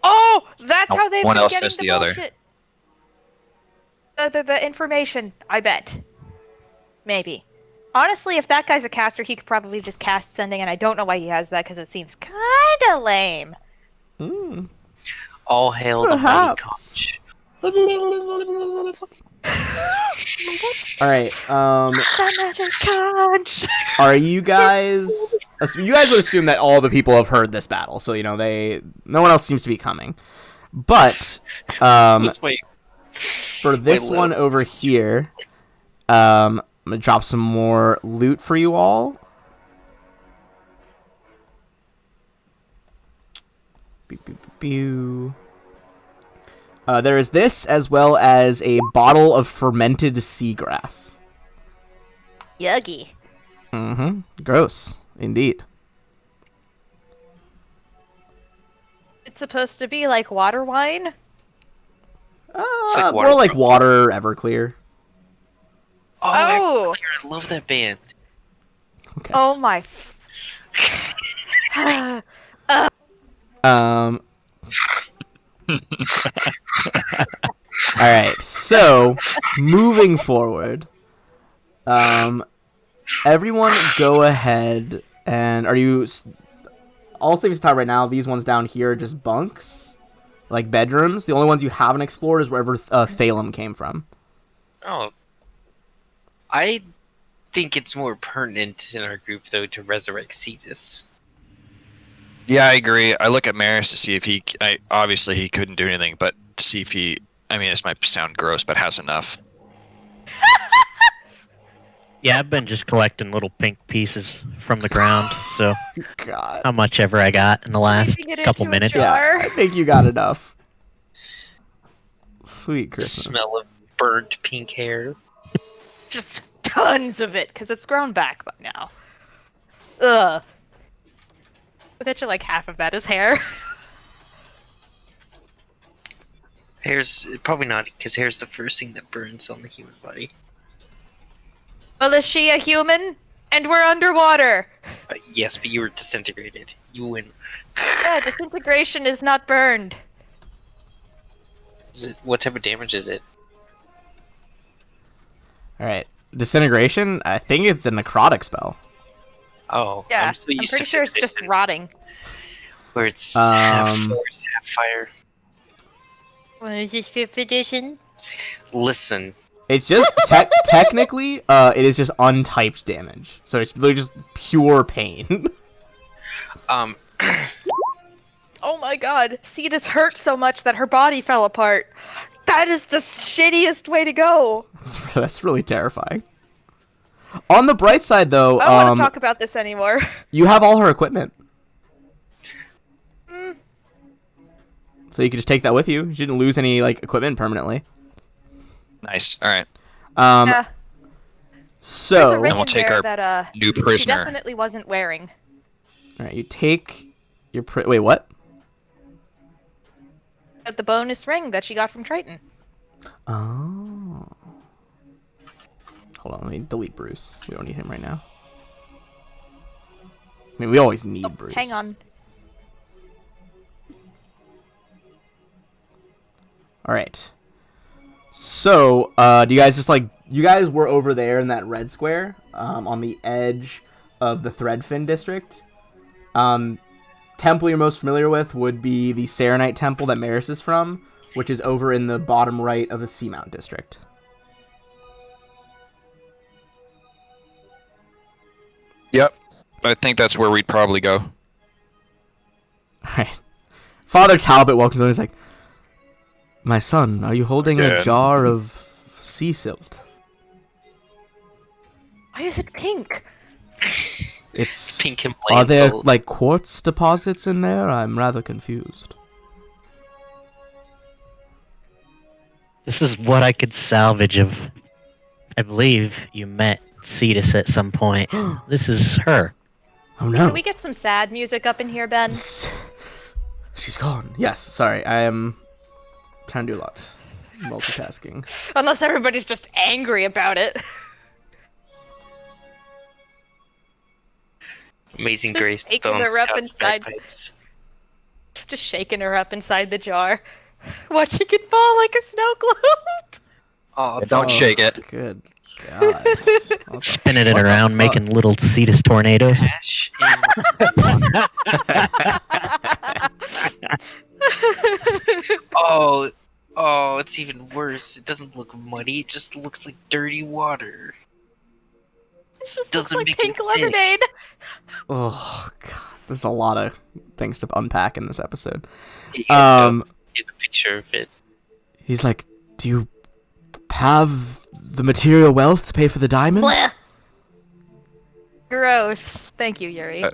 Oh, that's No, how they've one been else getting has the the other. bullshit. The information, I bet. Maybe. Honestly, if that guy's a caster, he could probably just cast sending, and I don't know why he has that, because it seems kinda lame. Hmm. All hail the mighty Perhaps. conch. All right. The magic conch! Are you guys? You guys would assume that all the people have heard this battle, so no one else seems to be coming. But What's my- for this my one load? over here, I'm gonna drop some more loot for you all. Pew, pew, pew, pew. There is this, as well as a bottle of fermented seagrass. Yuggy. Mm-hmm. Gross, indeed. It's supposed to be like water wine? like More water like from- water Everclear. Oh! I love that band. Okay. Oh my. Um. All right. So, moving forward, everyone go ahead and all safe to talk right now. These ones down here are just bunks, like bedrooms. The only ones you haven't explored is wherever Thalem came from. Oh, I think it's more pertinent in our group though to resurrect Cetus. Yeah, I agree. I look at Maris to see if obviously he couldn't do anything, but to see if he. I mean, this might sound gross, but has enough. Yeah, I've been just collecting little pink pieces from the ground, so God. how much ever I got in the last Leaving it couple into a minutes. jar. Yeah, I think you got enough. Sweet The Christmas. smell of burnt pink hair. Just tons of it, because it's grown back by now. Ugh. I bet you like half of that is hair. Hair's probably not, because hair's the first thing that burns on the human body. Well, is she a human? And we're underwater. Yes, but you were disintegrated. You win. Yeah, disintegration is not burned. What type of damage is it? All right. Disintegration. I think it's a necrotic spell. Oh, Yeah, I'm so I'm used pretty to sure it's just rotting. where it's half Um, force, half fire. What is this fifth edition? Listen, It's just technically, it is just untyped damage. So it's really just pure pain. um, Oh my god, Cetus hurt so much that her body fell apart. That is the shittiest way to go. That's really terrifying. On the bright side, though, I don't want to talk about this anymore. you have all her equipment. So you can just take that with you. You didn't lose any equipment permanently. Nice. All right. Yeah. There's a So ring And we'll in take there our that New she prisoner. definitely wasn't wearing. all right, you take your wait, what? The bonus ring that she got from Triton. Oh. Hold on, let me delete Bruce. We don't need him right now. I mean, we always need Bruce. Hang on. All right. So, do you guys just you guys were over there in that red square, on the edge of the Threadfin district. Temple you're most familiar with would be the Serenite Temple that Maris is from, which is over in the bottom right of the Seamount district. Yep. I think that's where we'd probably go. All right. Father Talbot welcomes him. He's like, "My son, are you holding a Again. jar of sea silt?" Why is it pink? It's Pink Himalayan Are there salt. quartz deposits in there? I'm rather confused. This is what I could salvage of. I believe you met Cetus at some point. This is her. Oh no. Can we get some sad music up in here, Ben? She's gone. Yes, sorry. I am trying to do a lot. Multitasking. Unless everybody's just angry about it. Amazing Just Grace. taking Bone her up Scout inside. bagpipes. Just shaking her up inside the jar. Watching it fall like a snow globe. Oh, it's Don't shake it. Good God. What the Spinning it fuck? around, making little Cetus tornadoes. ash oh, it's even worse. It doesn't look muddy. It just looks like dirty water. It doesn't Like make pink it thick. lemonade. Oh God. There's a lot of things to unpack in this episode. You guys go. Um, Here's a picture of it. he's like, "Do you have the material wealth to pay for the diamond?" Blech. Gross. Thank you, Yuri.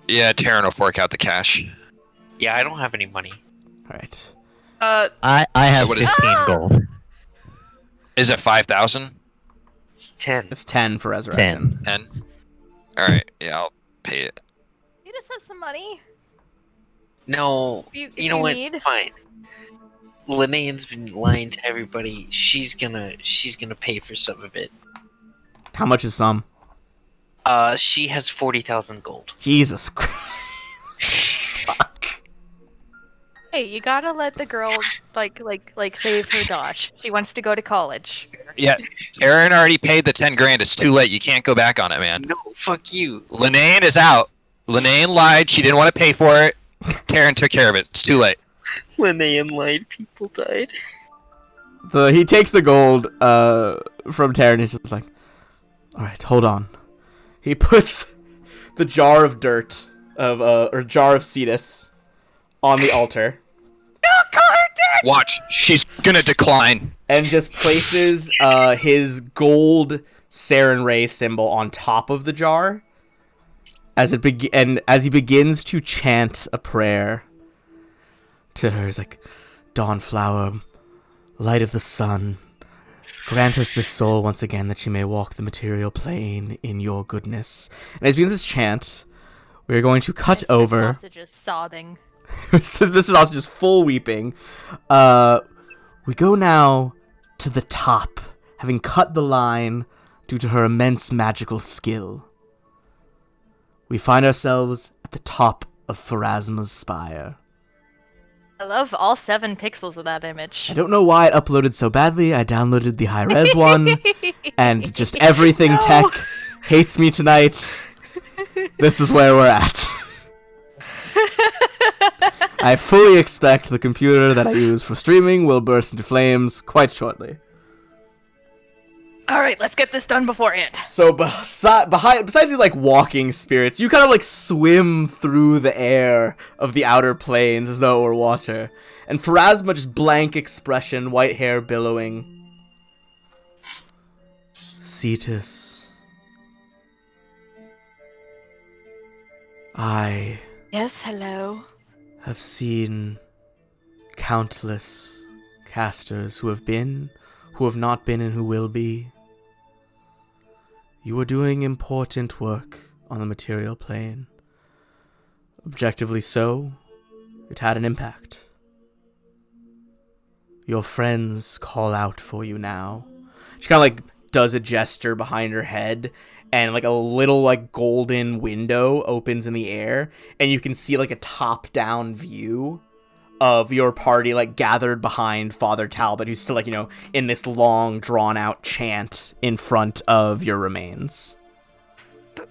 Yeah, Taryn will fork out the cash. Yeah, I don't have any money. All right. I have What is- 15 gold. Is it 5,000? It's 10. It's 10 for resurrection. 10? All right. Yeah, I'll pay it. You just have some money. No, If you know what? need. Fine. Linnean's been lying to everybody. She's gonna pay for some of it. How much is some? She has 40,000 gold. Jesus Christ. Fuck. Hey, you gotta let the girl like save her dosh. She wants to go to college. Yeah, Aaron already paid the 10 grand. It's too late. You can't go back on it, man. No, fuck you. Linnane is out. Linnane lied. She didn't want to pay for it. Taryn took care of it. It's too late. Linnean lied. People died. He takes the gold from Terran and he's just like, alright, hold on. He puts the jar of dirt or jar of Cetus on the altar Watch. She's gonna decline. and just places his gold Saren Ray symbol on top of the jar as he begins to chant a prayer to her. He's like, Dawnflower, light of the sun, grant us this soul once again that she may walk the material plane in your goodness. And as he begins this chant, we're going to cut over. Sausage is sobbing. Mr. Sausage is full weeping. We go now to the top, having cut the line due to her immense magical skill. We find ourselves at the top of Pharasma's spire. I love all 7 pixels of that image. I don't know why it uploaded so badly. I downloaded the high-res one, and just everything No. tech hates me tonight. This is where we're at. I fully expect the computer that I use for streaming will burst into flames quite shortly. Alright, let's get this done beforehand. So besides these like walking spirits, you kind of like swim through the air of the outer planes as though it were water. And Pharasma, just blank expression, white hair billowing. Cetus. I Yes, hello. have seen countless casters who have been, who have not been, and who will be. You are doing important work on the material plane. Objectively so, it had an impact. Your friends call out for you now. She kind of like does a gesture behind her head, and like a little like golden window opens in the air, and you can see like a top-down view of your party like gathered behind Father Talbot, who's still like, you know, in this long drawn out chant in front of your remains.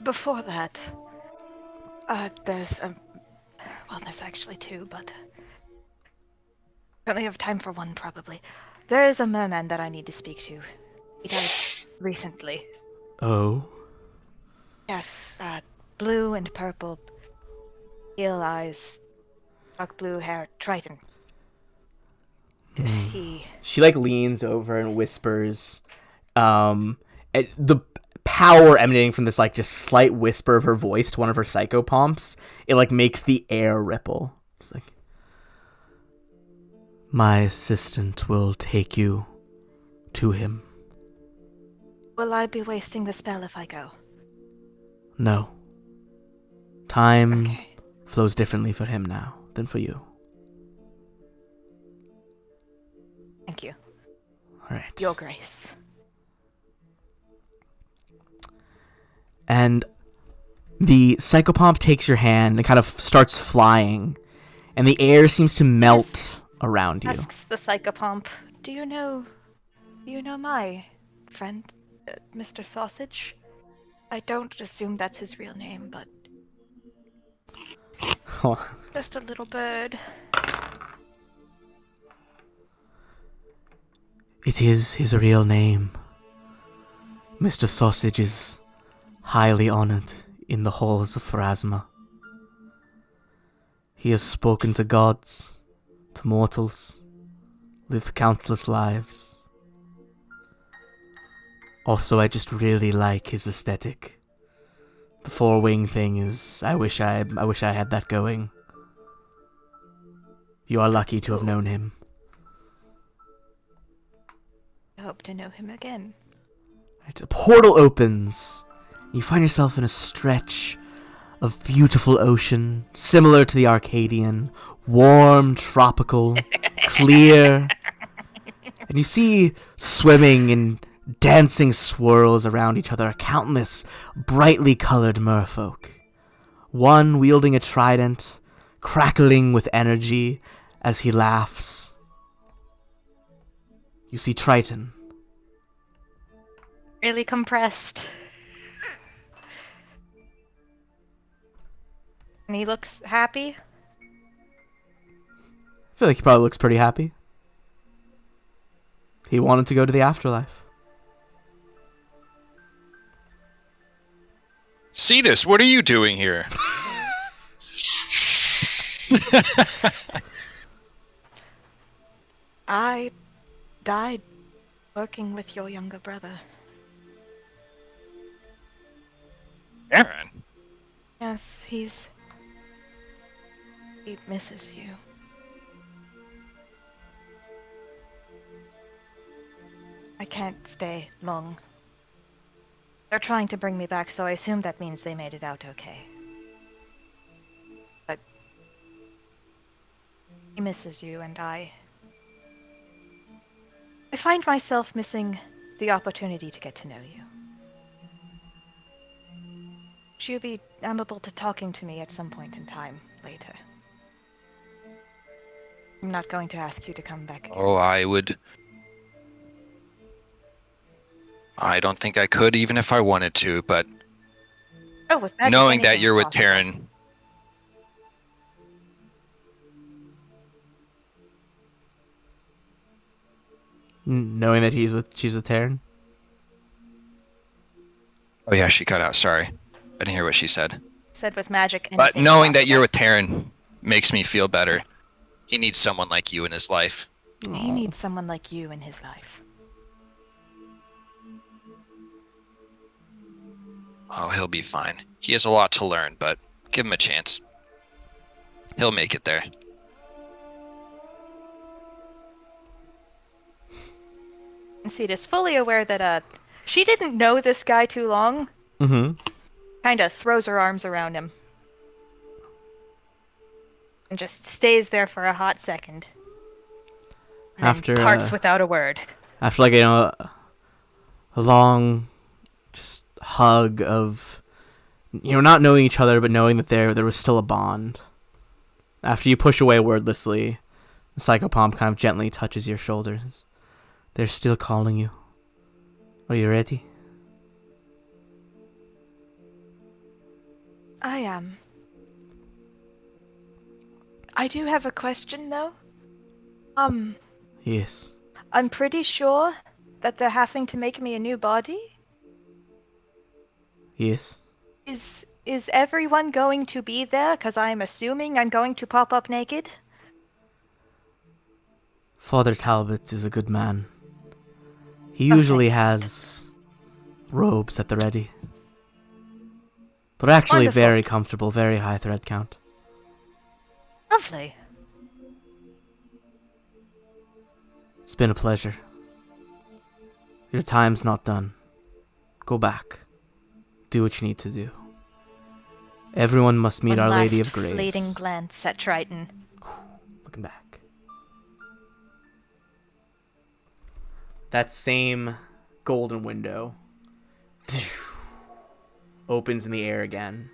Before that, there's well, there's actually 2, but I only have time for one probably. There is a merman that I need to speak to. He died recently. Oh? Yes, blue and purple, teal eyes, dark blue hair, Triton. He She like leans over and whispers, and the power emanating from this like just slight whisper of her voice to one of her psychopomps, it like makes the air ripple. It's like, my assistant will take you to him. Will I be wasting the spell if I go? No. Time Okay. flows differently for him now than for you. Thank you. Alright. Your grace. And the psychopomp takes your hand and kind of starts flying, and the air seems to melt around you. Asks the psychopomp, do you know my friend, Mr. Sausage? I don't assume that's his real name, but just a little bird. It is his real name. Mr. Sausage is highly honored in the halls of Pharasma. He has spoken to gods, to mortals, lived countless lives. Also, I just really like his aesthetic. The 4-wing thing is, I wish I had that going. You are lucky to have known him. I hope to know him again. Right, a portal opens. You find yourself in a stretch of beautiful ocean, similar to the Arcadian, warm, tropical, clear, and you see swimming in dancing swirls around each other countless brightly colored merfolk. One wielding a trident, crackling with energy as he laughs. You see Triton. Really compressed. And he looks happy. I feel like he probably looks pretty happy. He wanted to go to the afterlife. Cetus, what are you doing here? I died working with your younger brother. Aaron. Yes, he misses you. I can't stay long. They're trying to bring me back, so I assume that means they made it out okay. But he misses you, and I find myself missing the opportunity to get to know you. Would you be amenable to talking to me at some point in time later? I'm not going to ask you to come back again. Oh, I would. I don't think I could, even if I wanted to, but Oh, with magic, knowing that anything's you're with possible. Taryn. Knowing that she's with Taryn. Oh, yeah, she cut out. Sorry. I didn't hear what she said. Said with magic, But anything's knowing that you're possible. with Taryn makes me feel better. He needs someone like you in his life. He needs someone like you in his life. Oh, he'll be fine. He has a lot to learn, but give him a chance. He'll make it there. Cetus, fully aware that she didn't know this guy too long, Mm-hmm. kind of throws her arms around him. And just stays there for a hot second. And After, then parts without a word. After like, a long just hug of, not knowing each other, but knowing that there was still a bond. After you push away wordlessly, the psychopomp kind of gently touches your shoulders. They're still calling you. Are you ready? I am. I do have a question, though. Yes. I'm pretty sure that they're having to make me a new body. Yes. Is everyone going to be there? Because I'm assuming I'm going to pop up naked. Father Talbot is a good man. He usually has robes at the ready. They're actually Wonderful. very comfortable, very high thread count. Lovely. It's been a pleasure. Your time's not done. Go back. Do what you need to do. Everyone must meet One Our last Lady of Graves. fleeting glance at Triton. Looking back. That same golden window opens in the air again.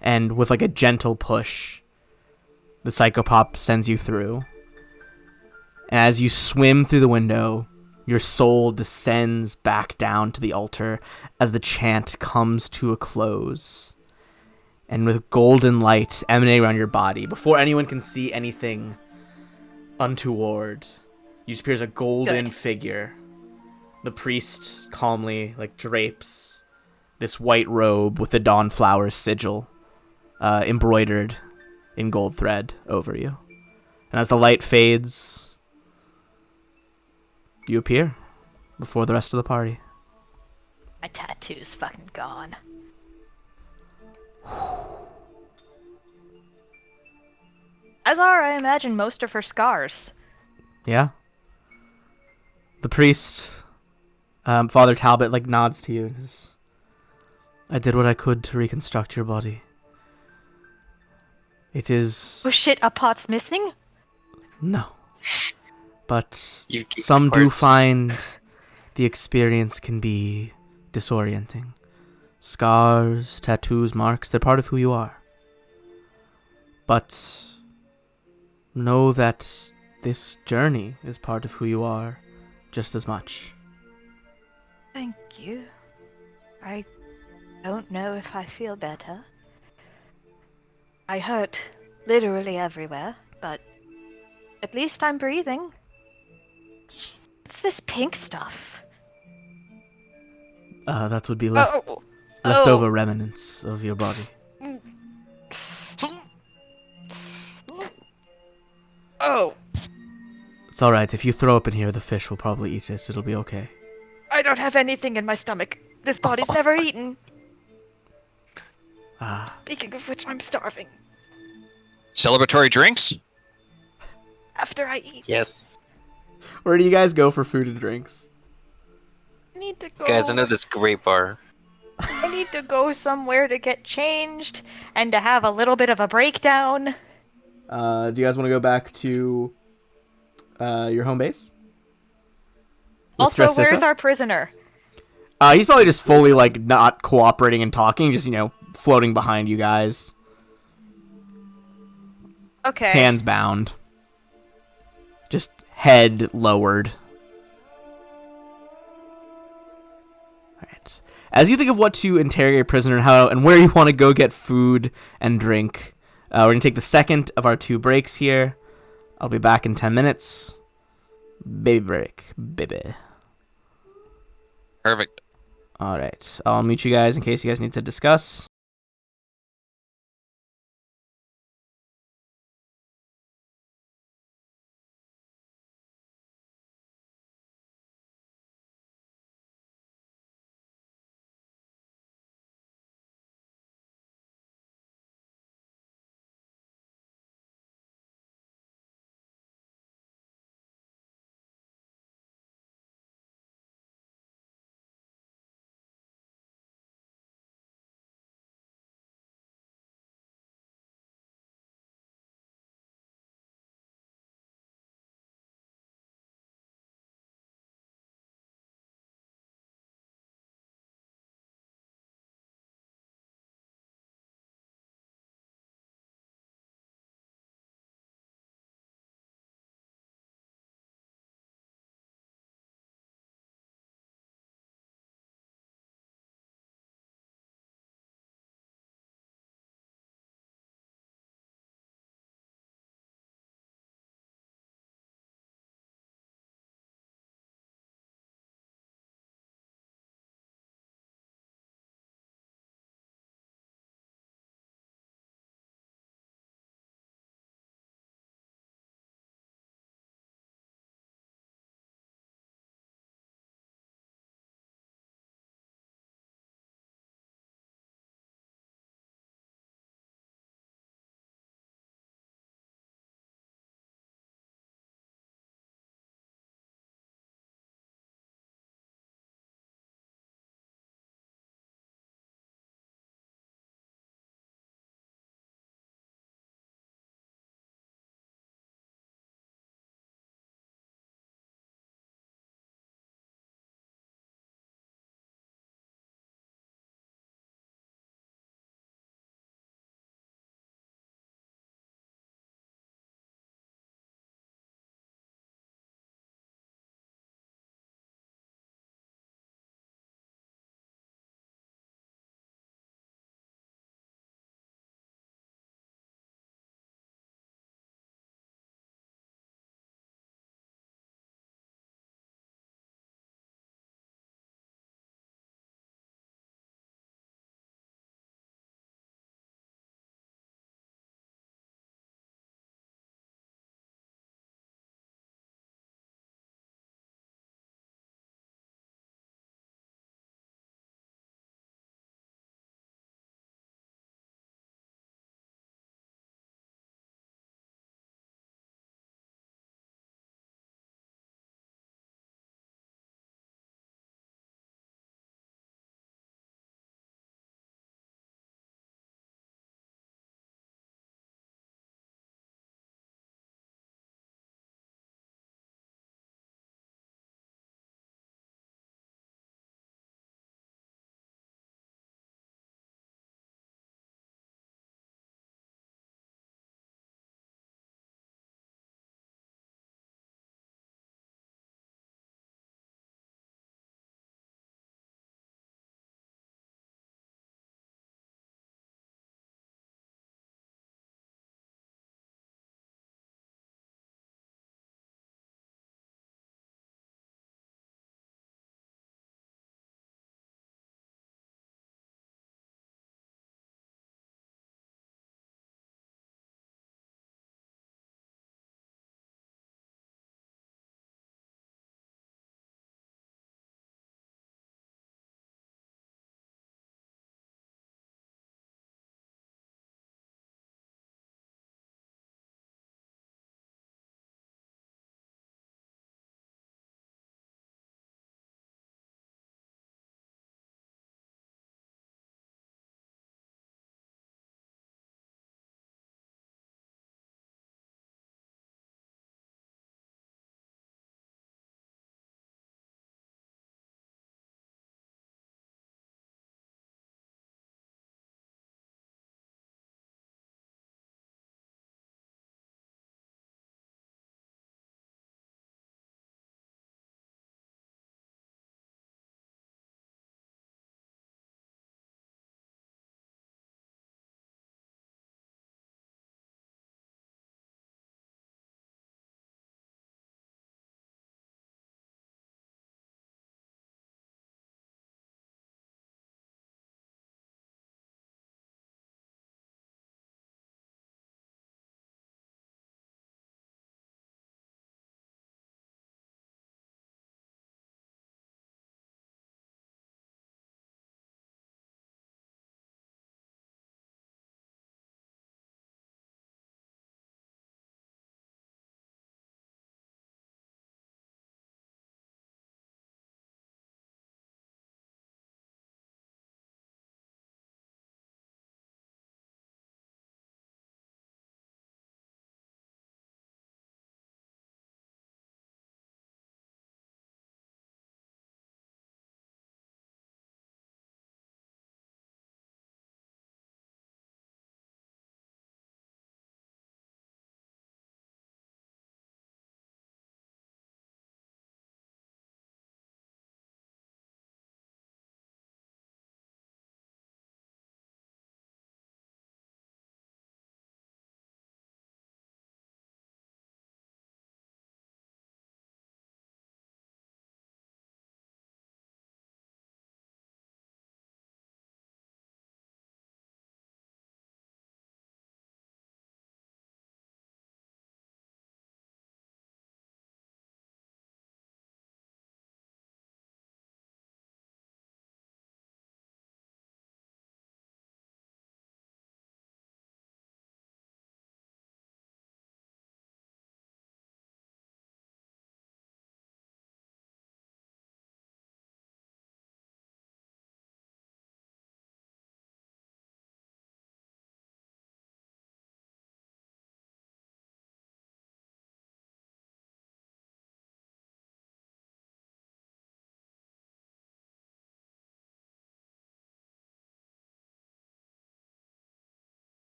And with like a gentle push, the psychopop sends you through. And as you swim through the window, your soul descends back down to the altar as the chant comes to a close. And with golden light emanating around your body, before anyone can see anything untoward, you appears a golden Good. figure. The priest calmly drapes this white robe with the Dawnflower sigil embroidered in gold thread over you. And as the light fades, you appear before the rest of the party. My tattoo's fucking gone. As are, I imagine, most of her scars. Yeah? The priest, Father Talbot, nods to you. And says, I did what I could to reconstruct your body. It is... Oh shit, a pot's missing? No. but You geek some do parts. find the experience can be disorienting. Scars, tattoos, marks, they're part of who you are. But know that this journey is part of who you are just as much. Thank you. I don't know if I feel better. I hurt literally everywhere, but at least I'm breathing. What's this pink stuff? That would be Oh! leftover remnants of your body. Oh! It's alright, if you throw up in here, the fish will probably eat it. It'll be okay. I don't have anything in my stomach. This body's never eaten. Ah, Speaking of which, I'm starving. Celebratory drinks? After I eat, Yes. where do you guys go for food and drinks? I need to go. Guys, I know this great bar. I need to go somewhere to get changed and to have a little bit of a breakdown. Do you guys want to go back to your home base? With Also, where's Dressissa? our prisoner? He's probably just fully, like, not cooperating and talking, just, floating behind you guys. Okay. Hands bound. Just head lowered. Alright. As you think of what to interrogate a prisoner and where you want to go get food and drink, we're going to take the second of our 2 breaks here. I'll be back in 10 minutes. Baby break. Baby. Perfect. Alright. I'll mute you guys in case you guys need to discuss.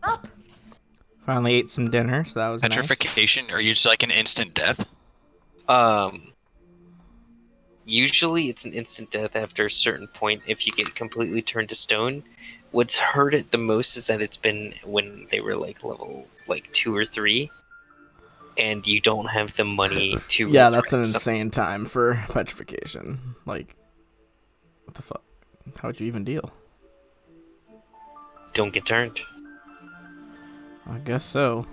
Up. Finally ate some dinner, so that was nice. Petrification? Are you just like an instant death? Um, Usually it's an instant death after a certain point if you get completely turned to stone. What's hurt it the most is that it's been when they were like level like 2 or 3, and you don't have the money to Yeah, that's an resurrect insane time for petrification. Like, what the fuck? How'd you even deal? don't get turned. I guess so.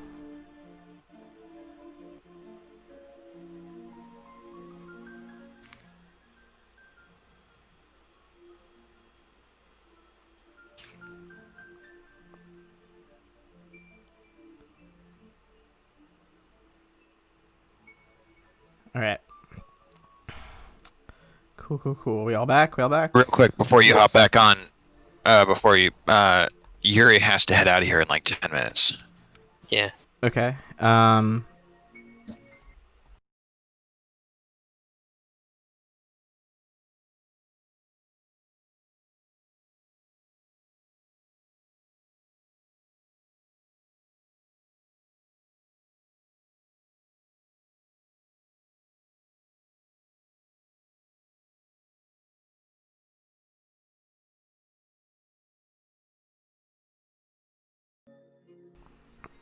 All right. Cool. We all back? Real quick, before you Yes. hop back on, Yuri has to head out of here in like 10 minutes. Yeah. Okay.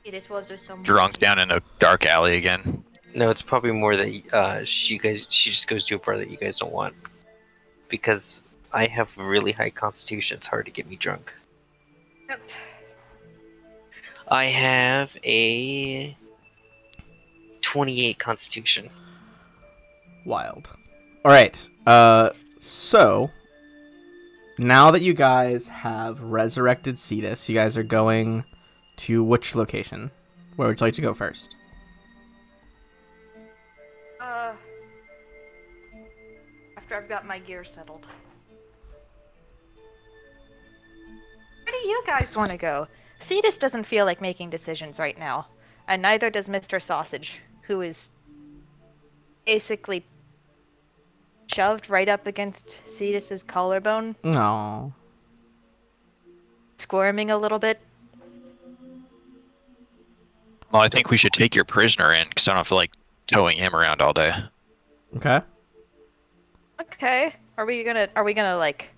It was so Drunk down in a dark alley again. No, it's probably more that she just goes to a bar that you guys don't want. Because I have really high constitution, it's hard to get me drunk. Yep. I have a 28 constitution. Wild. All right. So now that you guys have resurrected Cetus, you guys are going to which location? Where would you like to go first? After I've got my gear settled. Where do you guys want to go? Cetus doesn't feel like making decisions right now, and neither does Mr. Sausage, who is basically shoved right up against Cetus's collarbone, No. squirming a little bit. Well, I think we should take your prisoner in because I don't feel like towing him around all day. Okay. Okay. Are we gonna like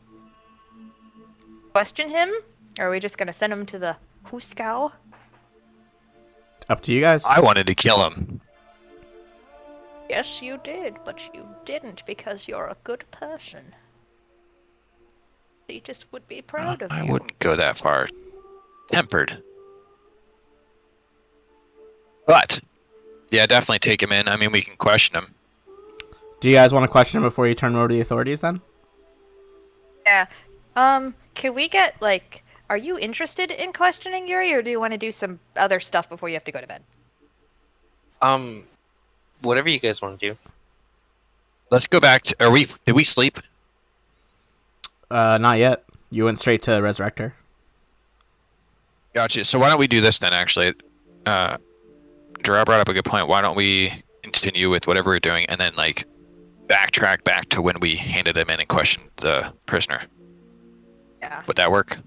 question him? Or are we just gonna send him to the Huskow? Up to you guys. I wanted to kill him. Yes, you did, but you didn't because you're a good person. Cetus would be proud of I you. wouldn't go that far. Tempered. But, yeah, definitely take him in. I mean, we can question him. Do you guys want to question him before you turn him over to the authorities then? Yeah. Can we get like? Are you interested in questioning Yuri, or do you want to do some other stuff before you have to go to bed? Whatever you guys want to do. Let's go back to... Did we sleep? Not yet. You went straight to Resurrector. Gotcha. So why don't we do this then, actually? Gerard brought up a good point. Why don't we continue with whatever we're doing and then, like, backtrack back to when we handed him in and questioned the prisoner? Yeah. Would that work?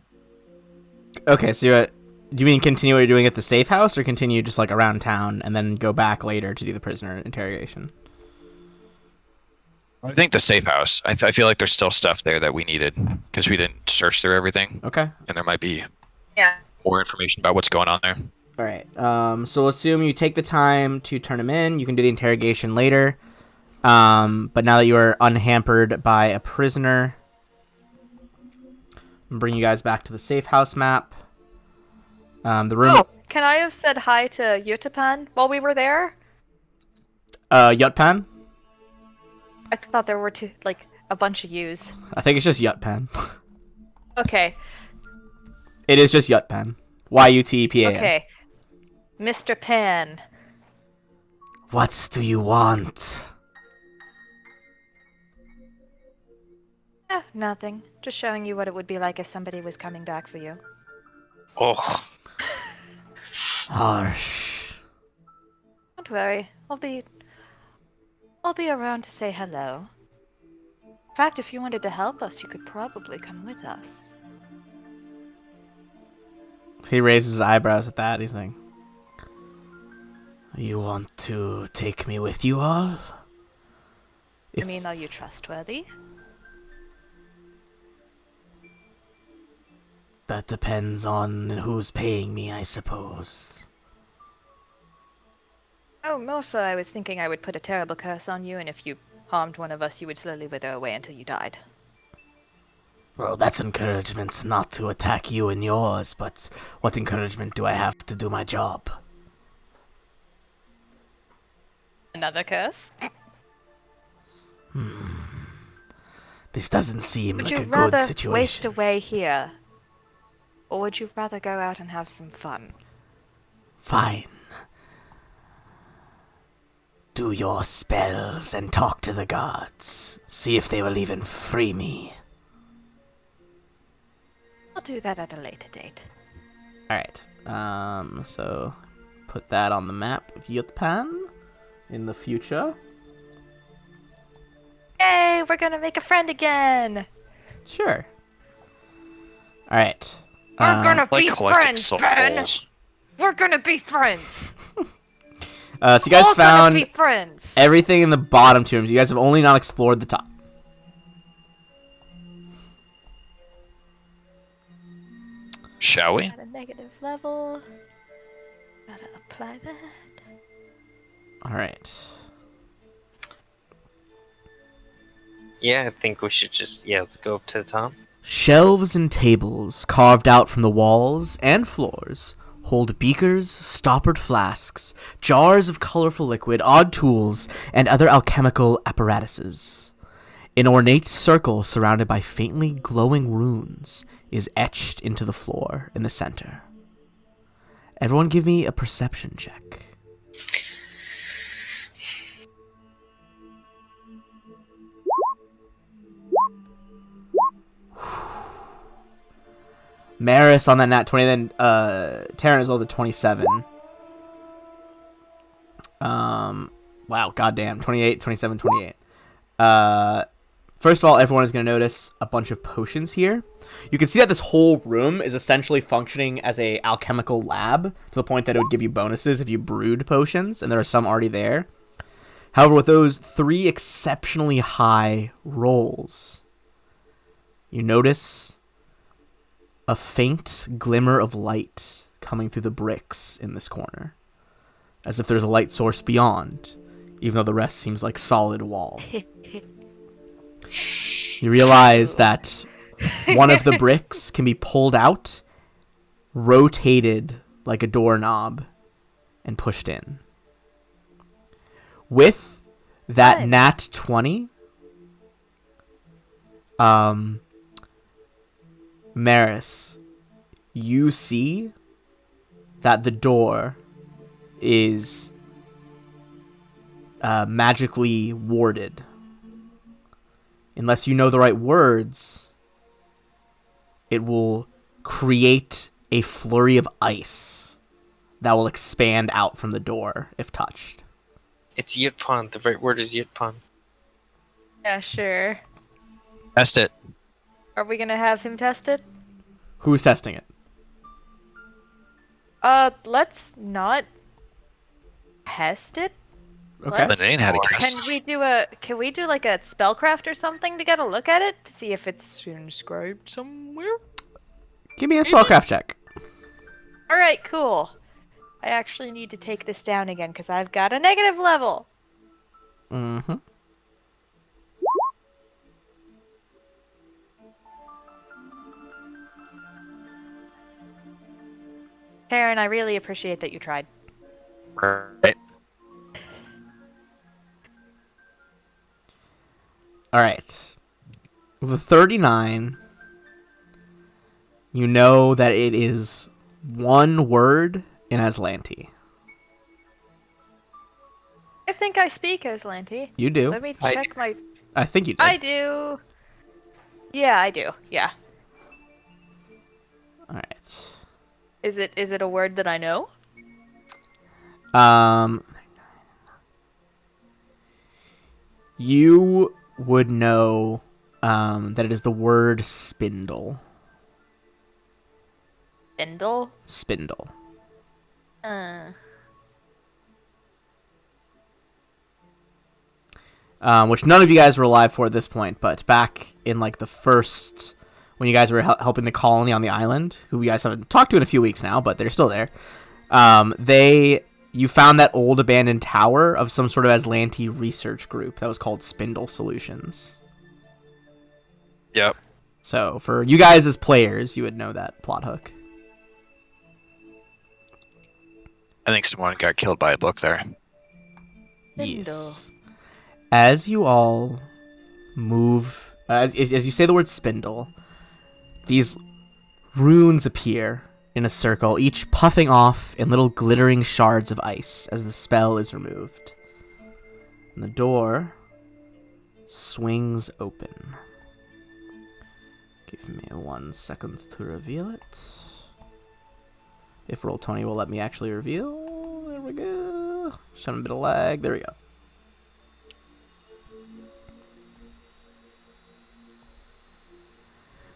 Okay, so do you mean continue what you're doing at the safe house, or continue just like around town and then go back later to do the prisoner interrogation? I think the safe house. I feel like there's still stuff there that we needed because we didn't search through everything, Okay. and there might be Yeah. more information about what's going on there. All right. So assume you take the time to turn him in. You can do the interrogation later. But now that you are unhampered by a prisoner, I'm bring you guys back to the safe house map. The room. Oh, can I have said hi to Yutapan while we were there? Yutpan. I thought there were a bunch of U's. I think it's just Yutpan. Okay. It is just Yutpan. Yutpan. Okay. Mr. Pan. What do you want? Nothing. Just showing you what it would be like if somebody was coming back for you. Oh, Harsh. Don't worry. I'll be around to say hello. In fact, if you wanted to help us, you could probably come with us. He raises his eyebrows at that. He's like, "You want to take me with you all? I mean, are you trustworthy? That depends on who's paying me, I suppose." Oh, more so I was thinking I would put a terrible curse on you, and if you harmed one of us, you would slowly wither away until you died. Well, that's encouragement not to attack you and yours, but what encouragement do I have to do my job? Another curse? This doesn't seem Would like you a good rather waste situation. away here? Or would you rather go out and have some fun? Fine. Do your spells and talk to the gods. See if they will even free me. I'll do that at a later date. Alright. So put that on the map of Yutpan in the future. Yay, we're gonna make a friend again! Sure. Alright. We're gonna Like be collecting friends, Ben! souls. We're gonna be friends! So you guys All found gonna be friends! everything in the bottom two rooms. You guys have only not explored the top. Shall we? At a negative level. Gotta apply that. Alright. Yeah, I think we should just let's go up to the top. Shelves and tables carved out from the walls and floors hold beakers, stoppered flasks, jars of colorful liquid, odd tools, and other alchemical apparatuses. An ornate circle surrounded by faintly glowing runes is etched into the floor in the center. Everyone give me a perception check. Maris on that nat 20, then Terran as well, the 27. Wow, goddamn, 28, 27, 28. First of all, everyone is going to notice a bunch of potions here. You can see that this whole room is essentially functioning as a alchemical lab, to the point that it would give you bonuses if you brewed potions, and there are some already there. However, with those 3 exceptionally high rolls, you notice a faint glimmer of light coming through the bricks in this corner, as if there's a light source beyond, even though the rest seems like solid wall. You realize that one of the bricks can be pulled out, rotated like a doorknob, and pushed in. With that Nice. nat 20, Maris, you see that the door is magically warded. Unless you know the right words, it will create a flurry of ice that will expand out from the door if touched. It's Yutpon. The right word is Yutpon. Yeah, sure. Test it. Are we gonna have him tested? Who's testing it? Let's not test it. Okay. Let's- Lane had a guess. Can we do like a spellcraft or something to get a look at it to see if it's inscribed somewhere? Give me a spellcraft check. All right, cool. I actually need to take this down again because I've got a negative level. Mm-hmm. Taryn, I really appreciate that you tried. Right. All right. With a 39, you know that it is one word in Azlanti. I think I speak Azlanti. You do. Let me I check my. I think you do. I do. Yeah, I do. Yeah. All right. Is it a word that I know? You would know that it is the word spindle. Spindle? Spindle. Which none of you guys were alive for at this point, but back in like the first, when you guys were helping the colony on the island, who you guys haven't talked to in a few weeks now, but they're still there. You found that old abandoned tower of some sort of Azlanti research group that was called Spindle Solutions. Yep. So for you guys as players, you would know that plot hook. I think someone got killed by a book there. Yes. As you all move, as you say the word spindle, these runes appear in a circle, each puffing off in little glittering shards of ice as the spell is removed. And the door swings open. Give me 1 second to reveal it. If Roll20 will let me actually reveal. There we go. Just having a bit of lag. There we go.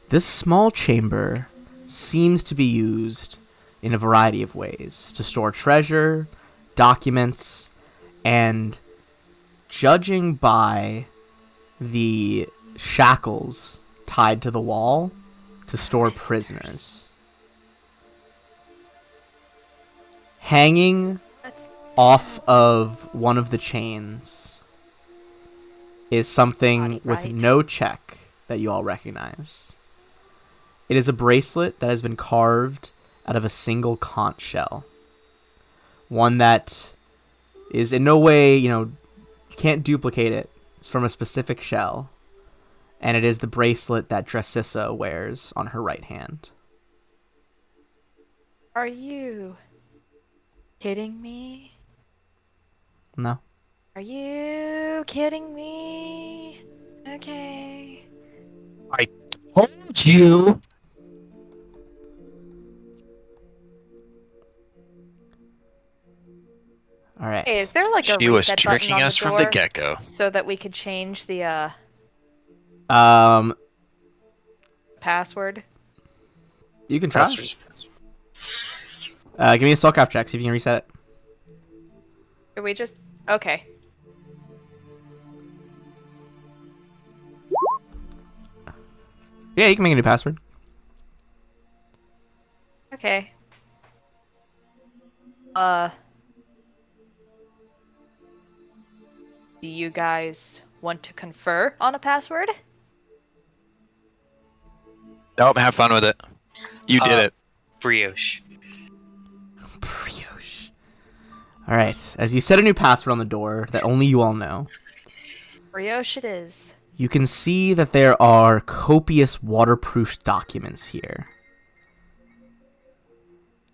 This small chamber seems to be used in a variety of ways to store treasure, documents, and judging by the shackles tied to the wall, to store prisoners. Hanging off of one of the chains is something with no check that you all recognize. It is a bracelet that has been carved out of a single conch shell. One that is in no way, you can't duplicate it. It's from a specific shell. And it is the bracelet that Dressissa wears on her right hand. Are you kidding me? No. Are you kidding me? Okay. I told you. All right. Hey, is there like a She was reset button tricking on us the from the door get-go. so that we could change the Um, password? you can try. Passwords. Give me a spellcraft check. See if you can reset it. Are we just okay? Yeah, you can make a new password. Okay. Do you guys want to confer on a password? Nope, have fun with it. You did it. Brioche. Brioche. All right. As you set a new password on the door that only you all know, Brioche it is. you can see that there are copious waterproof documents here.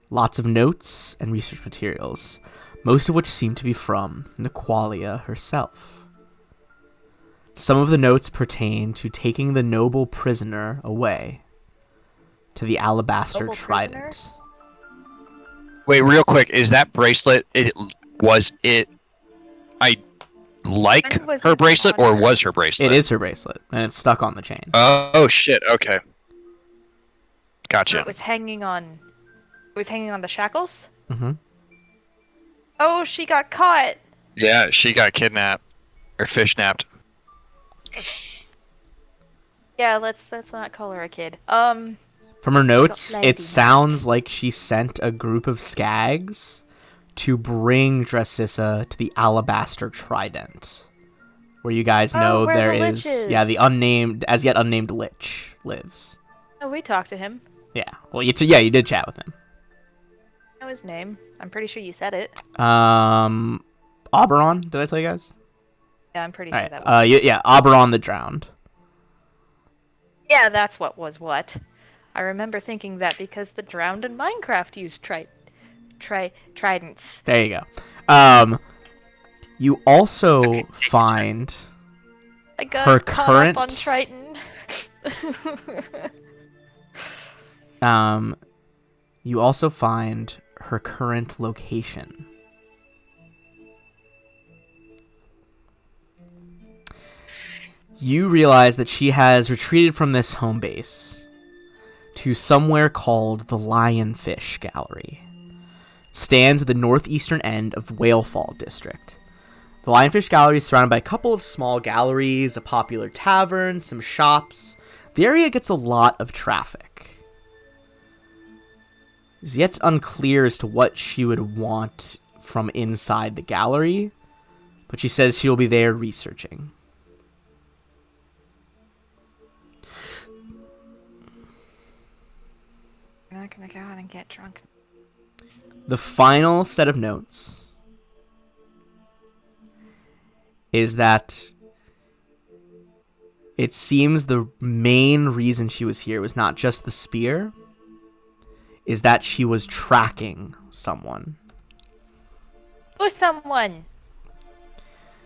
Lots of notes and research materials, most of which seem to be from Niqualia herself. Some of the notes pertain to taking the noble prisoner away to the Alabaster Noble Trident. prisoner? Wait, real quick, is that bracelet? I like When was her it bracelet, on or her? was her bracelet? It is her bracelet, and it's stuck on the chain. Oh shit. Okay. So Gotcha. it was hanging on. It was hanging on the shackles. Mm-hmm. Oh, she got caught. Yeah, she got kidnapped or fishnapped. Yeah, let's not call her a kid. From her notes, lady it sounds like she sent a group of skags to bring Dressissa to the Alabaster Trident, where you guys know where there the is, lich yeah, is. the unnamed, as yet unnamed lich lives. Oh, we talked to him. Yeah, well, you did chat with him. I know his name. I'm pretty sure you said it. Oberon, did I tell you guys? Yeah, I'm pretty All sure right, that was. yeah, Oberon the Drowned. Yeah, that's what was what. I remember thinking that because the drowned in Minecraft used tridents. There you go. You also Okay, take your find I got her caught current up on Triton. you also find her current location. You realize that she has retreated from this home base to somewhere called the Lionfish Gallery. Stands at the northeastern end of Whalefall District. The Lionfish Gallery is surrounded by a couple of small galleries, a popular tavern, some shops. The area gets a lot of traffic. It's yet unclear as to what she would want from inside the gallery, but she says she will be there researching. I'm not gonna go out and get drunk. The final set of notes is that it seems the main reason she was here was not just the spear, is that she was tracking someone. Who's someone?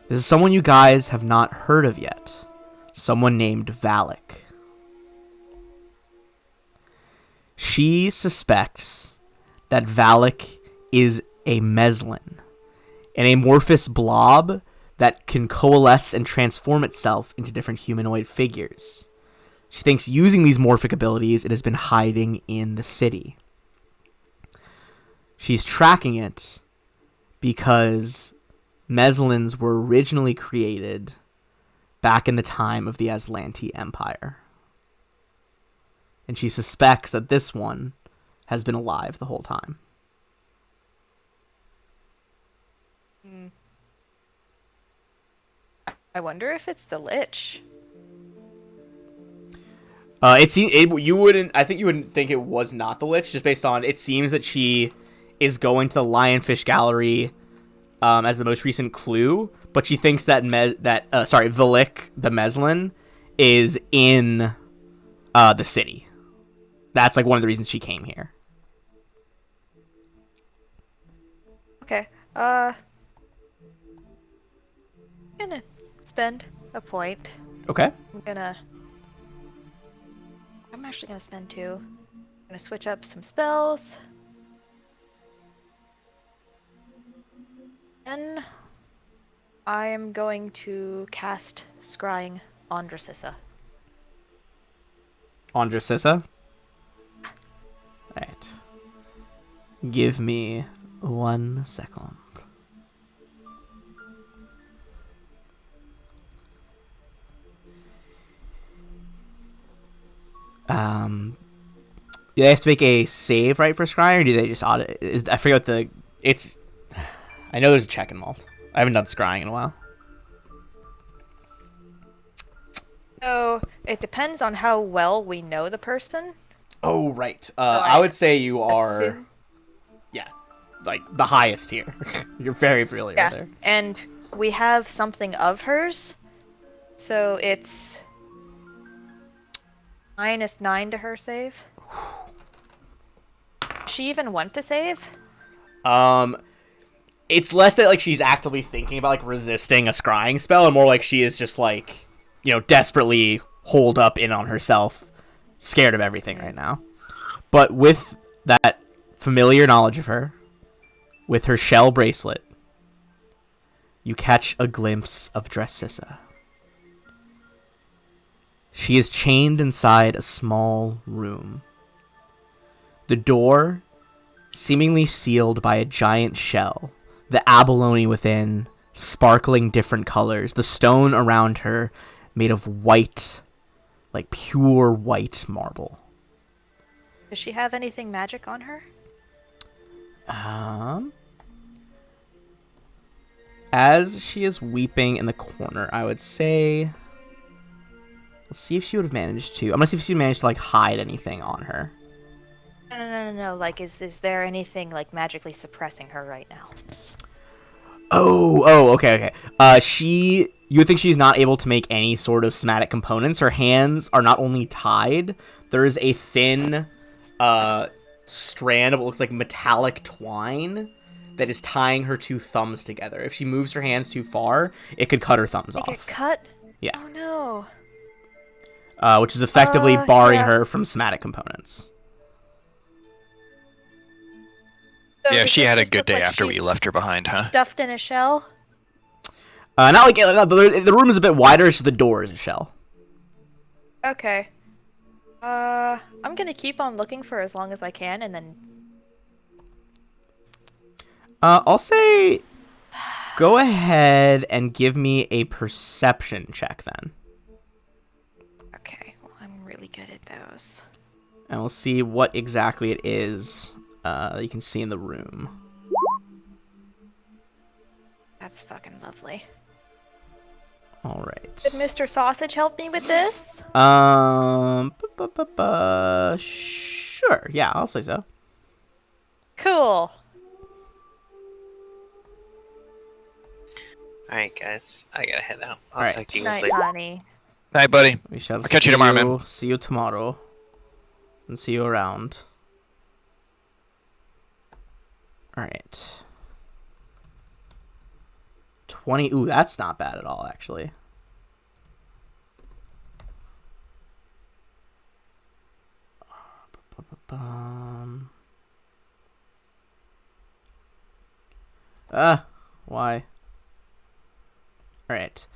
This is someone you guys have not heard of yet. Someone named Valak. She suspects that Valak is a Meslin, an amorphous blob that can coalesce and transform itself into different humanoid figures. She thinks using these morphic abilities, it has been hiding in the city. She's tracking it because Meslins were originally created back in the time of the Azlanti Empire. And she suspects that this one has been alive the whole time. I wonder if it's the Lich. You wouldn't. I think you wouldn't think it was not the Lich, just based on it seems that she is going to the Lionfish Gallery as the most recent clue, but she thinks that Valak the Meslin is in the city. That's like one of the reasons she came here. Okay. I'm gonna spend a point. Okay. I'm actually gonna spend 2. I'm gonna switch up some spells. Then I am going to cast Scrying on Dracissa. On Dracissa? Alright. Give me 1 second. Do they have to make a save, right, for Scry, or do they just audit? I forget what I know there's a check involved. I haven't done Scrying in a while. So it depends on how well we know the person. Oh, right. I I would say you are, assume- yeah, like the highest tier. You're very familiar with her. And we have something of hers, so it's -9 to her save. Does she even want to save? It's less that like she's actively thinking about like resisting a scrying spell, and more like she is just like, desperately holed up in on herself, scared of everything right now. But with that familiar knowledge of her, with her shell bracelet, you catch a glimpse of Dracissa. She is chained inside a small room. The door, seemingly sealed by a giant shell, the abalone within, sparkling different colors, the stone around her made of white, like pure white marble. Does she have anything magic on her? As she is weeping in the corner, I would say, let's see if she would have managed to. I'm gonna see if she managed to like hide anything on her. No. Like, is there anything like magically suppressing her right now? Okay. You would think she's not able to make any sort of somatic components. Her hands are not only tied, there is a thin strand of what looks like metallic twine that is tying her 2 thumbs together. If she moves her hands too far, it could cut her thumbs Get off. cut? Yeah. Oh no. Which is effectively barring yeah. her from somatic components. So Yeah, does she this had a just good look day like after we she's left her behind, huh? Stuffed in a shell? Not like the room is a bit wider. It's just the door is a shell. Okay. I'm gonna keep on looking for as long as I can, and then I'll say go ahead and give me a perception check then. okay. Well, I'm really good at those. And we'll see what exactly it is you can see in the room. That's fucking lovely. All right. Could Mr. Sausage help me with this? Sure. Yeah, I'll say so. Cool. Alright, guys. I gotta head out. I'll Alright. talk to you guys Night, later. honey. Night, buddy. We shall I'll catch you tomorrow, man. See you tomorrow. And see you around. Alright. 20. Ooh, that's not bad at all, actually. Why? Alright.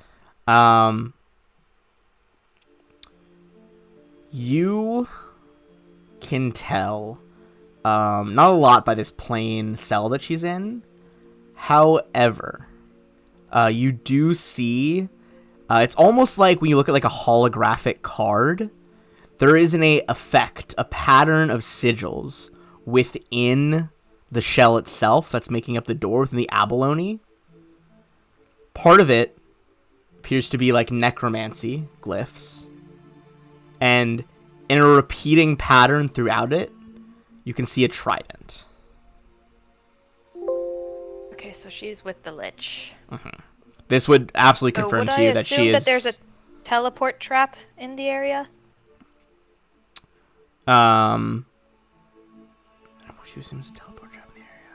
You can tell, not a lot by this plain cell that she's in. However, you do see, it's almost like when you look at like a holographic card, there is an effect, a pattern of sigils within the shell itself that's making up the door within the abalone. Part of it appears to be like necromancy glyphs. And in a repeating pattern throughout it, you can see a trident. Okay, so she's with the Lich. This would absolutely So confirm would to I you that she assume is. that there's a teleport trap in the area? She assumes a teleport trap in the area.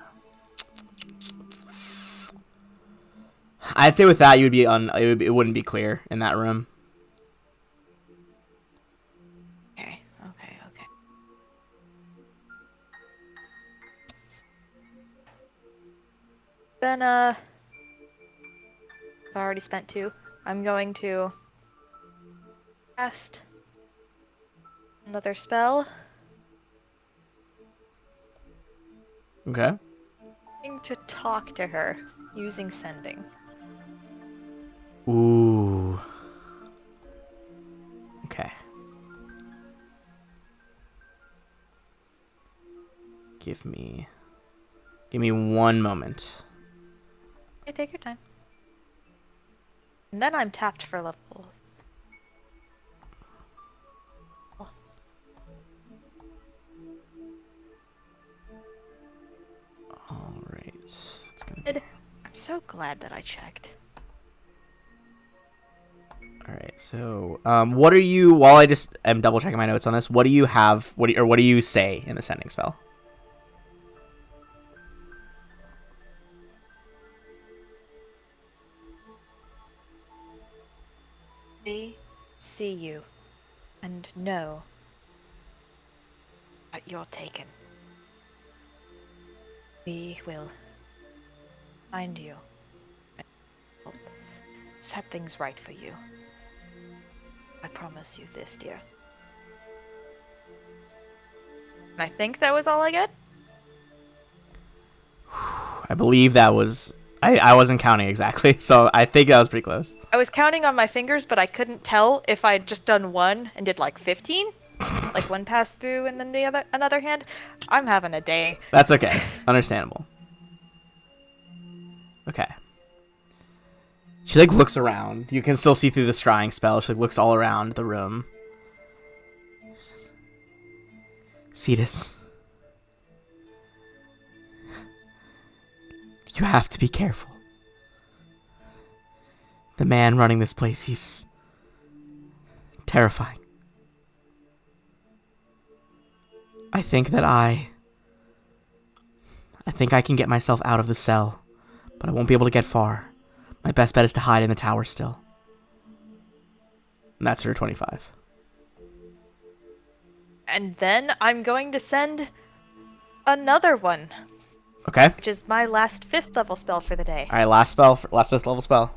I'd say with that, you would be it wouldn't be clear in that room. Okay. Then, I've already spent 2. I'm going to cast another spell. Okay. I'm going to talk to her using sending. Ooh. Okay. Give me 1 moment. Okay, take your time. And then I'm tapped for level. All right. It's gonna be... I'm so glad that I checked. All right. So, what are you? While I just am double checking my notes on this, what do you have? What do you say in the sending spell? We see you and know that you're taken. We will find you and set things right for you. I promise you this, dear. And I think that was all I get. I believe that was. I wasn't counting exactly, so I think that was pretty close. I was counting on my fingers, but I couldn't tell if I'd just done one and did like 15. Like one pass through and then another hand. I'm having a day. That's okay. Understandable. Okay. She like looks around. You can still see through the scrying spell. She like, looks all around the room. Cetus. You have to be careful. The man running this place, he's terrifying. I think I can get myself out of the cell, but I won't be able to get far. My best bet is to hide in the tower still. And that's her 25. And then I'm going to send another one, Okay. which is my last 5th level spell for the day. All right, last 5th level spell.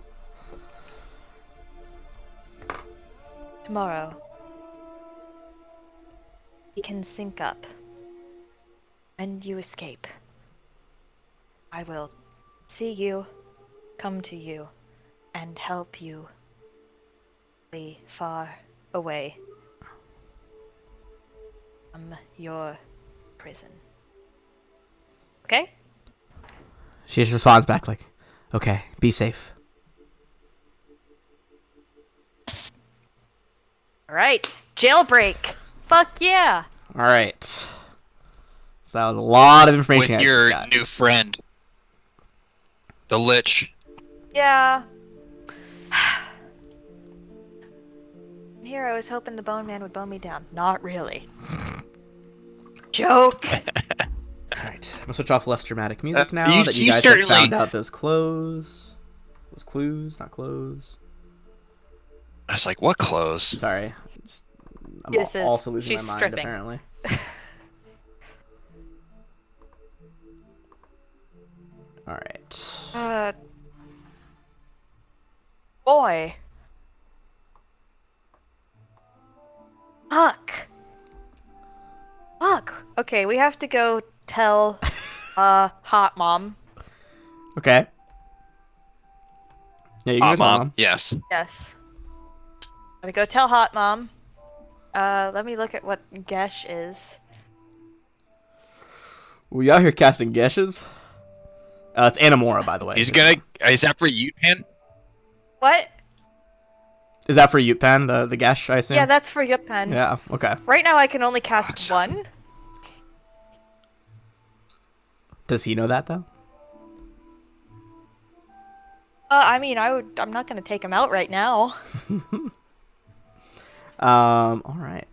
Tomorrow, we can sync up and you escape, I will see you, come to you, and help you be far away from your prison. Okay? She just responds back like, okay, be safe. Alright, jailbreak! Fuck yeah! All right. So that was a lot of information. With I your just got. new friend, the Lich. Yeah. Here I was hoping the Bone Man would bone me down. Not really. Joke! All right. I'm gonna switch off less dramatic music now you- that you you guys have certainly- found out those clues. Those clues, not clothes. I was like, what clothes? Sorry. I'm This is- also losing my she's mind stripping. apparently. All right. Boy. Fuck. Fuck. Okay, we have to go tell, Hot Mom. Okay. Yeah, you can go tell Mom. Mom. Yes. Yes. Gotta go tell Hot Mom. Let me look at what Gesh is. We out here casting geshes. It's Anamora, by the way. He's gonna. Is that for you, Pan? What? Is that for Yutpan, the gesh, I assume? Yeah, that's for Yupan. Yeah, okay. Right now I can only cast Awesome. one. Does he know that, though? I mean, I'm not gonna take him out right now. Alright.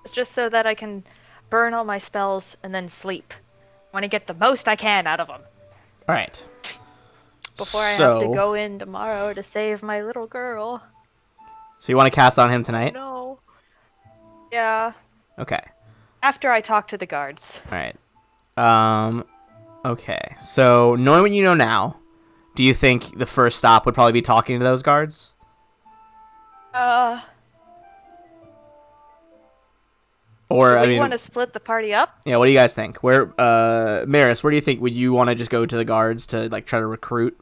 It's just so that I can burn all my spells and then sleep. I want to get the most I can out of them Alright. before I have to go in tomorrow to save my little girl. So you want to cast on him tonight? No. Yeah. Okay. After I talk to the guards. Alright. Okay. So, knowing what you know now, do you think the first stop would probably be talking to those guards? Or, Do I we mean, want to split the party up? yeah, what do you guys think? Where, Maris, where do you think, would you want to just go to the guards to, like, try to recruit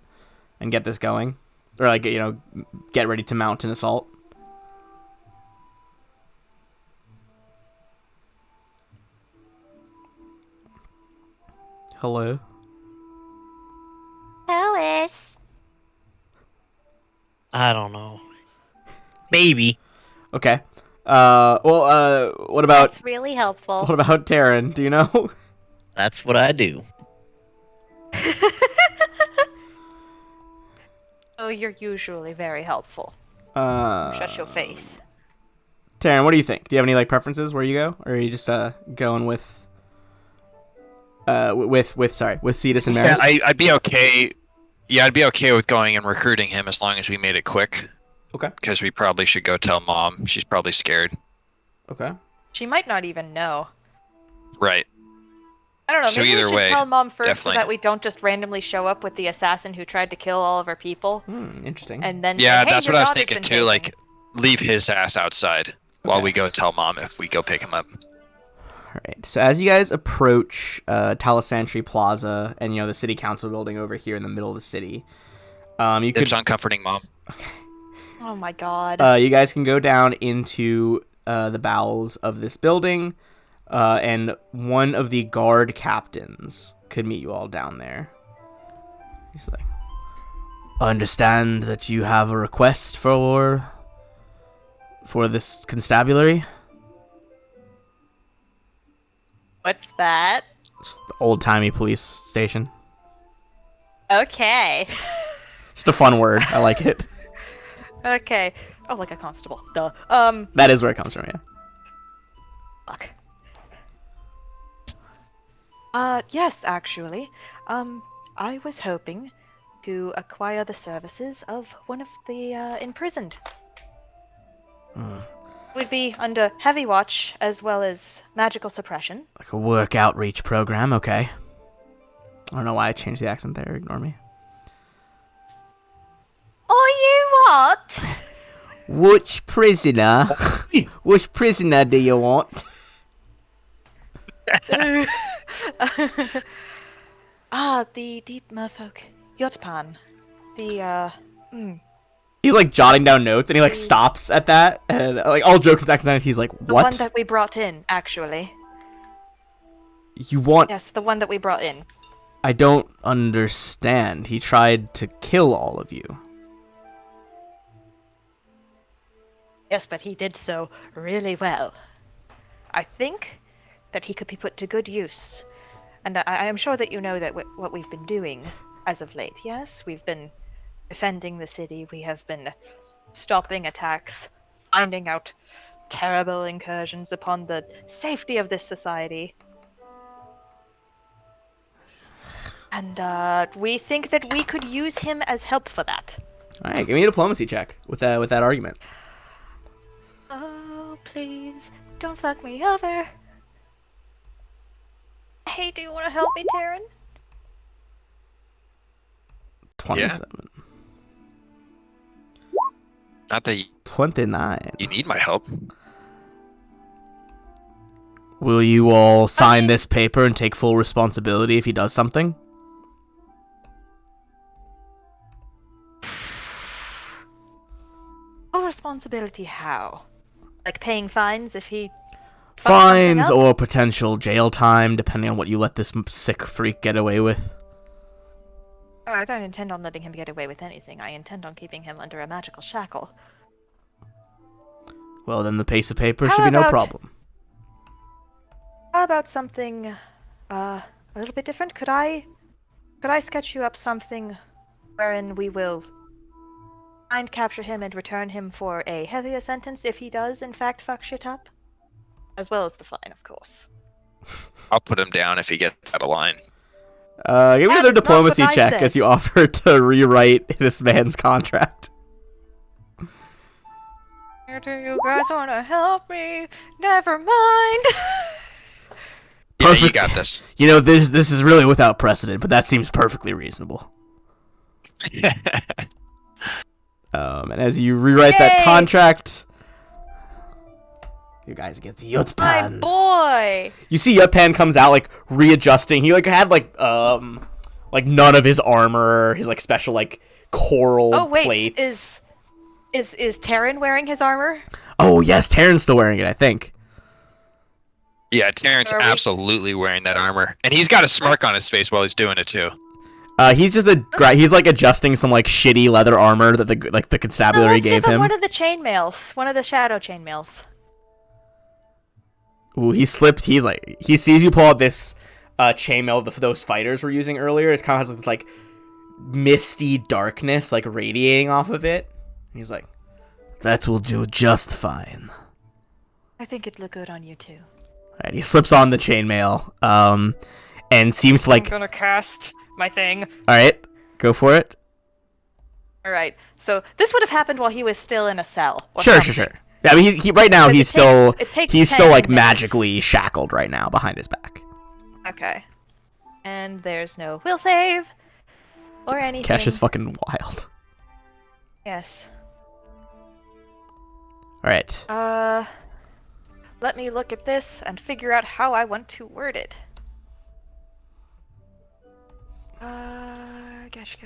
and get this going? Or, like, you know, get ready to mount an assault? Hello? Alice. I don't know. Maybe. Okay. What about, That's really helpful. what about Taryn? Do you know? That's what I do. Oh, you're usually very helpful. Shut your face. Taryn, what do you think? Do you have any, like, preferences where you go? Or are you just, going with Cetus and Yeah, Maris? I'd be okay. Yeah, I'd be okay with going and recruiting him as long as we made it quick. Okay. Because we probably should go tell Mom. She's probably scared. Okay. She might not even know. Right. I don't know. So Maybe we either should way, tell Mom first definitely. so that we don't just randomly show up with the assassin who tried to kill all of our people, Interesting. and then Yeah, say, hey, that's your what I was daughter's thinking been too. taken." Like, leave his ass outside while Okay. we go tell Mom if we go pick him up. All right. So as you guys approach Talasantri Plaza and, you know, the city council building over here in the middle of the city, you could It's on comforting Mom. Oh my god. you guys can go down into the bowels of this building, and one of the guard captains could meet you all down there. He's like, I understand that you have a request for this constabulary. What's that? Just the old-timey police station. Okay. Just a fun word. I like it. Okay. Oh, like a constable. Duh. That is where it comes from, yeah. Fuck. Yes, actually. I was hoping to acquire the services of one of the, imprisoned. Would be under heavy watch as well as magical suppression. Like a work outreach program, okay. I don't know why I changed the accent there, ignore me. Oh, you what? Which prisoner? Which prisoner do you want? The deep merfolk. Yotpan. He's like jotting down notes, and he like stops at that, and like all jokes aside, he's like, The "What? one that we brought in, actually. You want? Yes, the one that we brought in. I don't understand. He tried to kill all of you." Yes, but he did so really well. I think that he could be put to good use. And I am sure that you know that what we've been doing as of late, yes? We've been defending the city, we have been stopping attacks, finding out terrible incursions upon the safety of this society. And we think that we could use him as help for that. All right, give me a diplomacy check with that argument. Oh, please, don't fuck me over. Hey, do you want to help me, Taryn? 27. Not that 29. you need my help. Will you all sign this paper and take full responsibility if he does something? Full responsibility how? Like paying fines if he... fucks something Fines up? or potential jail time, depending on what you let this sick freak get away with. Oh, I don't intend on letting him get away with anything. I intend on keeping him under a magical shackle. Well, then the piece of paper How should be no about- problem. How about something, a little bit different? Could I sketch you up something wherein we will find, capture him, and return him for a heavier sentence if he does, in fact, fuck shit up? As well as the fine, of course. I'll put him down if he gets out of line. Give me That another is not diplomacy what I check said. as you offer to rewrite this man's contract. Do you guys want to help me? Never mind. Yeah, you Perfect. got this. You know, this is really without precedent, but that seems perfectly reasonable. And as you rewrite that Yay! contract, you guys get the My Yutpan. boy. You see Yutpan comes out like readjusting. He like had like none of his armor, his like special like coral Oh wait, plates. is Taryn wearing his armor? Oh yes, Taryn's still wearing it, I think. Yeah, Terrence Are we- absolutely wearing that armor, and he's got a smirk on his face while he's doing it too. He's just he's like adjusting some like shitty leather armor that the constabulary Let's gave give him him. one of the chainmails, one of the shadow chainmails. Ooh, he slipped. He's like, he sees you pull out this chainmail that those fighters were using earlier. It kind of has this like misty darkness like radiating off of it. And he's like, that will do just fine. I think it'd look good on you too. Alright, he slips on the chainmail, and seems to like, I'm gonna cast my thing. alright, go for it. Alright, so this would have happened while he was still in a cell. Or Sure. something. Yeah, I mean, he right now Because it takes he's 10 still like minutes. magically shackled right now behind his back. Okay. And there's no will save or anything. Kesh is fucking wild. Yes. Alright. Let me look at this and figure out how I want to word it. Gesh.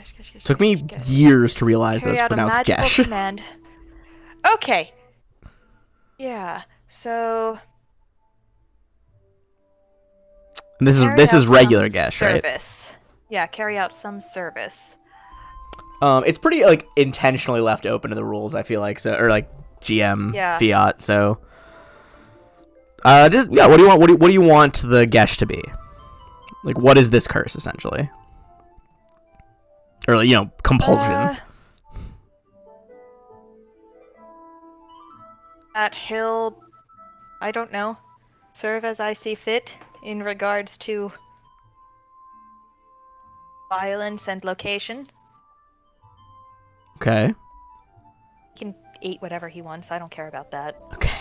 Took me Gesh. years to realize that it Carry was out a pronounced magical Gesh. command. Okay. Yeah. So And this carry is out regular some Gesh, right? service. Yeah, carry out some service. It's pretty like intentionally left open to the rules, I feel like, so or like GM Yeah. fiat. So, just yeah. What do you want? What do you want the Gesh to be? Like, what is this curse essentially? Or like, compulsion. That he'll, I don't know, serve as I see fit in regards to violence and location. Okay. He can eat whatever he wants. I don't care about that. Okay.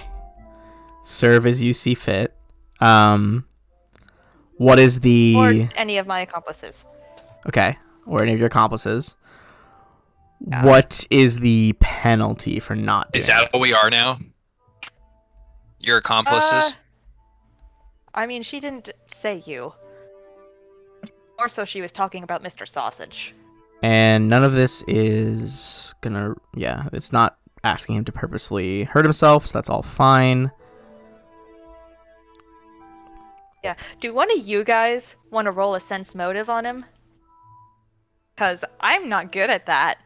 Serve as you see fit. What is the Or any of my accomplices. okay? Or any of your accomplices. What is the penalty for not doing Is that what we are now? Your accomplices? I mean, she didn't say you. Or so she was talking about Mr. Sausage. And none of this is gonna, yeah, it's not asking him to purposefully hurt himself, so that's all fine. Yeah. Do one of you guys want to roll a sense motive on him? Because I'm not good at that.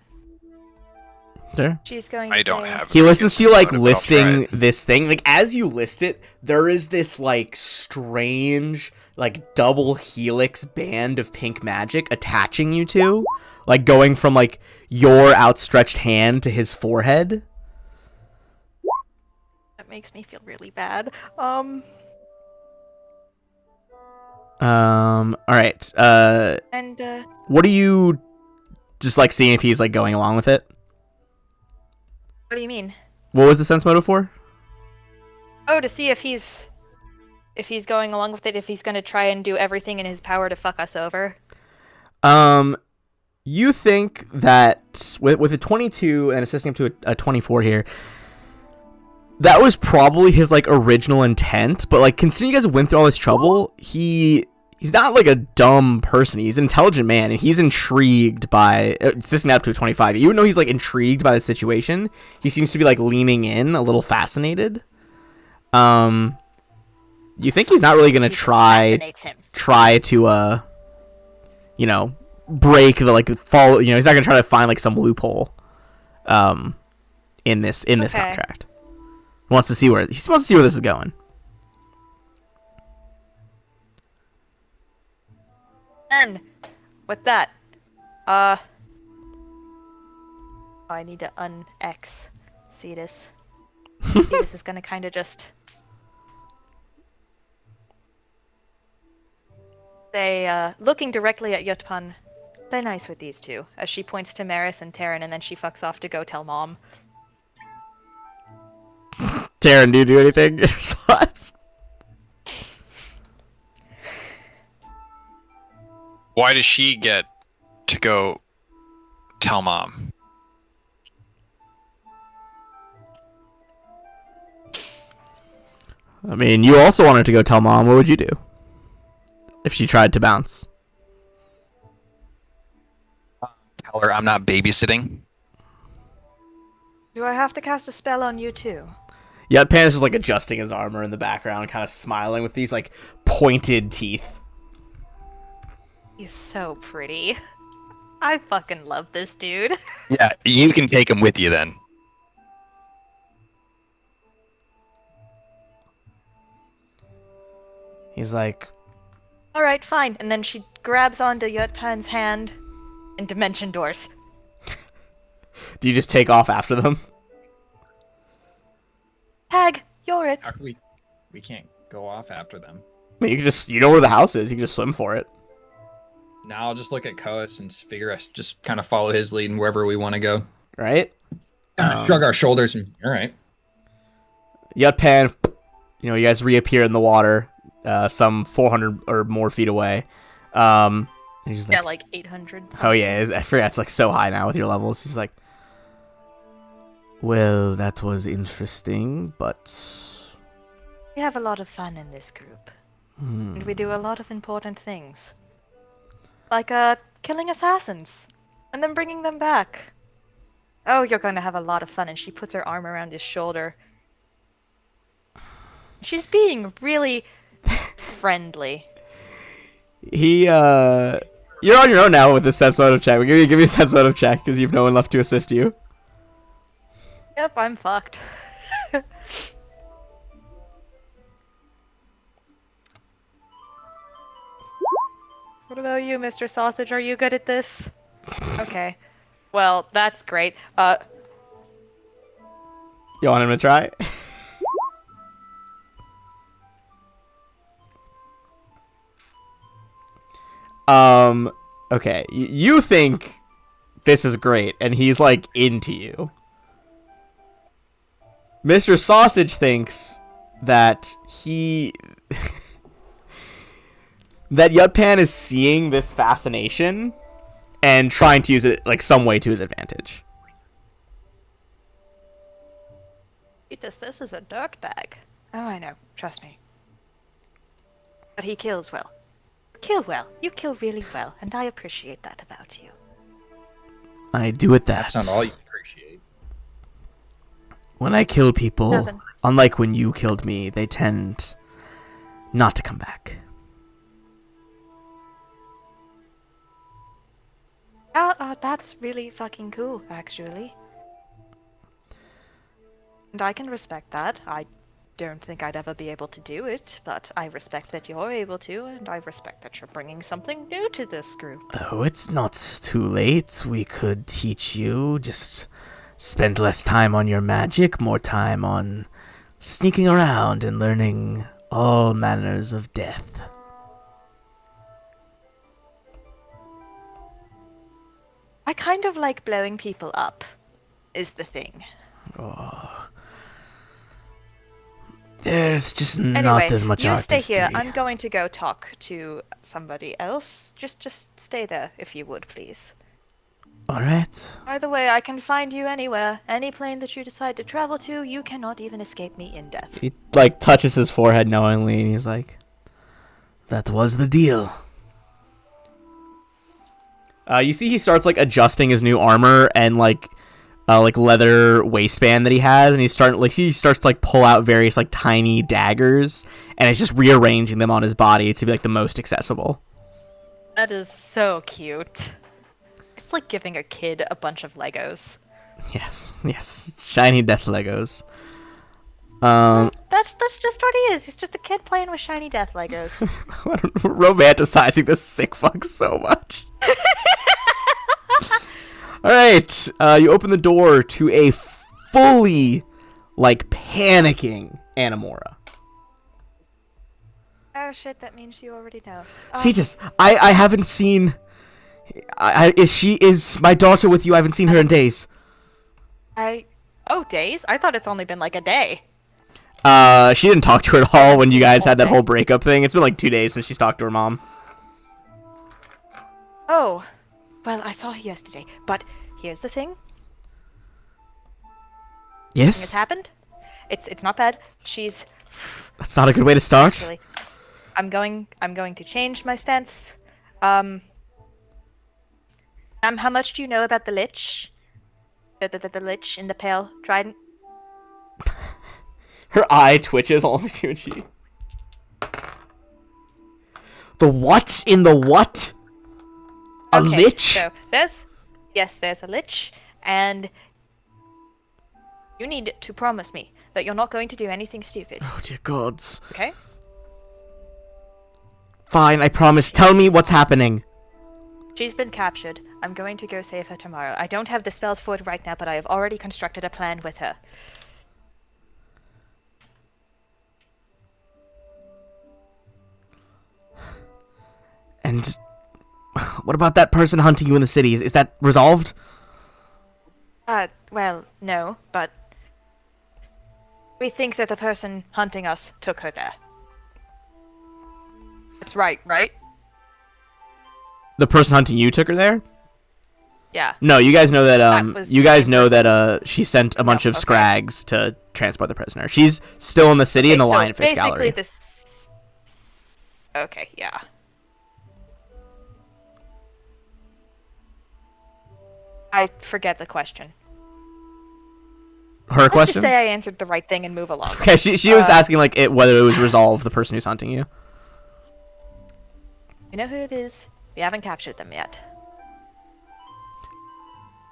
Sure. She's going I to don't say- have. He listens to you, like, But I'll try listing it. this thing. Like, as you list it, there is this, like, strange, like, double helix band of pink magic attaching you to. Like, going from, like, your outstretched hand to his forehead. That makes me feel really bad. Alright. And, What do you just, like, seeing if he's, like, going along with it? what do you mean? What was the sense motive for? Oh, to see if he's going along with it, if he's going to try and do everything in his power to fuck us over. You think that with a 22 and assisting him to a 24 here, that was probably his, like, original intent, but, like, considering you guys went through all this trouble, he's not, like, a dumb person. He's an intelligent man, and he's intrigued by, assisting up to a 25. Even though he's, like, intrigued by the situation, he seems to be, like, leaning in, a little fascinated. You think he's not really gonna Fascinates him. try to, you know, break the, like, fall, you know, he's not gonna try to find, like, some loophole, in this Okay. contract. He wants to see where this is going. And with that, I need to un-X Cetus. Cetus is gonna kind of just say, looking directly at Yutpan, play nice with these two, as she points to Maris and Terran, and then she fucks off to go tell Mom. Taryn, do you do anything in response? Why does she get to go tell Mom? I mean, you also wanted to go tell Mom. What would you do if she tried to bounce? Tell her I'm not babysitting. Do I have to cast a spell on you too? Yutpan is just, like, adjusting his armor in the background, kind of smiling with these, like, pointed teeth. He's so pretty. I fucking love this dude. Yeah, you can take him with you then. He's like, Alright, fine. And then she grabs onto Yutpan's hand and dimension doors. do you just take off after them? Hag, you're it. How can we can't go off after them. I mean, you can just, you know where the house is. You can just swim for it. Now I'll just look at Koas and figure us just kind of follow his lead and wherever we want to go. Right? Shrug our shoulders and all right. Yutpan, you know, you guys reappear in the water, some 400 or more feet away. And he's just like, Yeah, like 800. oh yeah, I forgot it's, like, so high now with your levels. He's like, well, that was interesting, but We have a lot of fun in this group. And we do a lot of important things. Like, killing assassins. And then bringing them back. Oh, you're going to have a lot of fun. And she puts her arm around his shoulder. She's being really friendly. he, you're on your own now with this sense motive check. Give me a sense motive check because you have no one left to assist you. Yep, I'm fucked. What about you, Mr. Sausage? Are you good at this? Okay. Well, that's great. You want him to try? Okay. You think this is great, and he's, like, into you. Mr. Sausage thinks that that Yutpan is seeing this fascination and trying to use it, like, some way to his advantage. This is a dirtbag. Oh, I know. Trust me. But he kills well. Kill well. You kill really well, and I appreciate that about you. I do it that. That's not all you appreciate. When I kill people, Nothing. unlike when you killed me, they tend not to come back. That's really fucking cool, actually. And I can respect that. I don't think I'd ever be able to do it, but I respect that you're able to, and I respect that you're bringing something new to this group. Oh, it's not too late. We could teach you. Just spend less time on your magic, more time on sneaking around and learning all manners of death. I kind of like blowing people up, is the thing. Oh. There's just Anyway, not as much you artistry. stay here. I'm going to go talk to somebody else. Just stay there, if you would, please. Alright. By the way, I can find you anywhere. Any plane that you decide to travel to, you cannot even escape me in death. He, like, touches his forehead knowingly, and he's like, that was the deal. You see he starts, like, adjusting his new armor and, like leather waistband that he has, and he starts to, like, pull out various, like, tiny daggers, and it's just rearranging them on his body to be, like, the most accessible. That is so cute. It's like giving a kid a bunch of Legos. Yes. Shiny death Legos. That's just what he is. He's just a kid playing with shiny death Legos. Romanticizing this sick fuck so much. Alright, you open the door to a fully, like, panicking Animora. Oh shit, that means you already know. Cetus, I haven't seen... Is my daughter with you? I haven't seen her in days. Oh, days? I thought it's only been like a day. She didn't talk to her at all when you guys had that whole breakup thing. It's been like 2 days since she's talked to her mom. Oh. Well, I saw her yesterday, but here's the thing. Something has Yes? happened. It's not bad. She's That's not a good way to start. actually. I'm going to change my stance. How much do you know about the Lich? The Lich in the pale trident? Her eye twitches. Let me see what she... The what in the what? A Okay, lich? So there's a Lich, and you need to promise me that you're not going to do anything stupid. Oh dear gods. Okay? Fine, I promise. Tell me what's happening. She's been captured. I'm going to go save her tomorrow. I don't have the spells for it right now, but I have already constructed a plan with her. And what about that person hunting you in the city? Is that resolved? Well, no, but we think that the person hunting us took her there. That's right? The person hunting you took her there? Yeah. No, you guys know that was you the guys same know person. that she sent a bunch of okay. scrags to transport the prisoner. She's still in the city in the So Lionfish basically Gallery. this. Okay, yeah. I forget the question. Her Let's question? just say I answered the right thing and move along. Okay, she was asking like whether it was resolved, the person who's hunting you. You know who it is. We haven't captured them yet.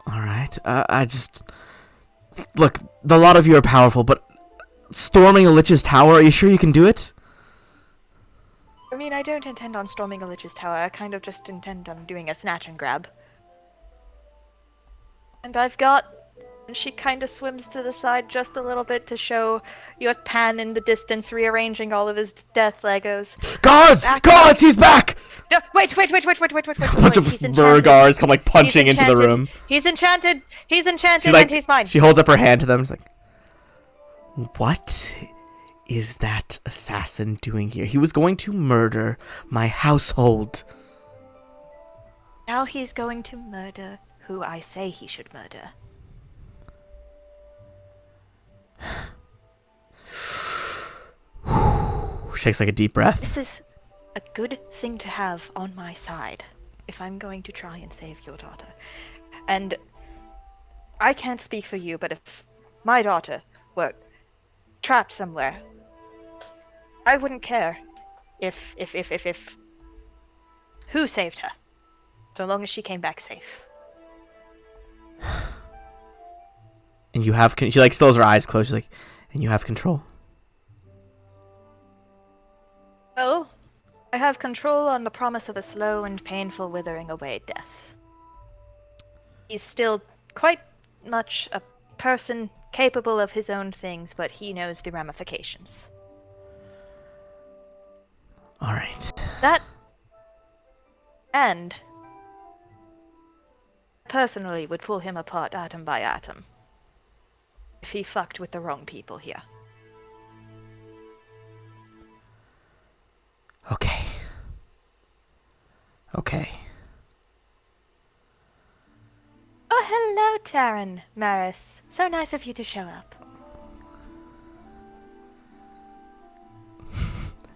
Alright, I just... Look, the lot of you are powerful, but storming a Lich's tower, are you sure you can do it? I mean, I don't intend on storming a Lich's tower. I kind of just intend on doing a snatch and grab. And I've got... And she kind of swims to the side just a little bit to show your Pan in the distance rearranging all of his death Legos. Guards! Back Guards! He's back! No, wait. A bunch Wait, of he's mer enchanted. guards come like He's punching into the enchanted. room. He's enchanted, She like and he's mine. she holds up her hand to them. She's like, "What is that assassin doing here? He was going to murder my household." Now he's going to murder who I say he should murder. takes like a deep breath. This is a good thing to have on my side if I'm going to try and save your daughter. And I can't speak for you, but if my daughter were trapped somewhere, I wouldn't care if who saved her, so long as she came back safe. And you have she like still has her eyes closed. She's like, and you have control. Well, I have control on the promise of a slow and painful withering away death. He's still quite much a person capable of his own things, but he knows the ramifications. All right. That, and personally would pull him apart atom by atom if he fucked with the wrong people here. Okay. Okay. Oh, hello, Taryn, Maris. So nice of you to show up.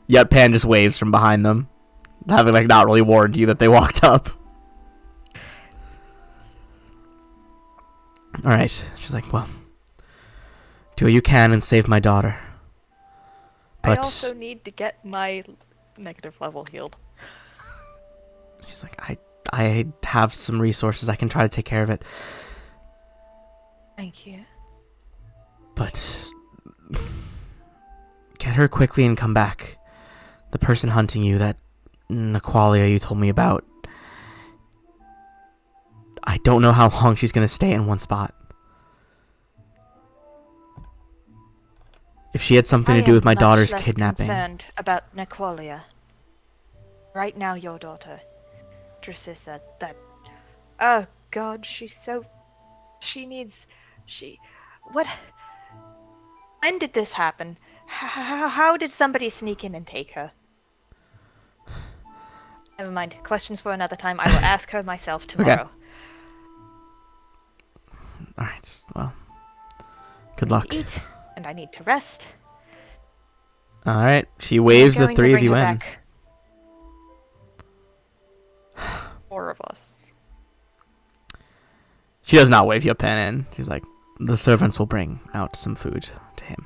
Yet Pan just waves from behind them, having like not really warned you that they walked up. All right. She's like, well, do what you can and save my daughter. I But also need to get my negative level healed. she's like, I have some resources. I can try to take care of it. Thank you. But get her quickly and come back. The person hunting you, that Naqualia you told me about, I don't know how long she's going to stay in one spot. If she had something to do with my daughter's kidnapping. I'm concerned about Naqualia. Right now, your daughter, Dracissa, that... Oh, God, she's so... What... When did this happen? How did somebody sneak in and take her? Never mind. Questions for another time. I will ask her myself tomorrow. Okay. Alright, well. Good luck. Eat, and I need to rest. Alright, she waves the Going to three of bring you her in. back. 4 of us. She does not wave you up in. She's like, the servants will bring out some food to him.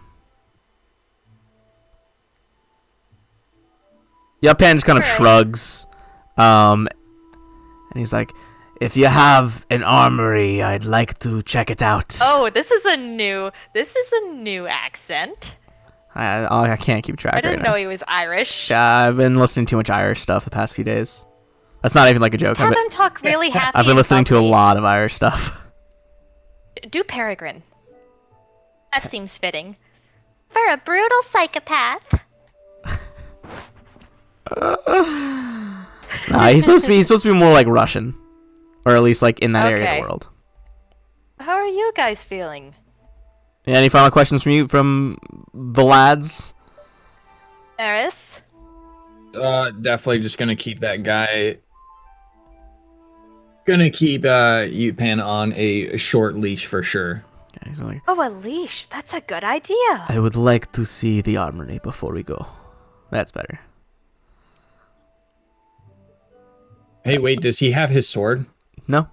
Yapan just kind of Alright. shrugs. And he's like, if you have an armory, I'd like to check it out. Oh, this is a new accent. I can't keep track I right didn't now. know he was Irish. Yeah, I've been listening to too much Irish stuff the past few days. That's not even like a joke. Have him talk really happy. I've been and listening to a bubbly. lot of Irish stuff. Do Peregrine. That seems fitting. For a brutal psychopath. Nah, he's supposed to be more like Russian, or at least like in that area of Okay. the world. How are you guys feeling? Yeah, any final questions from you, from the lads? Eris? Definitely just gonna keep that guy. Gonna keep Utpan on a short leash for sure. Yeah, he's like, Oh, a leash. That's a good idea. I would like to see the armory before we go. That's better. Hey, wait, does he have his sword? No,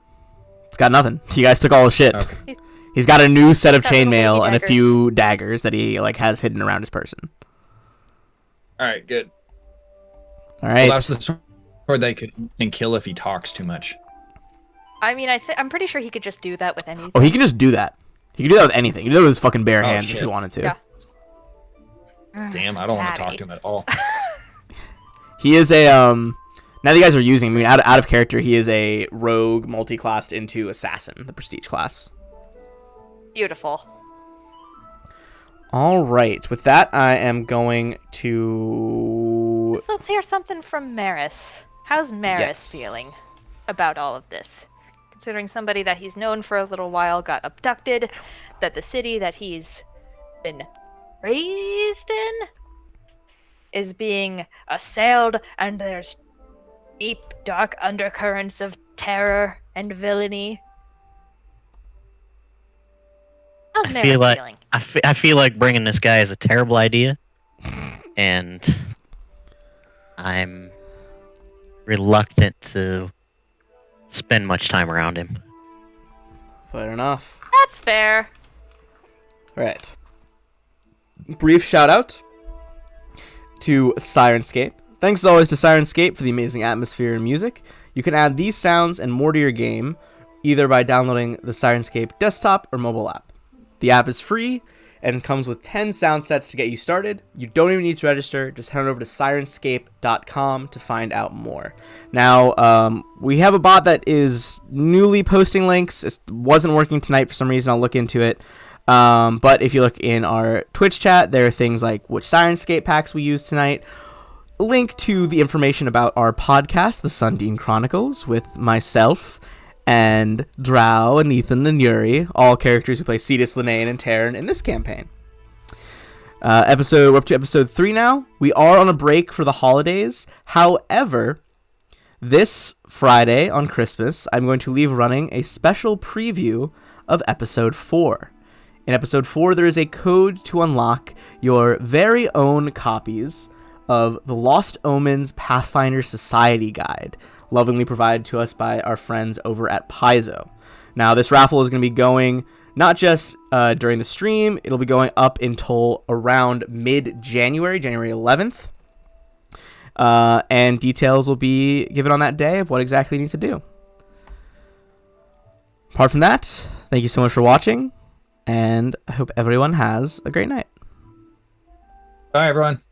it's got nothing. You guys took all his shit. Okay. He's got a new set of Got little chainmail baby and a daggers. few daggers that he like has hidden around his person. All right, good. All right. Well, that's the sword that could instant kill if he talks too much. I mean, I'm pretty sure he could just do that with anything. Oh, he can just do that. He can do that with anything. He can do it with his fucking bare Oh, hands if shit. he wanted to. Yeah. Damn, I don't want to talk Daddy. to him at all. He is a now that you guys are using, I mean, out of character, he is a rogue multi-classed into assassin, the prestige class. Beautiful. All right. With that, I am going to. Let's hear something from Maris. How's Maris Yes. feeling about all of this? Considering somebody that he's known for a little while got abducted, that the city that he's been raised in is being assailed, and there's deep, dark undercurrents of terror and villainy. How's I Maris feel like feeling? I feel like bringing this guy is a terrible idea, and I'm reluctant to spend much time around him. Fair enough. That's fair. All right. Brief shout out to Sirenscape. Thanks as always to Sirenscape for the amazing atmosphere and music. You can add these sounds and more to your game either by downloading the Sirenscape desktop or mobile app. The app is free and comes with 10 sound sets to get you started. You don't even need to register. Just head over to Sirenscape.com to find out more. Now, we have a bot that is newly posting links. It wasn't working tonight for some reason. I'll look into it. But if you look in our Twitch chat, there are things like which Sirenscape packs we used tonight, a link to the information about our podcast, The Sundine Chronicles, with myself and Drow and Ethan and Yuri, all characters who play Cetus, Linnea, and Terran in this campaign. We're up to episode 3 now. We are on a break for the holidays. However, this Friday on Christmas, I'm going to leave running a special preview of episode 4. In episode 4, there is a code to unlock your very own copies of the Lost Omens Pathfinder Society Guide, lovingly provided to us by our friends over at Paizo. Now, this raffle is going to be going not just during the stream, it'll be going up until around mid-January, January 11th. And details will be given on that day of what exactly you need to do. Apart from that, thank you so much for watching, and I hope everyone has a great night. Bye, everyone.